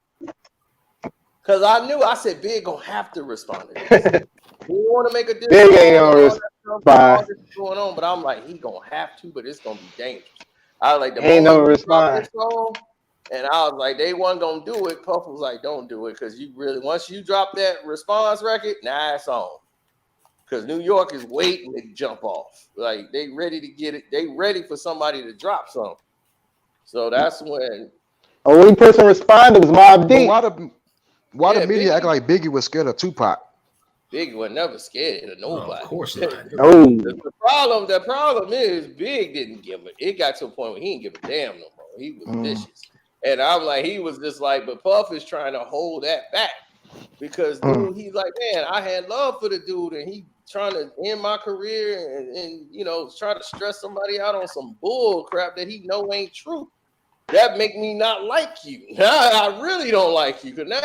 Because I knew, I said, Big gonna have to respond to this. We want to make a difference. Big ain't gonna respond. All this is going on, but I'm like, he gonna have to, but it's gonna be dangerous. I was like, the Ain't moment no we dropped respond. this song, and I was like, they wasn't gonna do it. Puff was like, don't do it, because you really, once you drop that response record, nah, it's on. Because New York is waiting to jump off. Like, they ready to get it. They ready for somebody to drop something. So that's when. Only person responded was Mobb Deep. Why the media act like Biggie was scared of Tupac? Biggie was never scared of nobody. Of course not. The problem is Big didn't give it. It got to a point where he didn't give a damn no more. He was vicious. And I'm like, he was just like, but Puff is trying to hold that back. Because dude, he's like, man, I had love for the dude, and he trying to end my career and you know, try to stress somebody out on some bull crap that he know ain't true. That make me not like you. Now I really don't like you, because now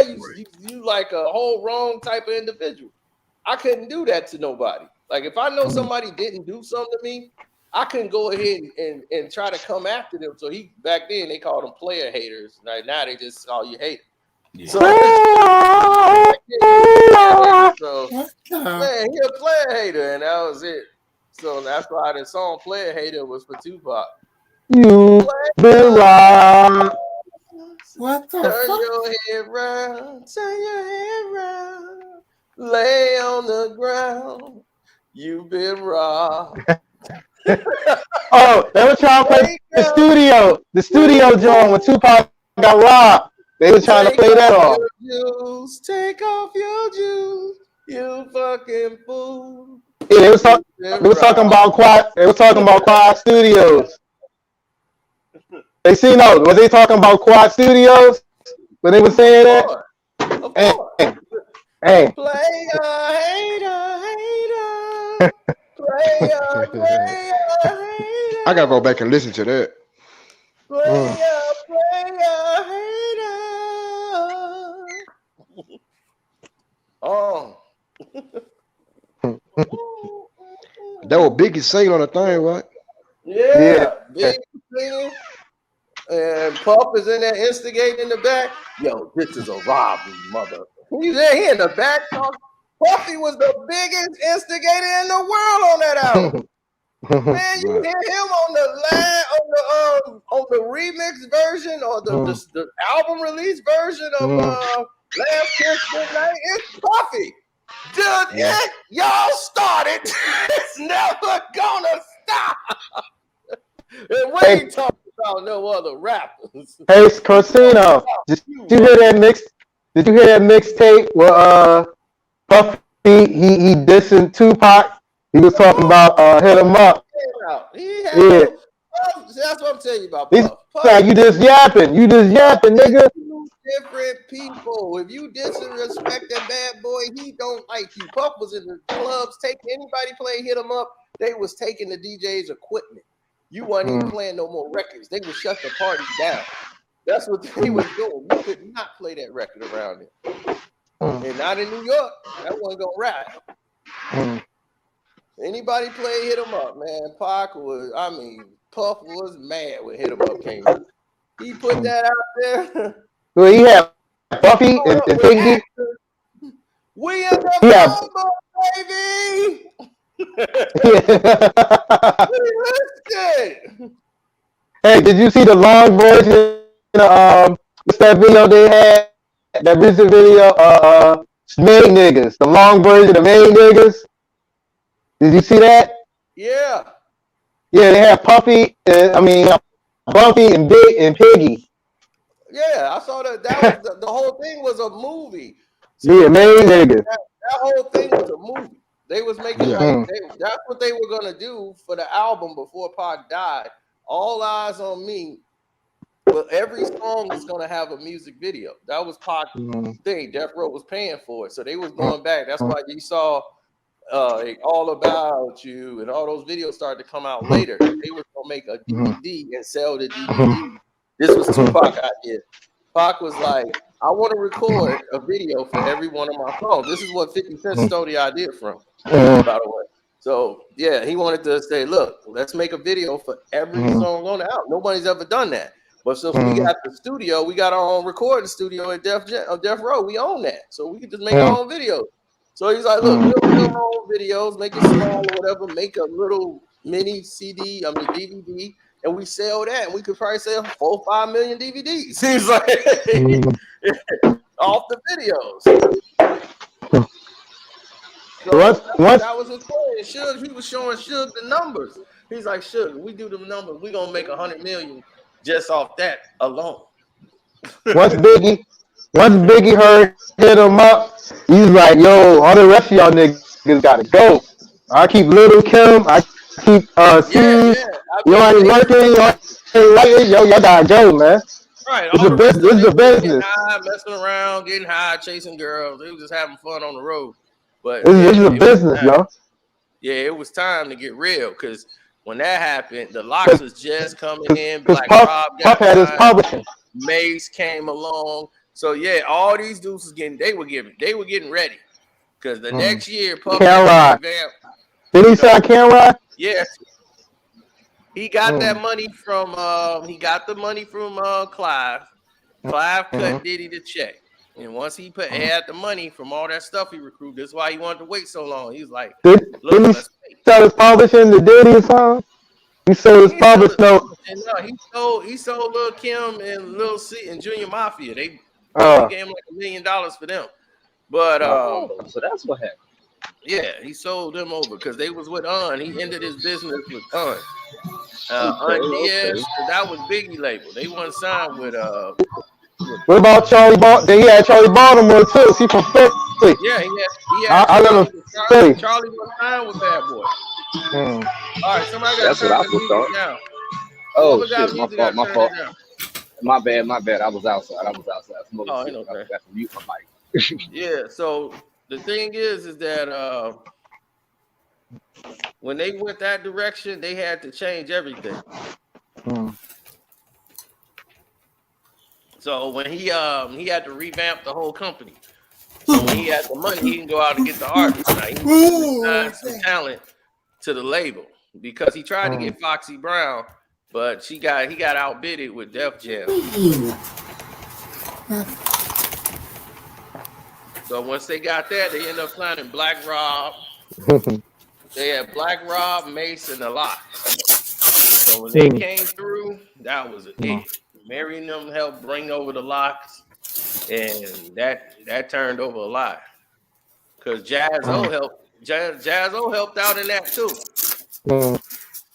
you like a whole wrong type of individual. I couldn't do that to nobody. Like, if I know somebody didn't do something to me, I couldn't go ahead and try to come after them. So back then they called them player haters. Right now they just call you hater. Yeah. So man, he a player hater, and that was it. So that's why the song "Player Hater" was for Tupac. You been robbed. What the Turn fuck? your head round, turn your head round, lay on the ground. You've been robbed. Oh, they were trying to play the studio joint when Tupac got robbed. They were trying to play that off. Take off your shoes, you fucking fool. Yeah, they was talking about Quad. They were talking about Quad Studios. They seen those. Was they talking about Quad Studios when they were saying that? Of course. Hey. Player hater, hater. Player, hater. I gotta go back and listen to that. Player, hater. Oh. That was Biggie singing on the thing, right? Yeah. Big singing. And Puff is in there instigating in the back. Yo, this is a robbery, mother. He's there, he in the back talking. Puffy was the biggest instigator in the world on that album. Man, you hear him on the remix version or the album release version of Last Kiss Goodnight. It's Puffy. Dude, y'all started. It's never gonna stop. And we ain't talking about no other rappers. Hey, Corsino, did you hear that mix? Did you hear that mixtape where Puffy he dissing Tupac? He was talking about hit him up. Yeah. That's what I'm telling you about Puff. Like, you just yapping, nigga. Different people. If you disrespect that bad boy, he don't like you. Puff was in the clubs taking anybody play hit him up. They was taking the DJ's equipment. You wasn't even playing no more records. They would shut the party down. That's what they was doing. You could not play that record around it. And not in New York. That wasn't gonna rap. Anybody play hit him up, man. Puff was mad when hit him up came out. He put that out there. Well, he had Puffy and Biggie. We in the baby. Hey, did you see the long version? What's that video they had? That recent video, Main Niggas. The long version of Main Niggas. Did you see that? Yeah. Yeah, they had Bumpy and Big and Piggy. Yeah, I saw that. That was the whole thing was a movie. So yeah, Main Niggas. That whole thing was a movie. They was making that's what they were gonna do for the album before Pac died. All Eyes on Me. But every song was gonna have a music video. That was Pac's thing. Death Row was paying for it, so they was going back. That's why you saw All About You and all those videos started to come out later. They was gonna make a DVD and sell the DVD. This was Tupac idea. Pac was like, I want to record a video for every one of my songs. This is what 50 Cent stole the idea from, by the way. So yeah, he wanted to say, look, let's make a video for every song on the album. Nobody's ever done that. But since we got the studio, we got our own recording studio at Death Row. We own that. So we can just make our own videos. So he's like, look, we'll film our own videos, make it small or whatever, make a little mini DVD, and we sell that. And we could probably sell 4 or 5 million DVDs. Seems like off the videos. So that was his plan. Suge, he was showing Suge the numbers. He's like, Suge, we do the numbers, we're gonna make 100 million just off that alone. Once Biggie heard hit him up, he's like, yo, all the rest of y'all niggas gotta go. I keep Little Kim, I keep Steve. Y'all ain't working, y'all ain't writing, y'all gotta go, man. Right, it's a business. Getting high, messing around, getting high, chasing girls. They was just having fun on the road. But this is a business, yo. Yeah, it was time to get real because when that happened, the Locks was just coming in. Black Rob Puff had his publishing. Mace came along. So yeah, all these dudes was they were getting ready. Because the next year, Puff Can Did he say Can Ride? Yes. He got that money from Clive. Clive cut Diddy the check. And once he had the money from all that stuff he recruited, that's why he wanted to wait so long. He was like, did he sell his publishing to Diddy or something? He sold his publishing. No, he sold Lil Kim and Lil C and Junior Mafia. They gave him like $1 million for them. But so that's what happened. Yeah, he sold them over because they was with Un. He ended his business with Un. Diaz, that was Biggie label. They weren't signed with What about Charlie Baltimore? He had Charlie Baltimore too. He from Philly. Yeah, he had I live in Philly. Charlie was signed with Bad Boy. All right, somebody got to turn the music down. Oh shit, my fault. My bad. I was outside. Oh, I know that. I got to mute my mic. Yeah, so the thing is that when they went that direction, they had to change everything. So when he had to revamp the whole company. So when he had the money, he can go out and get the artists. Now, he signed some talent to the label because he tried to get Foxy Brown, but he got outbidded with Def Jam. So once they got that, they ended up signing Black Rob. They had Black Rob, Mace, and the Locks. So when they came through, that was it. Mary and them helped bring over the Locks, and that turned over a lot. Because Jazzo helped out in that too.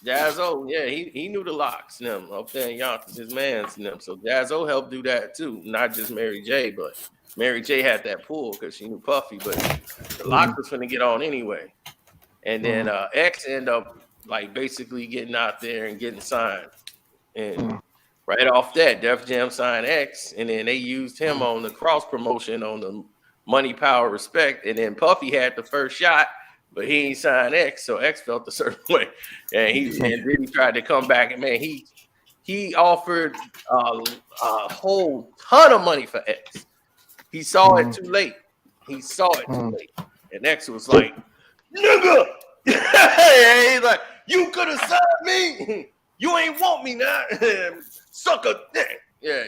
Jazzo, yeah, he knew the Locks, them up there in Yonkers, his man's them. So Jazzo helped do that too, not just Mary J, but Mary J had that pull because she knew Puffy, but the Locks was finna get on anyway. And then X ended up like basically getting out there and getting signed. And right off that, Def Jam signed X, and then they used him on the cross promotion on the Money, Power, Respect. And then Puffy had the first shot, but he ain't signed X, so X felt a certain way. And then he tried to come back, and man, he offered a whole ton of money for X. He saw it too late. And X was like, nigga! He's like, you could have signed me. You ain't want me now. Sucker dick. Yeah.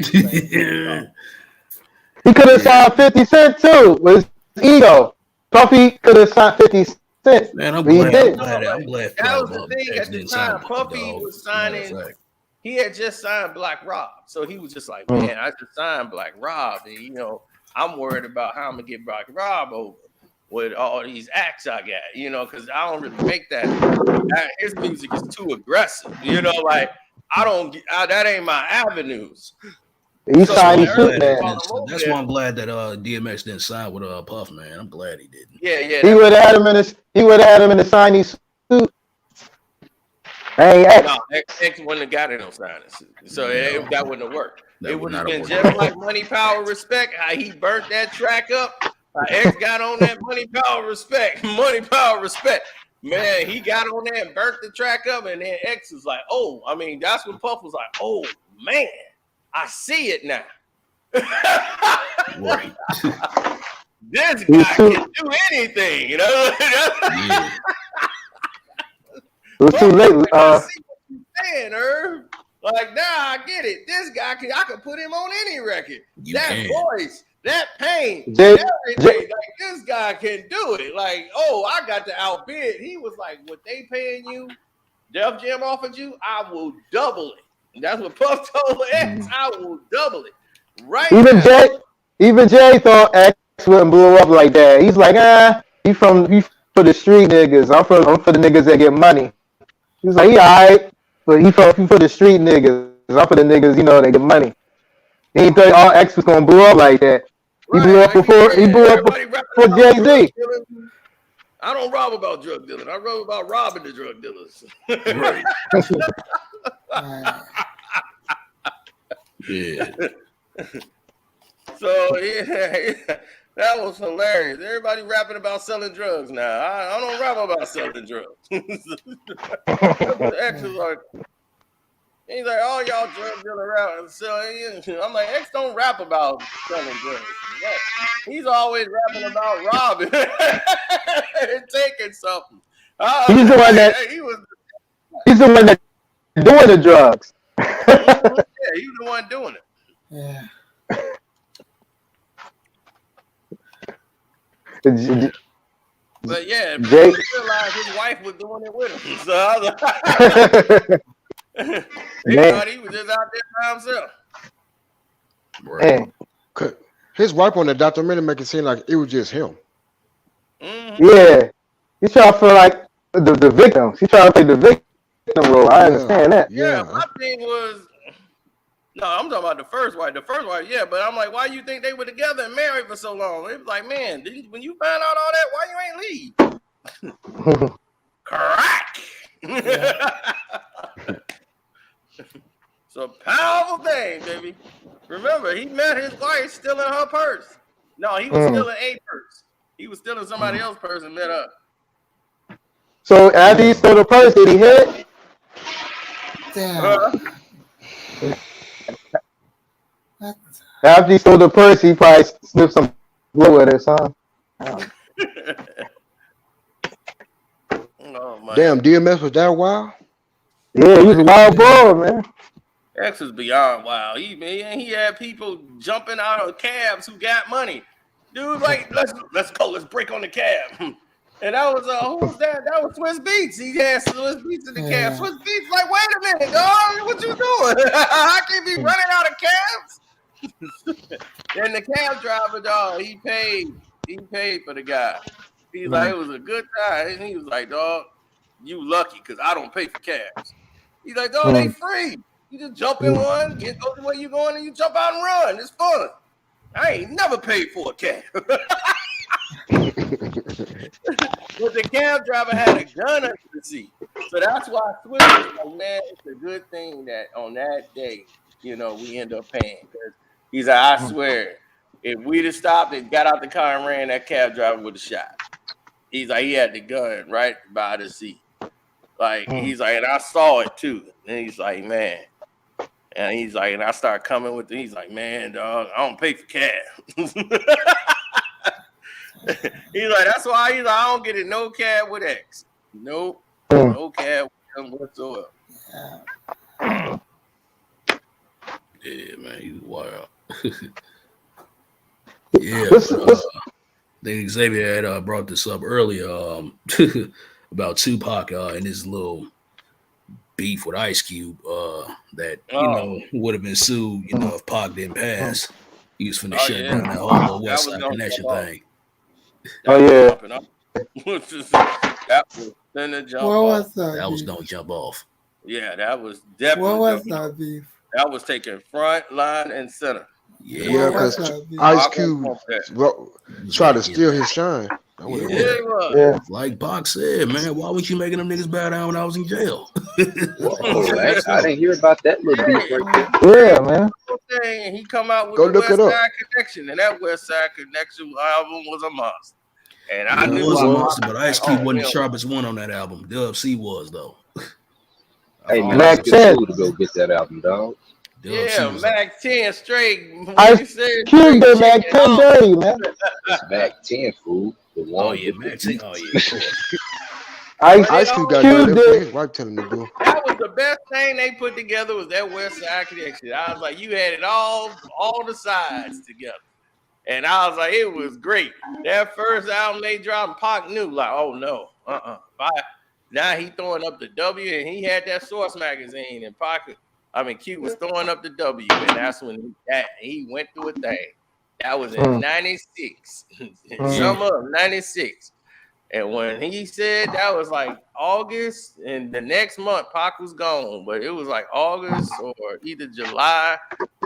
He could have signed 50 Cent too with his ego. Puffy could have signed 50 Cent. Man, I'm glad. That was the thing at the time. Puffy was signing. He had just signed Black Rob. So he was just like, man, I just signed Black Rob. And, I'm worried about how I'm going to get Black Rob over with all these acts I got, because I don't really make that. His music is too aggressive, like that ain't my avenues. He signed too, man. That's why I'm glad that DMX didn't sign with Puff, man. I'm glad he didn't. Yeah. He would have had him in the signing suit. Hey, X. No, X wouldn't have got it on signing suit, so that wouldn't have worked. It would have been just like Money, Power, Respect. How he burnt that track up. X got on that Money, Power, Respect. Money, Power, Respect. Man, he got on there and burnt the track up, and then X was like, oh, I mean, that's when Puff was like, oh, man, I see it now. Right. This guy can do anything, was too late. I see what you're saying, Irv. Like, now I get it. This guy, I could put him on any record. Voice, that pain, everything. Like, this guy can do it. Like, oh, I got to outbid. He was like, what they paying you, Def Jam offered you, I will double it. And that's what Puff told X. I will double it. Right. Even Jay thought X wouldn't blow up like that. He's like, he for the street niggas. I'm for the niggas that get money. He's like, he alright, but he for the street niggas. I'm for the niggas, that get money. He didn't think all X was gonna blow up like that. He blew up before Jay-Z. I don't rob about drug dealing. I rob about robbing the drug dealers. Right. Yeah. So yeah, that was hilarious. Everybody rapping about selling drugs now. I don't rap about selling drugs. X is like, he's like, all y'all drug dealer rap and selling. I'm like, X don't rap about selling drugs. He's always rapping about robbing and taking something. He's the one that doing the drugs. Yeah, he's the one doing it. Yeah. But yeah, Jake realized his wife was doing it with him. So I was like, he thought he was just out there by himself. Right. His wife on the documentary make it seem like it was just him. Mm-hmm. Yeah. He's trying to feel like the victim. She's trying to play the victim role. I understand that. Yeah, my thing was, no, I'm talking about the first wife. The first wife, yeah, but I'm like, why you think they were together and married for so long? It was like, man, when you found out all that, why you ain't leave? Crack. It's a powerful thing, baby. Remember, he met his wife still in her purse. No, he was still in a purse. He was still in somebody else's purse and met her. So after he stole the purse, did he hit? Damn. After he stole the purse, he probably sniffed some blow at it, huh? Oh, my Damn, DMS was that wild? Yeah, he was a wild boy, man. X was beyond wild. He had people jumping out of cabs who got money. Dude, like, let's go, let's break on the cab. And that was who was that? That was Swiss Beats. He had Swiss Beats in the cab. Swiss Beats, like, wait a minute, dog, what you doing? I can't be running out of cabs. And the cab driver, dog, he paid for the guy. He's like, it was a good time. And he was like, dog, you lucky because I don't pay for cabs. He's like, dog, they free. You just jump in one, go to where you going, and you jump out and run. It's fun. I ain't never paid for a cab. But the cab driver had a gun under the seat. So that's why Swiss was like, man, it's a good thing that on that day, we end up paying. He's like, I swear, if we'd have stopped and got out the car and ran, that cab driver would have shot. He's like, he had the gun right by the seat. Like, he's like, and I saw it too. And he's like, man. And he's like, and I start coming with it. He's like, man, dog, I don't pay for cab. He's like, that's why I don't get it no cab with X. Nope. No cab with him whatsoever. Yeah, man, he's wild. Yeah. Then Xavier had brought this up earlier about Tupac and his little beef with Ice Cube that would have been sued, if Pac didn't pass. He was finna shut down that whole little West Side Connection thing. Oh yeah. That was gonna jump off. That was gonna jump off. Yeah, that was definitely. What was that beef? That was taking front, line, and center. Yeah, because Ice Cube tried to steal his shine. Yeah. Like Pac said, man, why was you making them niggas bow down when I was in jail? I didn't hear about that little beef right there. Yeah, man. And he come out with Go the look West it up. Side Connection, and that West Side Connection album was a monster. And I It knew was a I monster, but Ice Cube wasn't the him. sharpest one on that album. Dub C was though. Hey, man, Mac I 10. to go get that album, dog. Yeah, Mac 10 straight. Ice Cube did Mac 10 dirty, man. It's Mac 10, fool. The one Oh yeah, Mac 10. Oh yeah, of course. Ice Cube got done. His wife telling him to do. That was the best thing they put together was that West Side Connection. I was like, you had it all the sides together. And I was like, it was great. That first album they dropped, Pac knew, like, oh no, now he throwing up the W, and he had that Source magazine, and Q was throwing up the W, and that's when he went through a thing. That was in 96, summer of 96. And when he said that was like August, and the next month Pac was gone, but it was like August or either July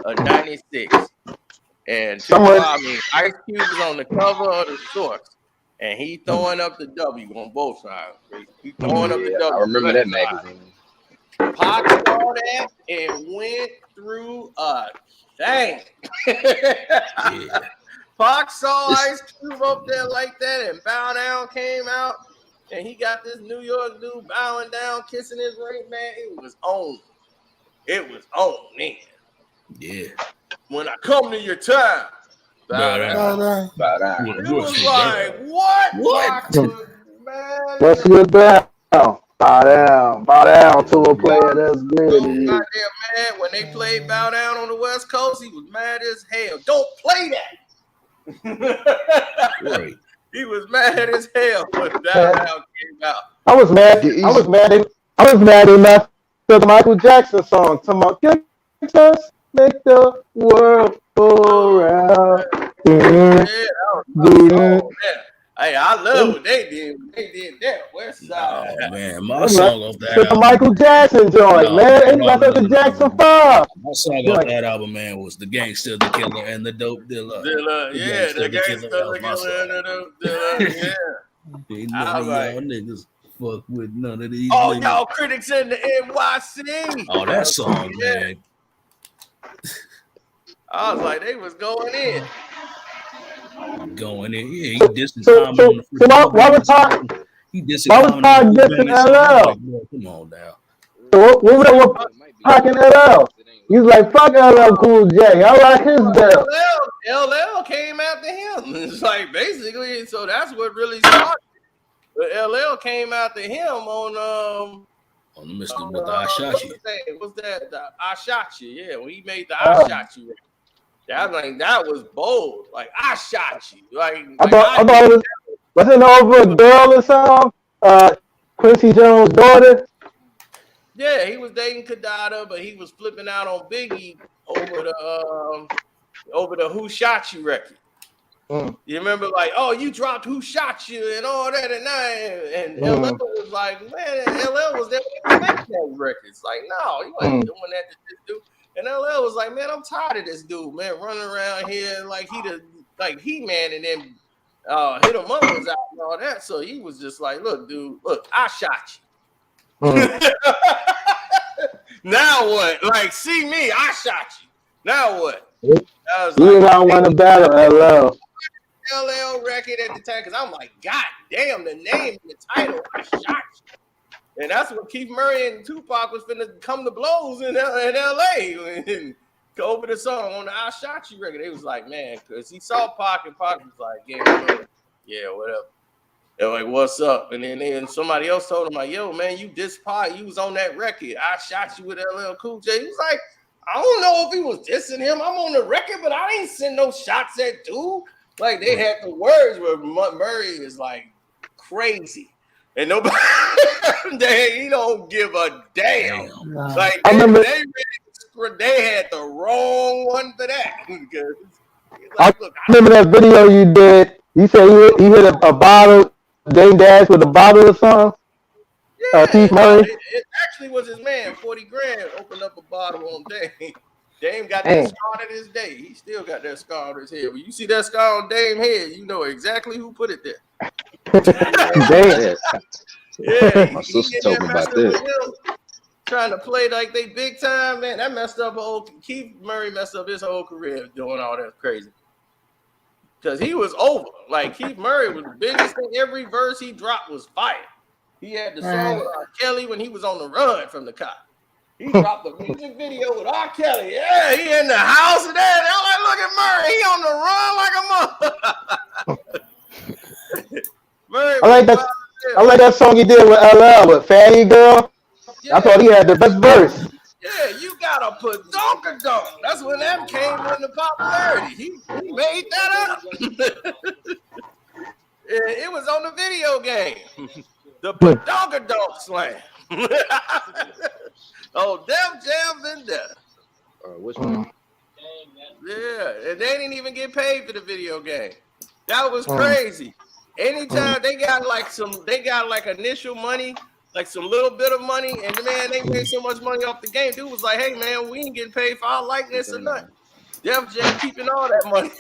of 96. And Ice Cube was on the cover of the Source, and he throwing up the W on both sides. He throwing up the W. I remember that magazine. Pac saw that and went through a thing. Pac saw Ice Cube up there like that, and Bow Down came out, and he got this New York dude bowing down, kissing his ring, man. It was on. It was on, man. Yeah. When I come to your time, bow down. It was like, what? Man. What's good, bow down? Bow down to a player that's good. Goddamn mad when they played Bow Down on the West Coast. He was mad as hell. Don't play that. Right. He was mad as hell when Bow Down came out. I was mad. They messed up the Michael Jackson song. Talking about just make the world go round. Hey, I love what they did. They did that West Side. Oh man, my song off that album. The Michael Jackson joint, man. Ain't like the Jackson 5. My song off that album, man, was The Gangster, The Killer, and The Dope Dealer. Yeah, The Gangster, The Killer, and The Dope Dealer. Yeah. None of y'all niggas fuck with none of these. Oh, y'all critics in the NYC. Oh, that song, man. I was like, they was going in. Going in, yeah. He dissing Common on the free. So why was Pac dissing LL? Come on now. So what was Pac and LL? He's like, fuck LL Cool J. I like his belt. LL came after him. It's like basically, so that's what really started. But LL came after him on Mr. with the I Shot You. What's that? The I Shot You. Yeah, when he made the I Shot You. That was bold. Like, I shot you. I thought it wasn't over a girl or something. Quincy Jones' daughter. Yeah, he was dating Kadada, but he was flipping out on Biggie over the Who Shot You record. You remember, like, oh, you dropped Who Shot You and all that, and LL was like, man, LL was there to make that records. Like, no, you ain't doing that to this dude. And LL was like, man, I'm tired of this dude, man, running around here like He-Man, and then hit him up was out and all that. So he was just like, look, dude, I shot you. Now what? Like, see me, I shot you. Now what? I was you don't want to battle LL. LL record at the time, because I'm like, God damn, the name, the title, I shot you. And that's what Keith Murray and Tupac was finna come to blows in L.A. and over the song on the I Shot You record. They was like, man, because he saw Pac, and Pac was like, yeah, whatever. They're like, what's up? And then somebody else told him, like, yo, man, you diss Pac. You was on that record. I Shot You with LL Cool J. He was like, I don't know if he was dissing him. I'm on the record, but I ain't send no shots at dude. Like, they had the words where Murray is like crazy. And nobody, he don't give a damn. Like, they had the wrong one for that. Like, I remember that video you did. You said he hit a bottle, Dame Dash with a bottle or something. Yeah, Keith Murray. It actually was his man, 40 grand, opened up a bottle on Dame. Dame got that scar to this day. He still got that scar on his head. When you see that scar on Dame's head, you know exactly who put it there. Damn. Yeah, my sister told me about that. Trying to play like they big time, man. That messed up Keith Murray messed up his whole career doing all that crazy. Because he was over. Like, Keith Murray was the biggest thing. Every verse he dropped was fire. He had the song with R. Kelly when he was on the run from the cop. He dropped the music video with R. Kelly. Yeah, he in the house and that. I'm like, look at Murray. He on the run like a mother. Murray, I like that. I like that song he did with LL with Fanny Girl. I thought he had the best verse. Yeah, you gotta put Donka Donk. That's when that came into popularity. He made that up. It was on the video game. The Donka Donk slam. Oh, Def Jam Vendetta. Which one? Yeah, and they didn't even get paid for the video game. That was crazy. Anytime they got like initial money, like some little bit of money, and man, they made so much money off the game. Dude was like, "Hey man, we ain't getting paid for our likeness or nothing." Def Jam keeping all that money.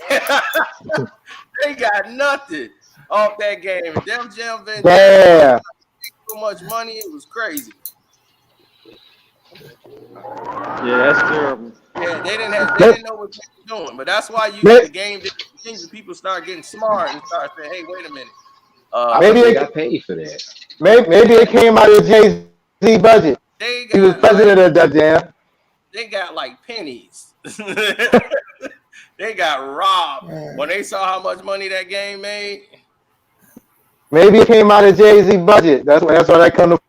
They got nothing off that game. Def Jam Vendetta so much money, it was crazy. Yeah, that's terrible. Yeah, they didn't know what they were doing, but that's why the game didn't continue. People start getting smart and start saying, "Hey, wait a minute." Maybe they got paid for that. Maybe it came out of Jay-Z budget. He was president of Def Jam. They got like pennies. They got robbed when they saw how much money that game made. Maybe it came out of Jay-Z budget. That's why they couldn't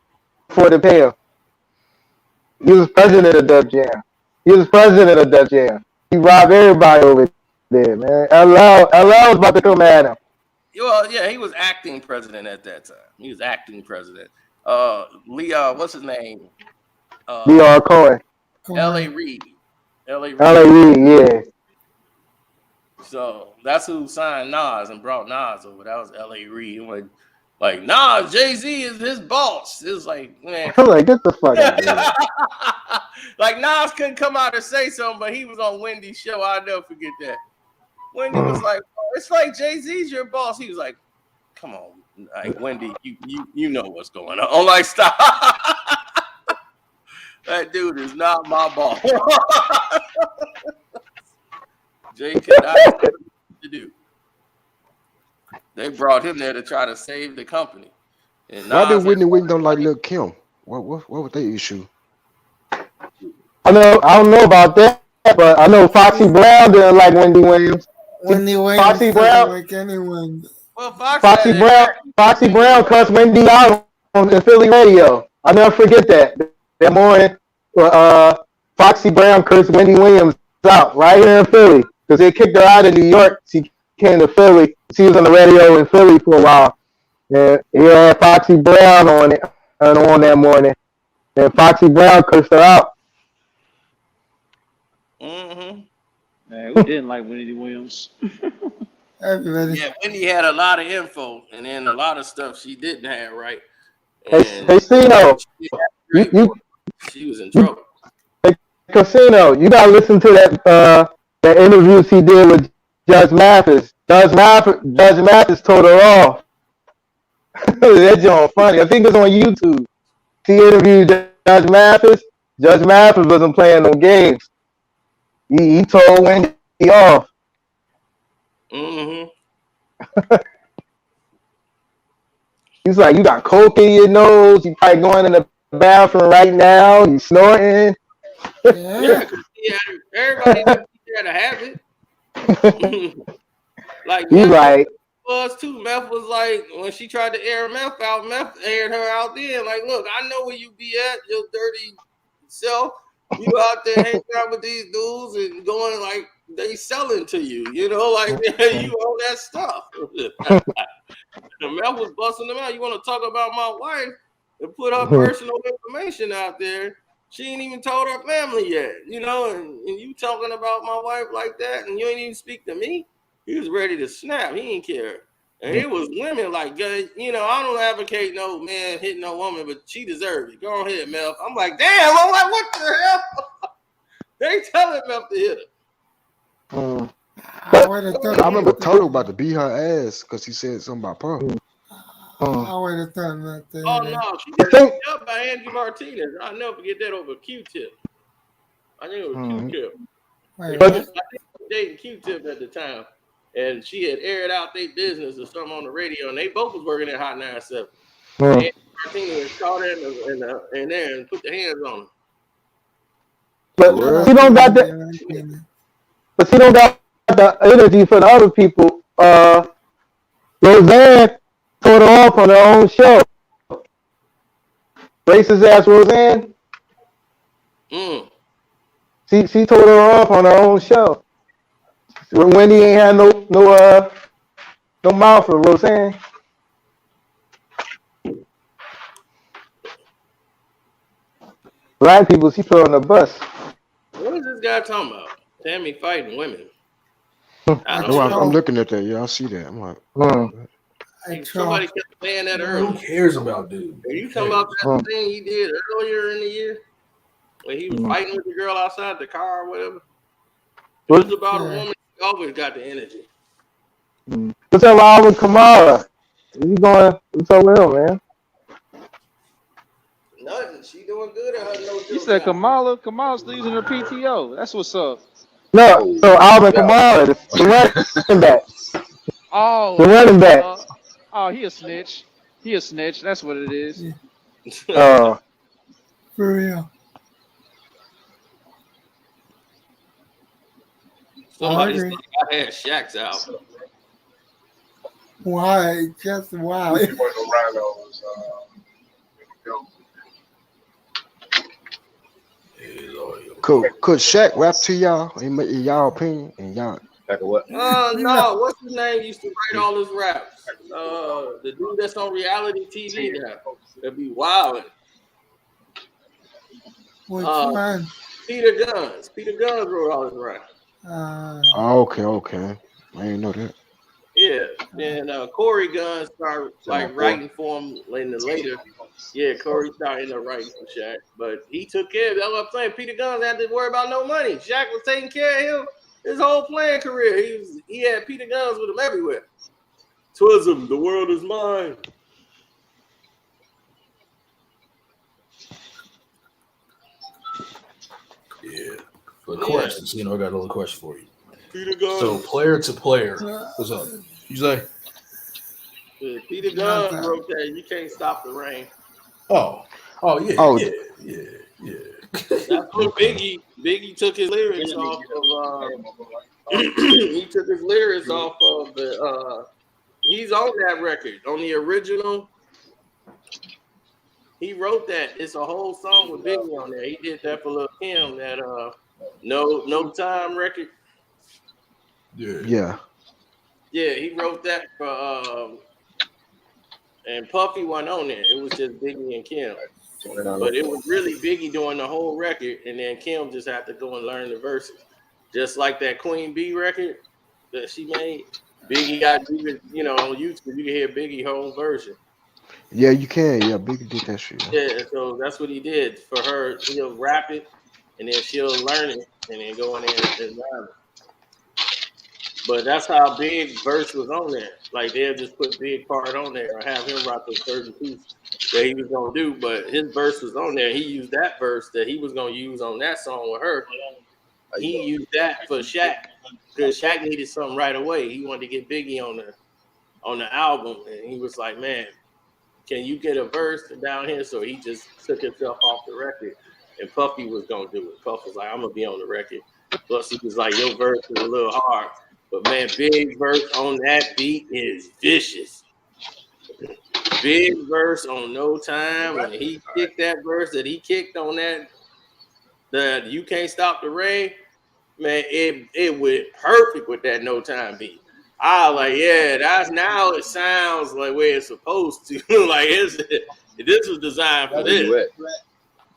afford to pay him. He was president of Def Jam. He robbed everybody over there, man. LL was about to come at him. Well, yeah, he was acting president at that time. He was acting president. What's his name? Leon Cohen. L.A. Reid. L.A. Reid, yeah. So that's who signed Nas and brought Nas over. That was L.A. Reid. Like Nas, Jay-Z is his boss. It was like, man. I'm like, get the fuck out of here. Like Nas couldn't come out and say something, but he was on Wendy's show. I'll never forget that. Wendy was like, oh, it's like Jay-Z's your boss. He was like, come on, like Wendy, you know what's going on. I'm like, stop. That dude is not my boss. Jay could not know what to do. They brought him there to try to save the company. And why did Whitney Williams don't like Lil Kim? What was their issue? I don't know about that, but I know Foxy Brown didn't like Wendy Williams. Foxy Brown like anyone. Well, Foxy Brown cussed Wendy out on the Philly radio. I'll never forget that. That morning, Foxy Brown cursed Wendy Williams out right here in Philly because they kicked her out of New York. She came to Philly. She was on the radio in Philly for a while. And he had Foxy Brown on that morning. And Foxy Brown cursed her out. Man, we didn't like Wendy Williams. Everybody. Yeah, Wendy had a lot of info, and then a lot of stuff she didn't have right. Hey, Casino, she was in trouble. Hey, Casino, you gotta listen to that interview she did with Judge Mathis. Judge Mathis told her off. That joint funny. I think it's on YouTube. She interviewed Judge Mathis. Judge Mathis wasn't playing no games. He told Wendy off. He's like, you got coke in your nose. You probably going in the bathroom right now. You snorting. Yeah, everybody there to have it. Like he's like, was too. Meth was like when she tried to air Meth out. Meth aired her out then. Like, look, I know where you be at, your dirty self. You out there hanging out with these dudes and going like they selling to you. You know, like you own that stuff. The Meth was busting them out. You want to talk about my wife and put her personal information out there? She ain't even told her family yet. You know, and you talking about my wife like that, and you ain't even speak to me. He was ready to snap. He didn't care. And it was women like, you know, I don't advocate no man hitting no woman, but she deserved it. Go ahead, Mel. I'm like, damn. I'm like, what the hell? They telling Mel to hit her. I remember Toto about to beat her ass because he said something about punk. I would have thought about that. Oh, no. She got beat up by Angie Martinez. I'll never forget that over Q-Tip. I think it was Q-Tip. I think they were dating Q-Tip at the time. And she had aired out their business or something on the radio, and they both was working at Hot 97. And Martinez caught her in there and put the hands on her. But she don't got the. But she don't got the energy for the other people. Roseanne told her off on her own show. racist ass Roseanne. She told her off on her own show. When Wendy ain't had no mouth for Roseanne. Black people, she put on the bus. What is this guy talking about? Tammy fighting women. I'm looking at that. Yeah, I see that. I'm like, somebody kept saying that earlier. Who cares about dude? Are you talking about that thing he did earlier in the year when he was fighting with the girl outside the car or whatever? It was about a woman. She always got the energy. What's up, Alvin Kamara? What's up with him, man? Nothing. She doing good at her no. You said Kamala's still using her PTO. That's what's up. No, so Alvin Kamara, the running back. Oh, the running back. He a snitch. He a snitch. That's what it is. For real. Somebody said I had Shaq's out. Why? Just wow. Could Shaq rap to y'all? In y'all opinion? And y'all Back of what? No. What's his name? Used to write all his raps. The dude that's on reality TV now. That'd be wild. Which one? Peter Guns. Peter Guns wrote all his raps. Okay. I didn't know that. Yeah, and Corey Guns started writing for him in the later. Yeah, Corey started writing for Shaq, but he took care of it. That's what I'm saying. Peter Guns had to worry about no money. Shaq was taking care of him his whole playing career. He had Peter Guns with him everywhere. Twism, the world is mine. Yeah. But questions, I got another question for you. Peter Guns. So player to player, what's up? You say? Yeah, Peter Guns wrote that you can't stop the rain. Yeah. That's what Biggie took his lyrics off of. He took his lyrics off of the. He's on that record on the original. He wrote that. It's a whole song with Biggie on there. He did that for Lil Kim. That no time record. Yeah. Yeah, he wrote that for and Puffy wasn't on there. It was just Biggie and Kim. But it was really Biggie doing the whole record, and then Kim just had to go and learn the verses. Just like that Queen Bee record that she made. Biggie got on YouTube, you can hear Biggie whole version. Yeah, you can. Yeah, Biggie did that shit. Yeah, so that's what he did for her. He'll rap it, and then she'll learn it, and then go in there and rhyme it. But that's how Big verse was on there. Like they'll just put Big part on there or have him rap a certain piece that he was gonna do. But his verse was on there. He used that verse that he was gonna use on that song with her. He used that for Shaq because Shaq needed something right away. He wanted to get Biggie on the album, and he was like, "Man, can you get a verse down here?" So he just took himself off the record, and Puffy was gonna do it. Puff was like, "I'm gonna be on the record." Plus, he was like, "Your verse is a little hard." But man, Big verse on that beat is vicious. Big verse on No Time. When he kicked that verse that he kicked on that You Can't Stop the Rain, man, it went perfect with that No Time beat. I was like, yeah, now it sounds like where it's supposed to. Like this was designed for this.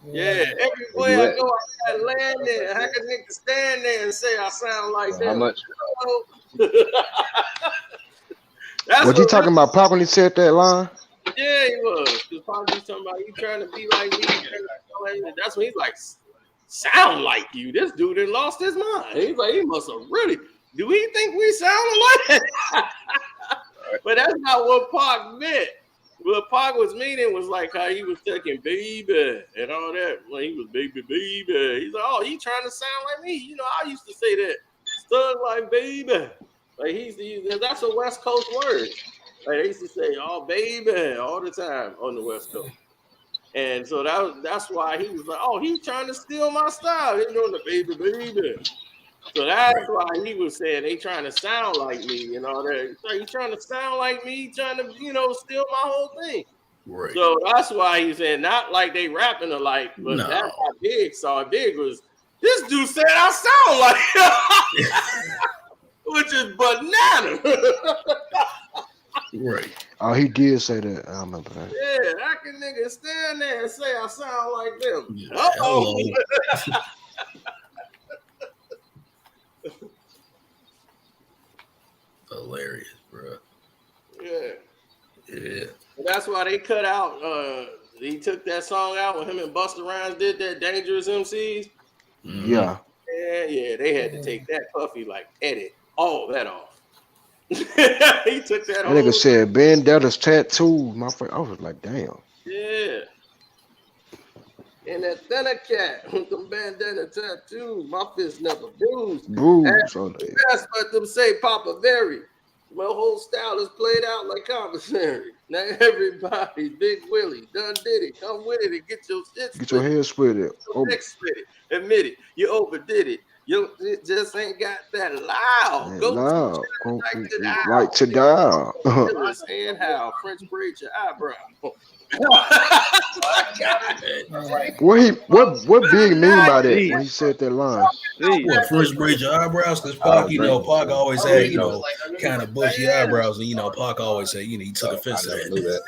Yeah, everywhere I go, I gotta land there. How can niggas stand there and say I sound like that? How much? Was you talking about Pop when he said that line? Yeah, he was. Because Pop was talking about you trying to be like me. That's when he's like, sound like you. This dude done lost his mind. He's like, he must have really. Do we think we sound alike? But that's not what Pac meant. What Pac was meaning was like how he was taking baby and all that. When he was baby. He's like, oh, he trying to sound like me. You know, I used to say that. Stud like baby. Like that's a West Coast word. Like they used to say, oh, baby, all the time on the West Coast. And so that's why he was like, oh, he's trying to steal my style. He's doing the baby. So that's why he was saying they trying to sound like me and all that. So you trying to sound like me, trying to, steal my whole thing. Right. So that's why he's saying not like they rapping alike, but that's how Big saw it. Big was this dude said I sound like which is banana. Right. Oh, he did say that. I remember that. Yeah, I can nigga stand there and say I sound like them. Yeah, hello. Hilarious, bro. Yeah. Yeah. And that's why they cut out. He took that song out when him and Busta Rhymes did that Dangerous MCs. Yeah. Yeah, they had to take that Puffy edit all that off. He took that. That nigga said Bandetta's tattoo. My friend, I was like, damn. Yeah. And that Thundercat with them bandana tattoos, my fist never bruised. That's what them say, Papa Berry. My whole style is played out like commissary. Now everybody, Big Willie, done did it. Come with it and get your shit. Get your head split it. Admit it. You overdid it. You just ain't got that loud. Go loud. Like to die. Saying how French braid your eyebrow. What Big mean by that when he said that line? What, French braid your eyebrows? Because Pac, Pac always had, kind of bushy eyebrows, and Pac always said, he took offense to that.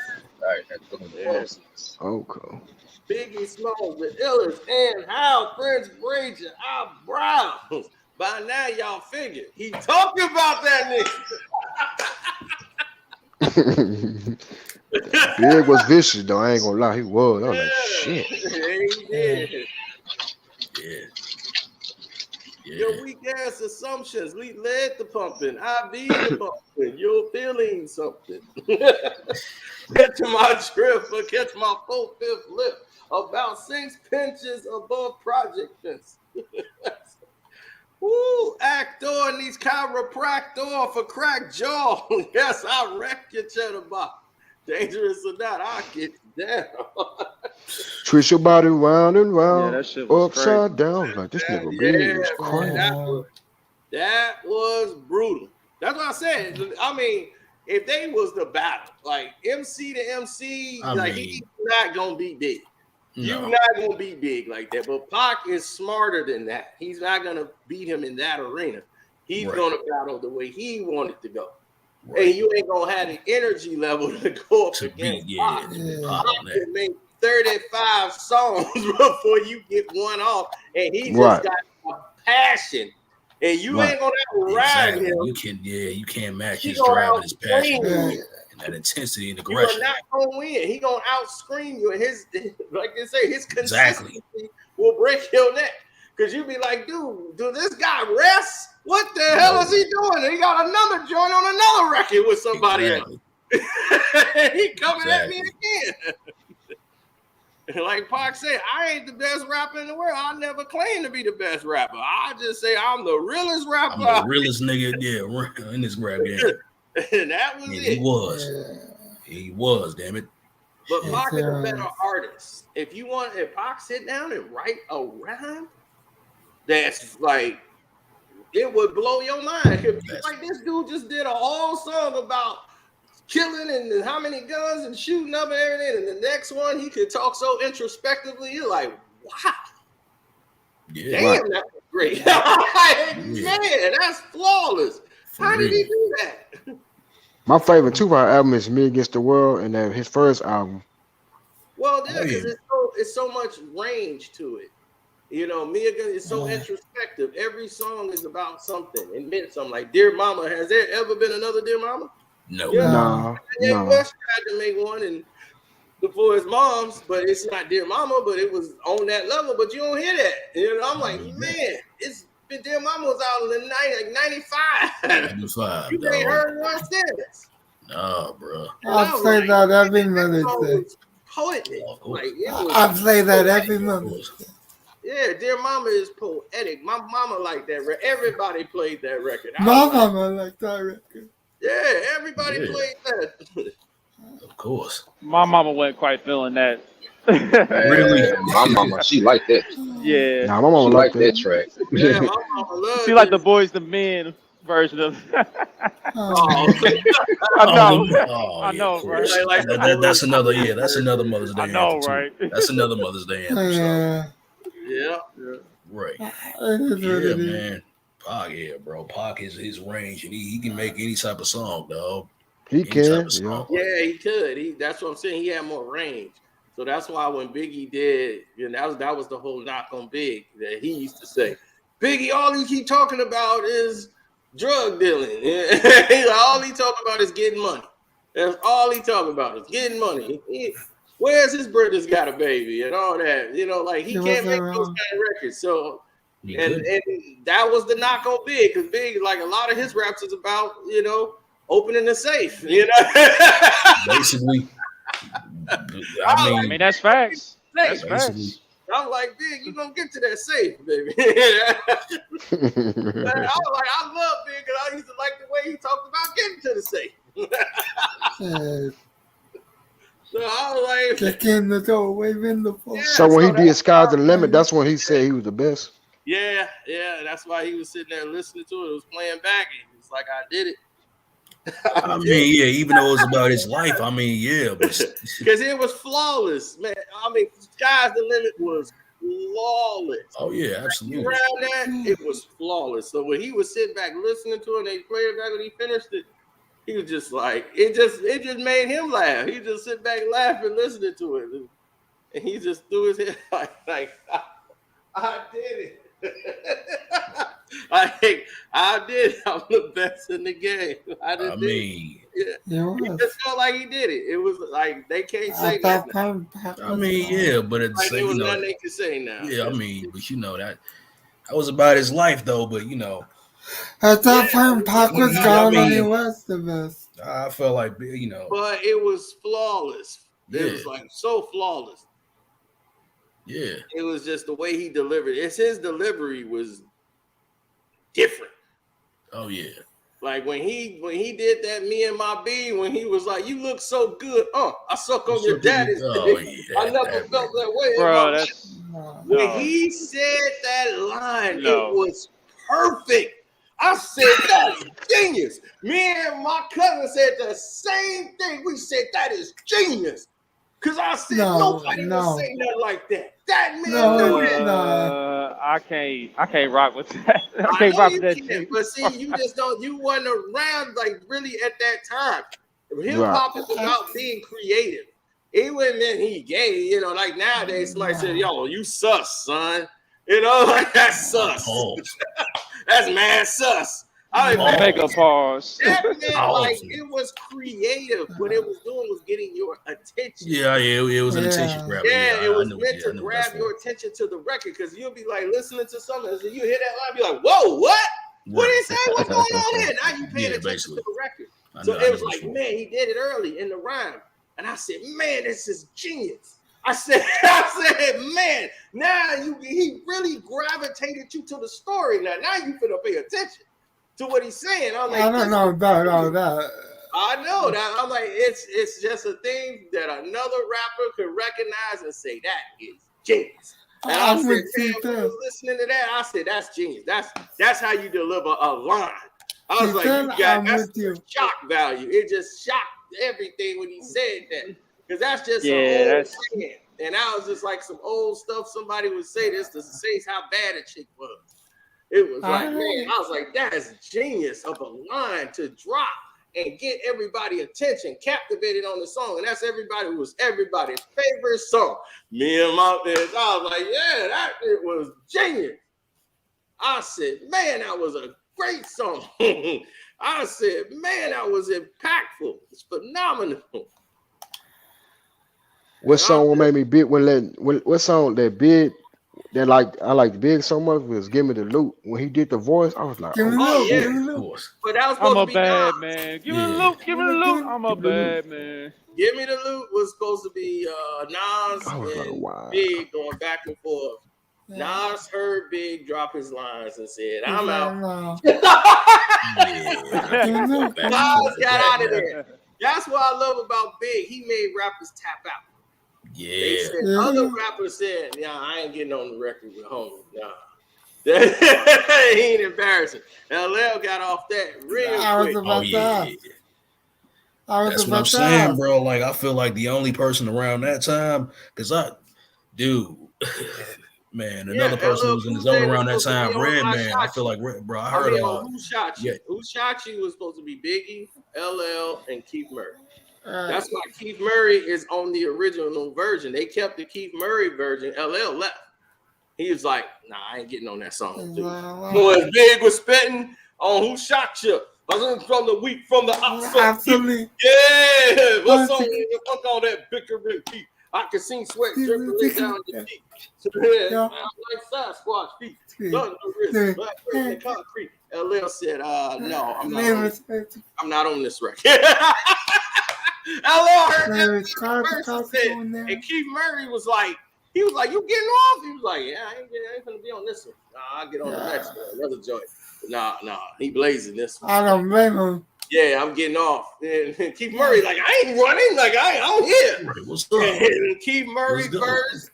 Okay. Biggie Smalls, the illest, and how French braid your eyebrows. By now, y'all figure he talking about that nigga. Big was vicious though. I ain't gonna lie, he was. I was like, shit. Yeah. Your weak ass assumptions led to pumping. I be the pumping. You're feeling something. Catch my drift or catch my 4/5 lip. About 6 pinches above project fence. Woo, actor needs chiropractor for cracked jaw. Yes, I wreck your cheddar box. Dangerous or not, I'll get you down. Twist your body round and round, that shit was upside down. Like this nigga Big was crazy. That was brutal. That's what I said. I mean, if they was the battle, like MC to MC, he's not gonna be big. No. You're not gonna be big like that. But Pac is smarter than that. He's not gonna beat him in that arena. He's gonna battle the way he wanted to go. Right. And you ain't gonna have the energy level to go up against Pac. Pac can make 35 songs before you get one off, and he just got a passion. And you ain't gonna ride him. You can't match his drive and his passion and that intensity and aggression. You're not gonna win. He gonna outscream you, and his like they say, his consistency will break your neck. Cause you be like, dude, this guy rest? What the hell is he doing? He got another joint on another record with somebody else. He coming at me again. Like Pac said, I ain't the best rapper in the world. I never claim to be the best rapper. I just say I'm the realest rapper. I'm the realest nigga, in this rap game. And that was it. He was. He was, damn it. But Pac is a better artist. If Pac sit down and write a rhyme, that's like, it would blow your mind. Like this dude just did a whole song about killing and how many guns and shooting up and everything. And the next one, he could talk so introspectively. You're like, wow. Yeah, damn, that was great. Man, that's flawless. How did he do that? My favorite Tupac album is Me Against the World, and his first album. Well, because it's so much range to it. Me Against is so introspective. Every song is about something. It meant something. Like Dear Mama. Has there ever been another Dear Mama? No. No. West tried to make one and before his mom's, but it's not Dear Mama, but it was on that level. But you don't hear that. I'm like, man, it's been Dear Mama was out in the 95. 95. You ain't heard one sentence. No, bro. I'll play that every Mother's Day. Poetic. I'll play that every Mother's Day. Yeah, Dear Mama is poetic. My mama liked that record. Everybody played that record. My mama liked that record. Yeah, everybody played that. Of course. My mama wasn't quite feeling that. Really? My mama, she liked that. Yeah. Nah, my mama liked that track. Yeah, my mama loved She liked the Boys the Men version of. Oh. I know, right? That's another Mother's Day. I know, anthem, right? That's another Mother's Day anthem. So. Yeah. Right. Yeah, man. Pac, bro. Pac is his range, and he can make any type of song, dog. He can. Yeah, he could. That's what I'm saying. He had more range. So that's why when Biggie did, that was the whole knock on Big that he used to say, Biggie, all he keep talking about is drug dealing. All he talk about is getting money. That's all he talk about is getting money. Where's his brother's got a baby and all that? Like he can't make those kind of records. So and that was the knock on Big, because Big, like a lot of his raps is about, opening the safe. Basically. I mean that's facts. That's facts. I'm like, Big, you gonna get to that safe, baby. I was like, I love Big because I used to like the way he talked about getting to the safe. So I was like, kick in the door, waving the phone. So when he did Sky's the Limit, that's when he said he was the best. Yeah, that's why he was sitting there listening to it. It was playing back, and he was like, I did it. I mean, yeah, even though it was about his life, I mean, yeah, but because it was flawless, man. I mean, Sky's the Limit was flawless. Oh yeah, absolutely. Around that, it was flawless. So when he was sitting back listening to it, and they played it back when he finished it, he was just like, it just made him laugh. He just sit back laughing, listening to it, and he just threw his head like I did it. I did it. I'm the best in the game. I mean, it just felt like he did it. It was like they can't say nothing. I mean, yeah, but at the like same, nothing they can say now. Yeah, I mean, but that was about his life, though. But at that time, Pac was gone and he was the best. I felt like but it was flawless. It was like so flawless. Yeah, it was just the way he delivered. His delivery was different. Oh yeah, like when he did that Me and My B, when he was like, "You look so good, I suck on your daddy's dick." I never felt that way, bro. When he said that line, it was perfect. I said that's genius. Me and my cousin said the same thing. We said that is genius. Cause I said nobody would say nothing like that. That man knew that. I can't rock with that. I can't rock with that. But see, you wasn't around like really at that time. Hip hop is about being creative. It wasn't that he gay, like nowadays somebody said, "Yo, you sus, son." Like that's sus. That's mad sus. I make a pause. That meant like it was creative. What it was doing was getting your attention. Yeah, it was an attention grabber. Yeah, it was meant to grab your attention to the record, because you'll be like listening to something, and you hear that line, be like, "Whoa, what? What did he say? What's going on here?" Now you paying attention to the record. So it was like, man, he did it early in the rhyme, and I said, man, this is genius. I said, man, now he really gravitated you to the story. Now you finna pay attention to what he's saying. I'm like, I don't know about all that. I know that. I'm like, it's just a thing that another rapper could recognize and say that is genius. And I said, listening to that, I said, that's genius. That's how you deliver a line. I was like, that's shock value. It just shocked everything when he said that. Because that's just some old saying. And I was just like some old stuff somebody would say this to say how bad a chick was. It was like, man, I was like, that is genius of a line to drop and get everybody attention, captivated on the song. And that's everybody's favorite song. Me and my bitch. I was like, yeah, it was genius. I said, man, that was a great song. I said, man, that was impactful. It's phenomenal. What song made me big what song that Big that I like Big so much was Give Me the Loot. When he did the voice, I was like, Give me the loot. But that was I'm a bad man. Give me the loot, give me the loot. I'm a bad man. Give Me the Loot was supposed to be Nas and Big going back and forth. Nas heard Big drop his lines and said, I'm out. Nas got out of there. That's what I love about Big. He made rappers tap out. Yeah. Other rappers said, I ain't getting on the record with homie. Nah. He ain't embarrassing. LL got off that real quick. That's what I'm saying, bro. Like, I feel like the only person around that time, man, another person who was in the zone around that time, Redman. I feel like, bro, I heard Who Shot You? Who Shot You was supposed to be Biggie, LL, and Keith Murray. That's why Keith Murray is on the original version. They kept the Keith Murray version. LL left. He was like, nah, I ain't getting on that song. When Big was spitting on Who Shot You? From the weak, from the absolutely. Yeah. What song? Fuck all that bickering feet. I can see sweat dripping down the feet. Yeah, like Sasquatch feet. Thunder wrist, black and concrete. LL said, no, I'm not on this record. LL heard that and Keith Murray was like, you getting off? He was like, yeah, I ain't gonna be on this one. Nah, I'll get on the next one, another joint. Nah, he blazing this one. I don't blame him. Yeah, I'm getting off. And Keith Murray, like, I ain't running, like I'm here. Right, what's up? And Keith Murray verse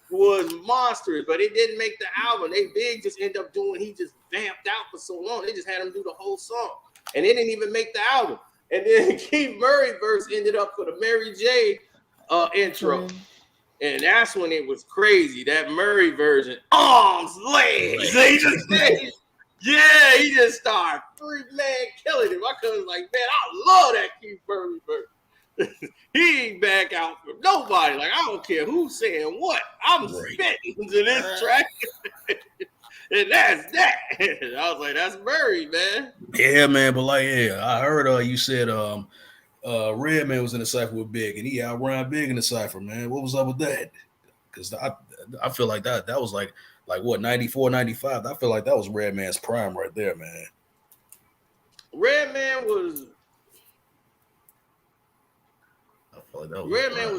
was monstrous, but it didn't make the album. Big just ended up doing, he just vamped out for so long. They just had him do the whole song. And it didn't even make the album. And then Keith Murray verse ended up for the Mary J intro. And that's when it was crazy. That Murray version, arms, legs. He just started killing him. My cousin was like, man, I love that Keith Murray verse. He ain't back out for nobody. Like, I don't care who's saying what. I'm spitting to this track. And that's that. I was like, that's Murray, man. Yeah, man. But I heard you said Redman was in the cipher with Big, and he outran Big in the cipher, man. What was up with that? Because I feel like that was like what, 94, 95? I feel like that was Redman's prime right there, man. Redman was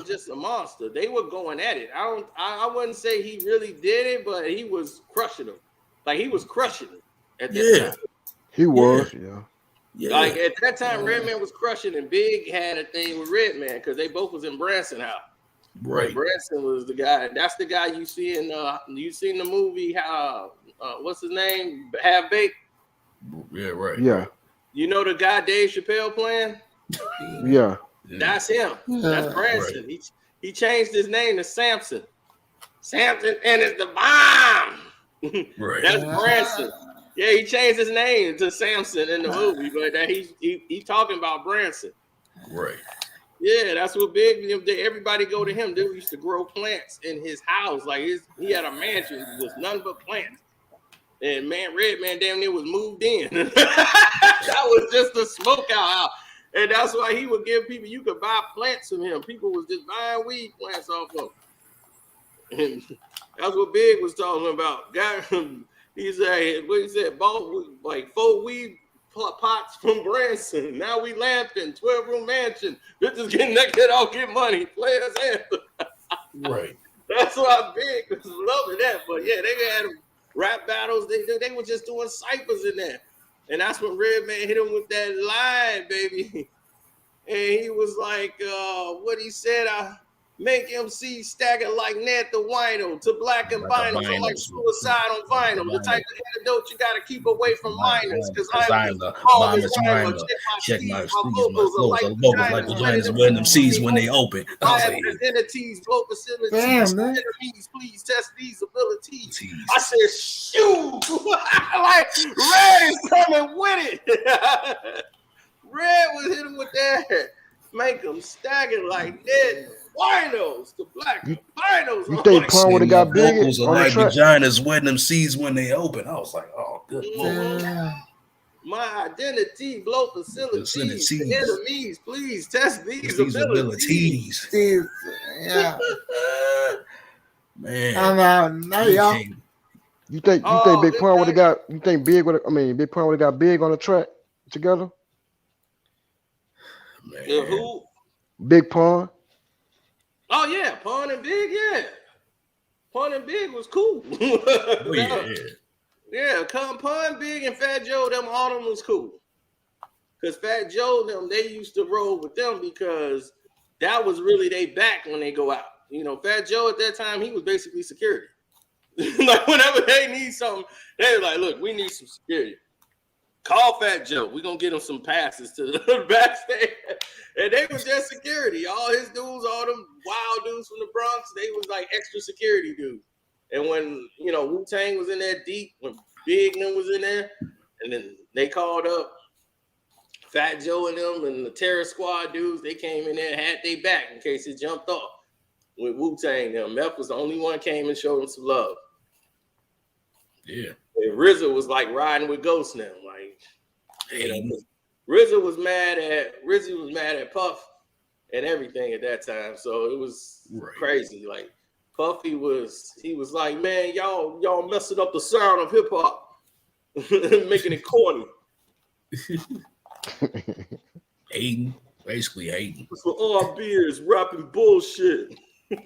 just a monster. They were going at it. I wouldn't say he really did it, but he was crushing them. Like, he was crushing them at that time. He was, yeah. Like, at that time, Redman was crushing, and Big had a thing with Redman because they both was in Branson house. Right. Like, Branson was the guy. That's the guy you see in you seen the movie, what's his name? Half Baked? Yeah, right. Yeah. You know the guy Dave Chappelle playing? Yeah. That's him. That's Branson. Right. He changed his name to Samson. Samson and it's the bomb. Right. That's Branson. Yeah, he changed his name to Samson in the movie, but that he talking about Branson. Right. Yeah, that's what Big. Everybody go to him. They used to grow plants in his house. Like he had a mansion. It was nothing but plants. And man, Redman damn near was moved in. That was just a smoke out. And that's why he would give people, you could buy plants from him. People was just buying weed plants off of him. And that's what Big was talking about. He said, bought like 4 weed pots from Branson. Now we lamping, 12-room mansion. Bitches getting naked, all get money. Players anthem. Right. That's why Big was loving that. But yeah, they had rap battles. They were just doing ciphers in there. And that's when Redman hit him with that line, baby. And he was like, what he said, make MC stagger like Ned the Wino to black and vinyl. I'm like suicide on vinyl. The type of antidote you got to keep away from minors. Because I'm the mom's rhymer. Check my vocals like vaginas when them seeds when they open. I have identities, blow facilities. Enemies, please test these abilities. I said, shoot. Like, Red is coming with it. Red was hitting with that. Make them stagger like that. Winos, the black winos. You think Pun would have got big? Vocals are like vaginas when them seeds when they open. I was like, oh, good Lord. My identity, blow facilities. Enemies, please test these abilities. Yeah. Man. I'm out now, y'all. You think Big Pun would have got? You think Big Pun would have got big on the track together? Man. Who? Big Pun. Oh yeah, Pun and Big, yeah. Pun and Big was cool. Yeah, Pun, Big, and Fat Joe, them all them was cool. Because Fat Joe, they used to roll with them because that was really they back when they go out. You know, Fat Joe at that time, he was basically security. Like whenever they need something, they're like, look, we need some security. Call Fat Joe. We're gonna get him some passes to the backstage. And they was just security. All his dudes, all them wild dudes from the Bronx, they was like extra security dudes. And when Wu-Tang was in there deep, when Big and them was in there, and then they called up Fat Joe and them and the Terror Squad dudes, they came in there and had their back in case it jumped off. With Wu-Tang, them Meth was the only one came and showed them some love. Yeah. And RZA was like riding with Ghost now. Like, RZA was mad at Puff and everything at that time. So it was crazy. Like Puffy was like, man, y'all messing up the sound of hip hop, making it corny. Basically hating. For all beers, rapping bullshit. He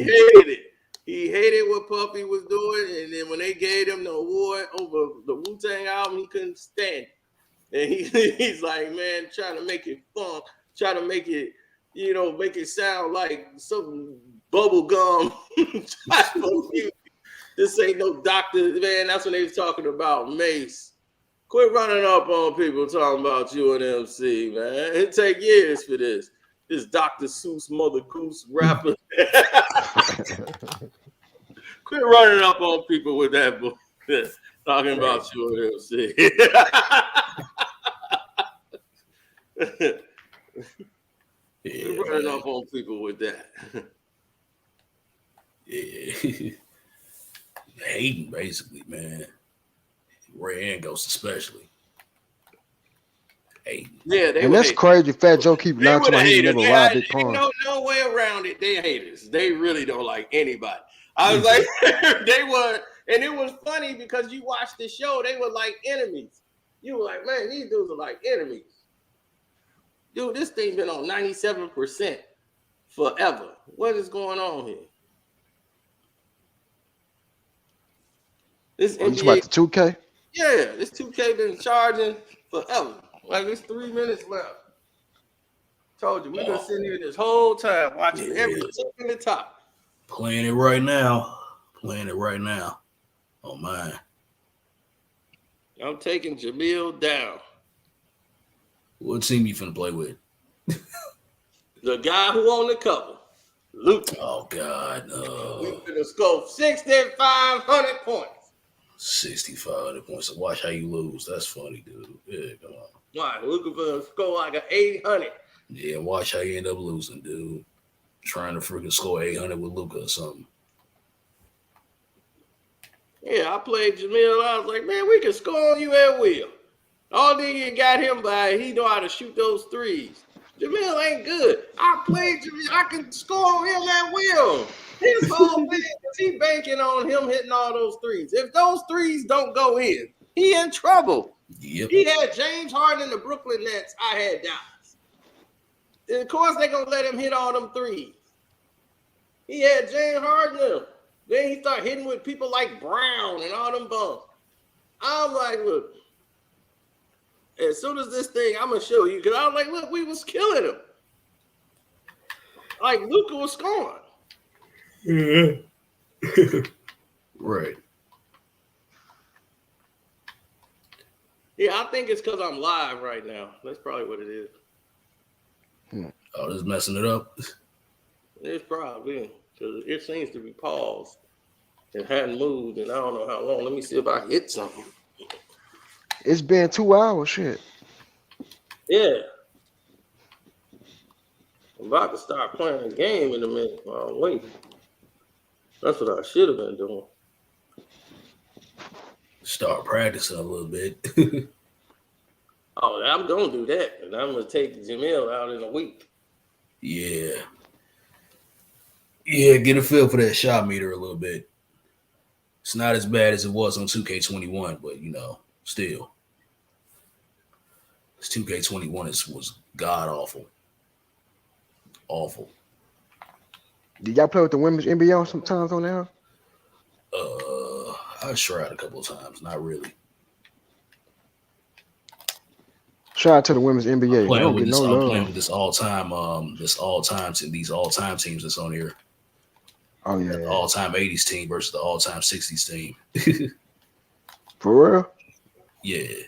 hated it. He hated what Puffy was doing, and then when they gave him the award over the Wu-Tang album, he couldn't stand it. And he's like, man, trying to make it fun, trying to make it, make it sound like some bubble gum type of music. This ain't no doctor, man. That's when they was talking about Mace. Quit running up on people talking about you and MC, man. It take years for this. This Dr. Seuss Mother Goose rapper. Quit running up on people with that book. Talking about you and MC. Quit running up on people with that. Yeah. Hating, basically, man. Ray and Ghost especially. Hating. Yeah, and that's crazy. Fat Joe keep lying to my he never robbed Big Pun. No way around it. They haters. They really don't like anybody. I was like, they were, and it was funny because you watched the show. They were like enemies. You were like, man, these dudes are like enemies. Dude, this thing been on 97% forever. What is going on here? This NBA, you about the 2K? Yeah, this 2K been charging forever. Like it's 3 minutes left. Told you, we've been sitting here this whole time watching every tip in the top. Playing it right now. Oh, man. I'm taking Jamil down. What team you finna play with? The guy who on the cover. Luke. Oh, God, no. We finna score 6,500 points. 6,500 points. So watch how you lose. That's funny, dude. Yeah, come on. Why? Looking for a score like an 800. Yeah, watch how you end up losing, dude. Trying to freaking score 800 with Luka or something. Yeah, I played Jamil. I was like, man, we can score on you at will. All thing you got him by, he know how to shoot those threes. Jamil ain't good. I played Jamil. I can score on him at will. His whole thing is he banking on him hitting all those threes. If those threes don't go in, he in trouble. Yep. He had James Harden in the Brooklyn Nets. I had Dallas. And of course, they're going to let him hit all them threes. He had James Harden. Then he started hitting with people like Brown and all them bums. I'm like, look, as soon as this thing, I'm going to show you. Because I was like, look, we was killing him. Like, Luka was scoring. Mm-hmm. Right. Yeah, I think it's because I'm live right now. That's probably what it is. Oh, this messing it up? It's probably because it seems to be paused and hadn't moved, and I don't know how long. Let me see if I hit something. It's been 2 hours, shit. Yeah. I'm about to start playing a game in a minute while I'm waiting. That's what I should have been doing. Start practicing a little bit. Oh, I'm going to do that, and I'm going to take Jamil out in a week. Yeah. Yeah, get a feel for that shot meter a little bit. It's not as bad as it was on 2K21, but, still. This 2K21 was god-awful. Awful. Did y'all play with the women's NBA sometimes on there? I tried a couple of times. Not really. Shout out to the women's NBA. I'm playing with this all-time teams that's on here. Oh yeah. The all-time 80s team versus the all-time 60s team. For real? Yeah.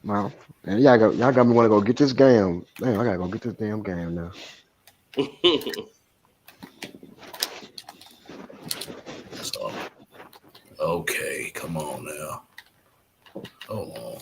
Wow. And y'all got me want to go get this game. Damn, I gotta go get this damn game now. So, okay, come on now. Hold on.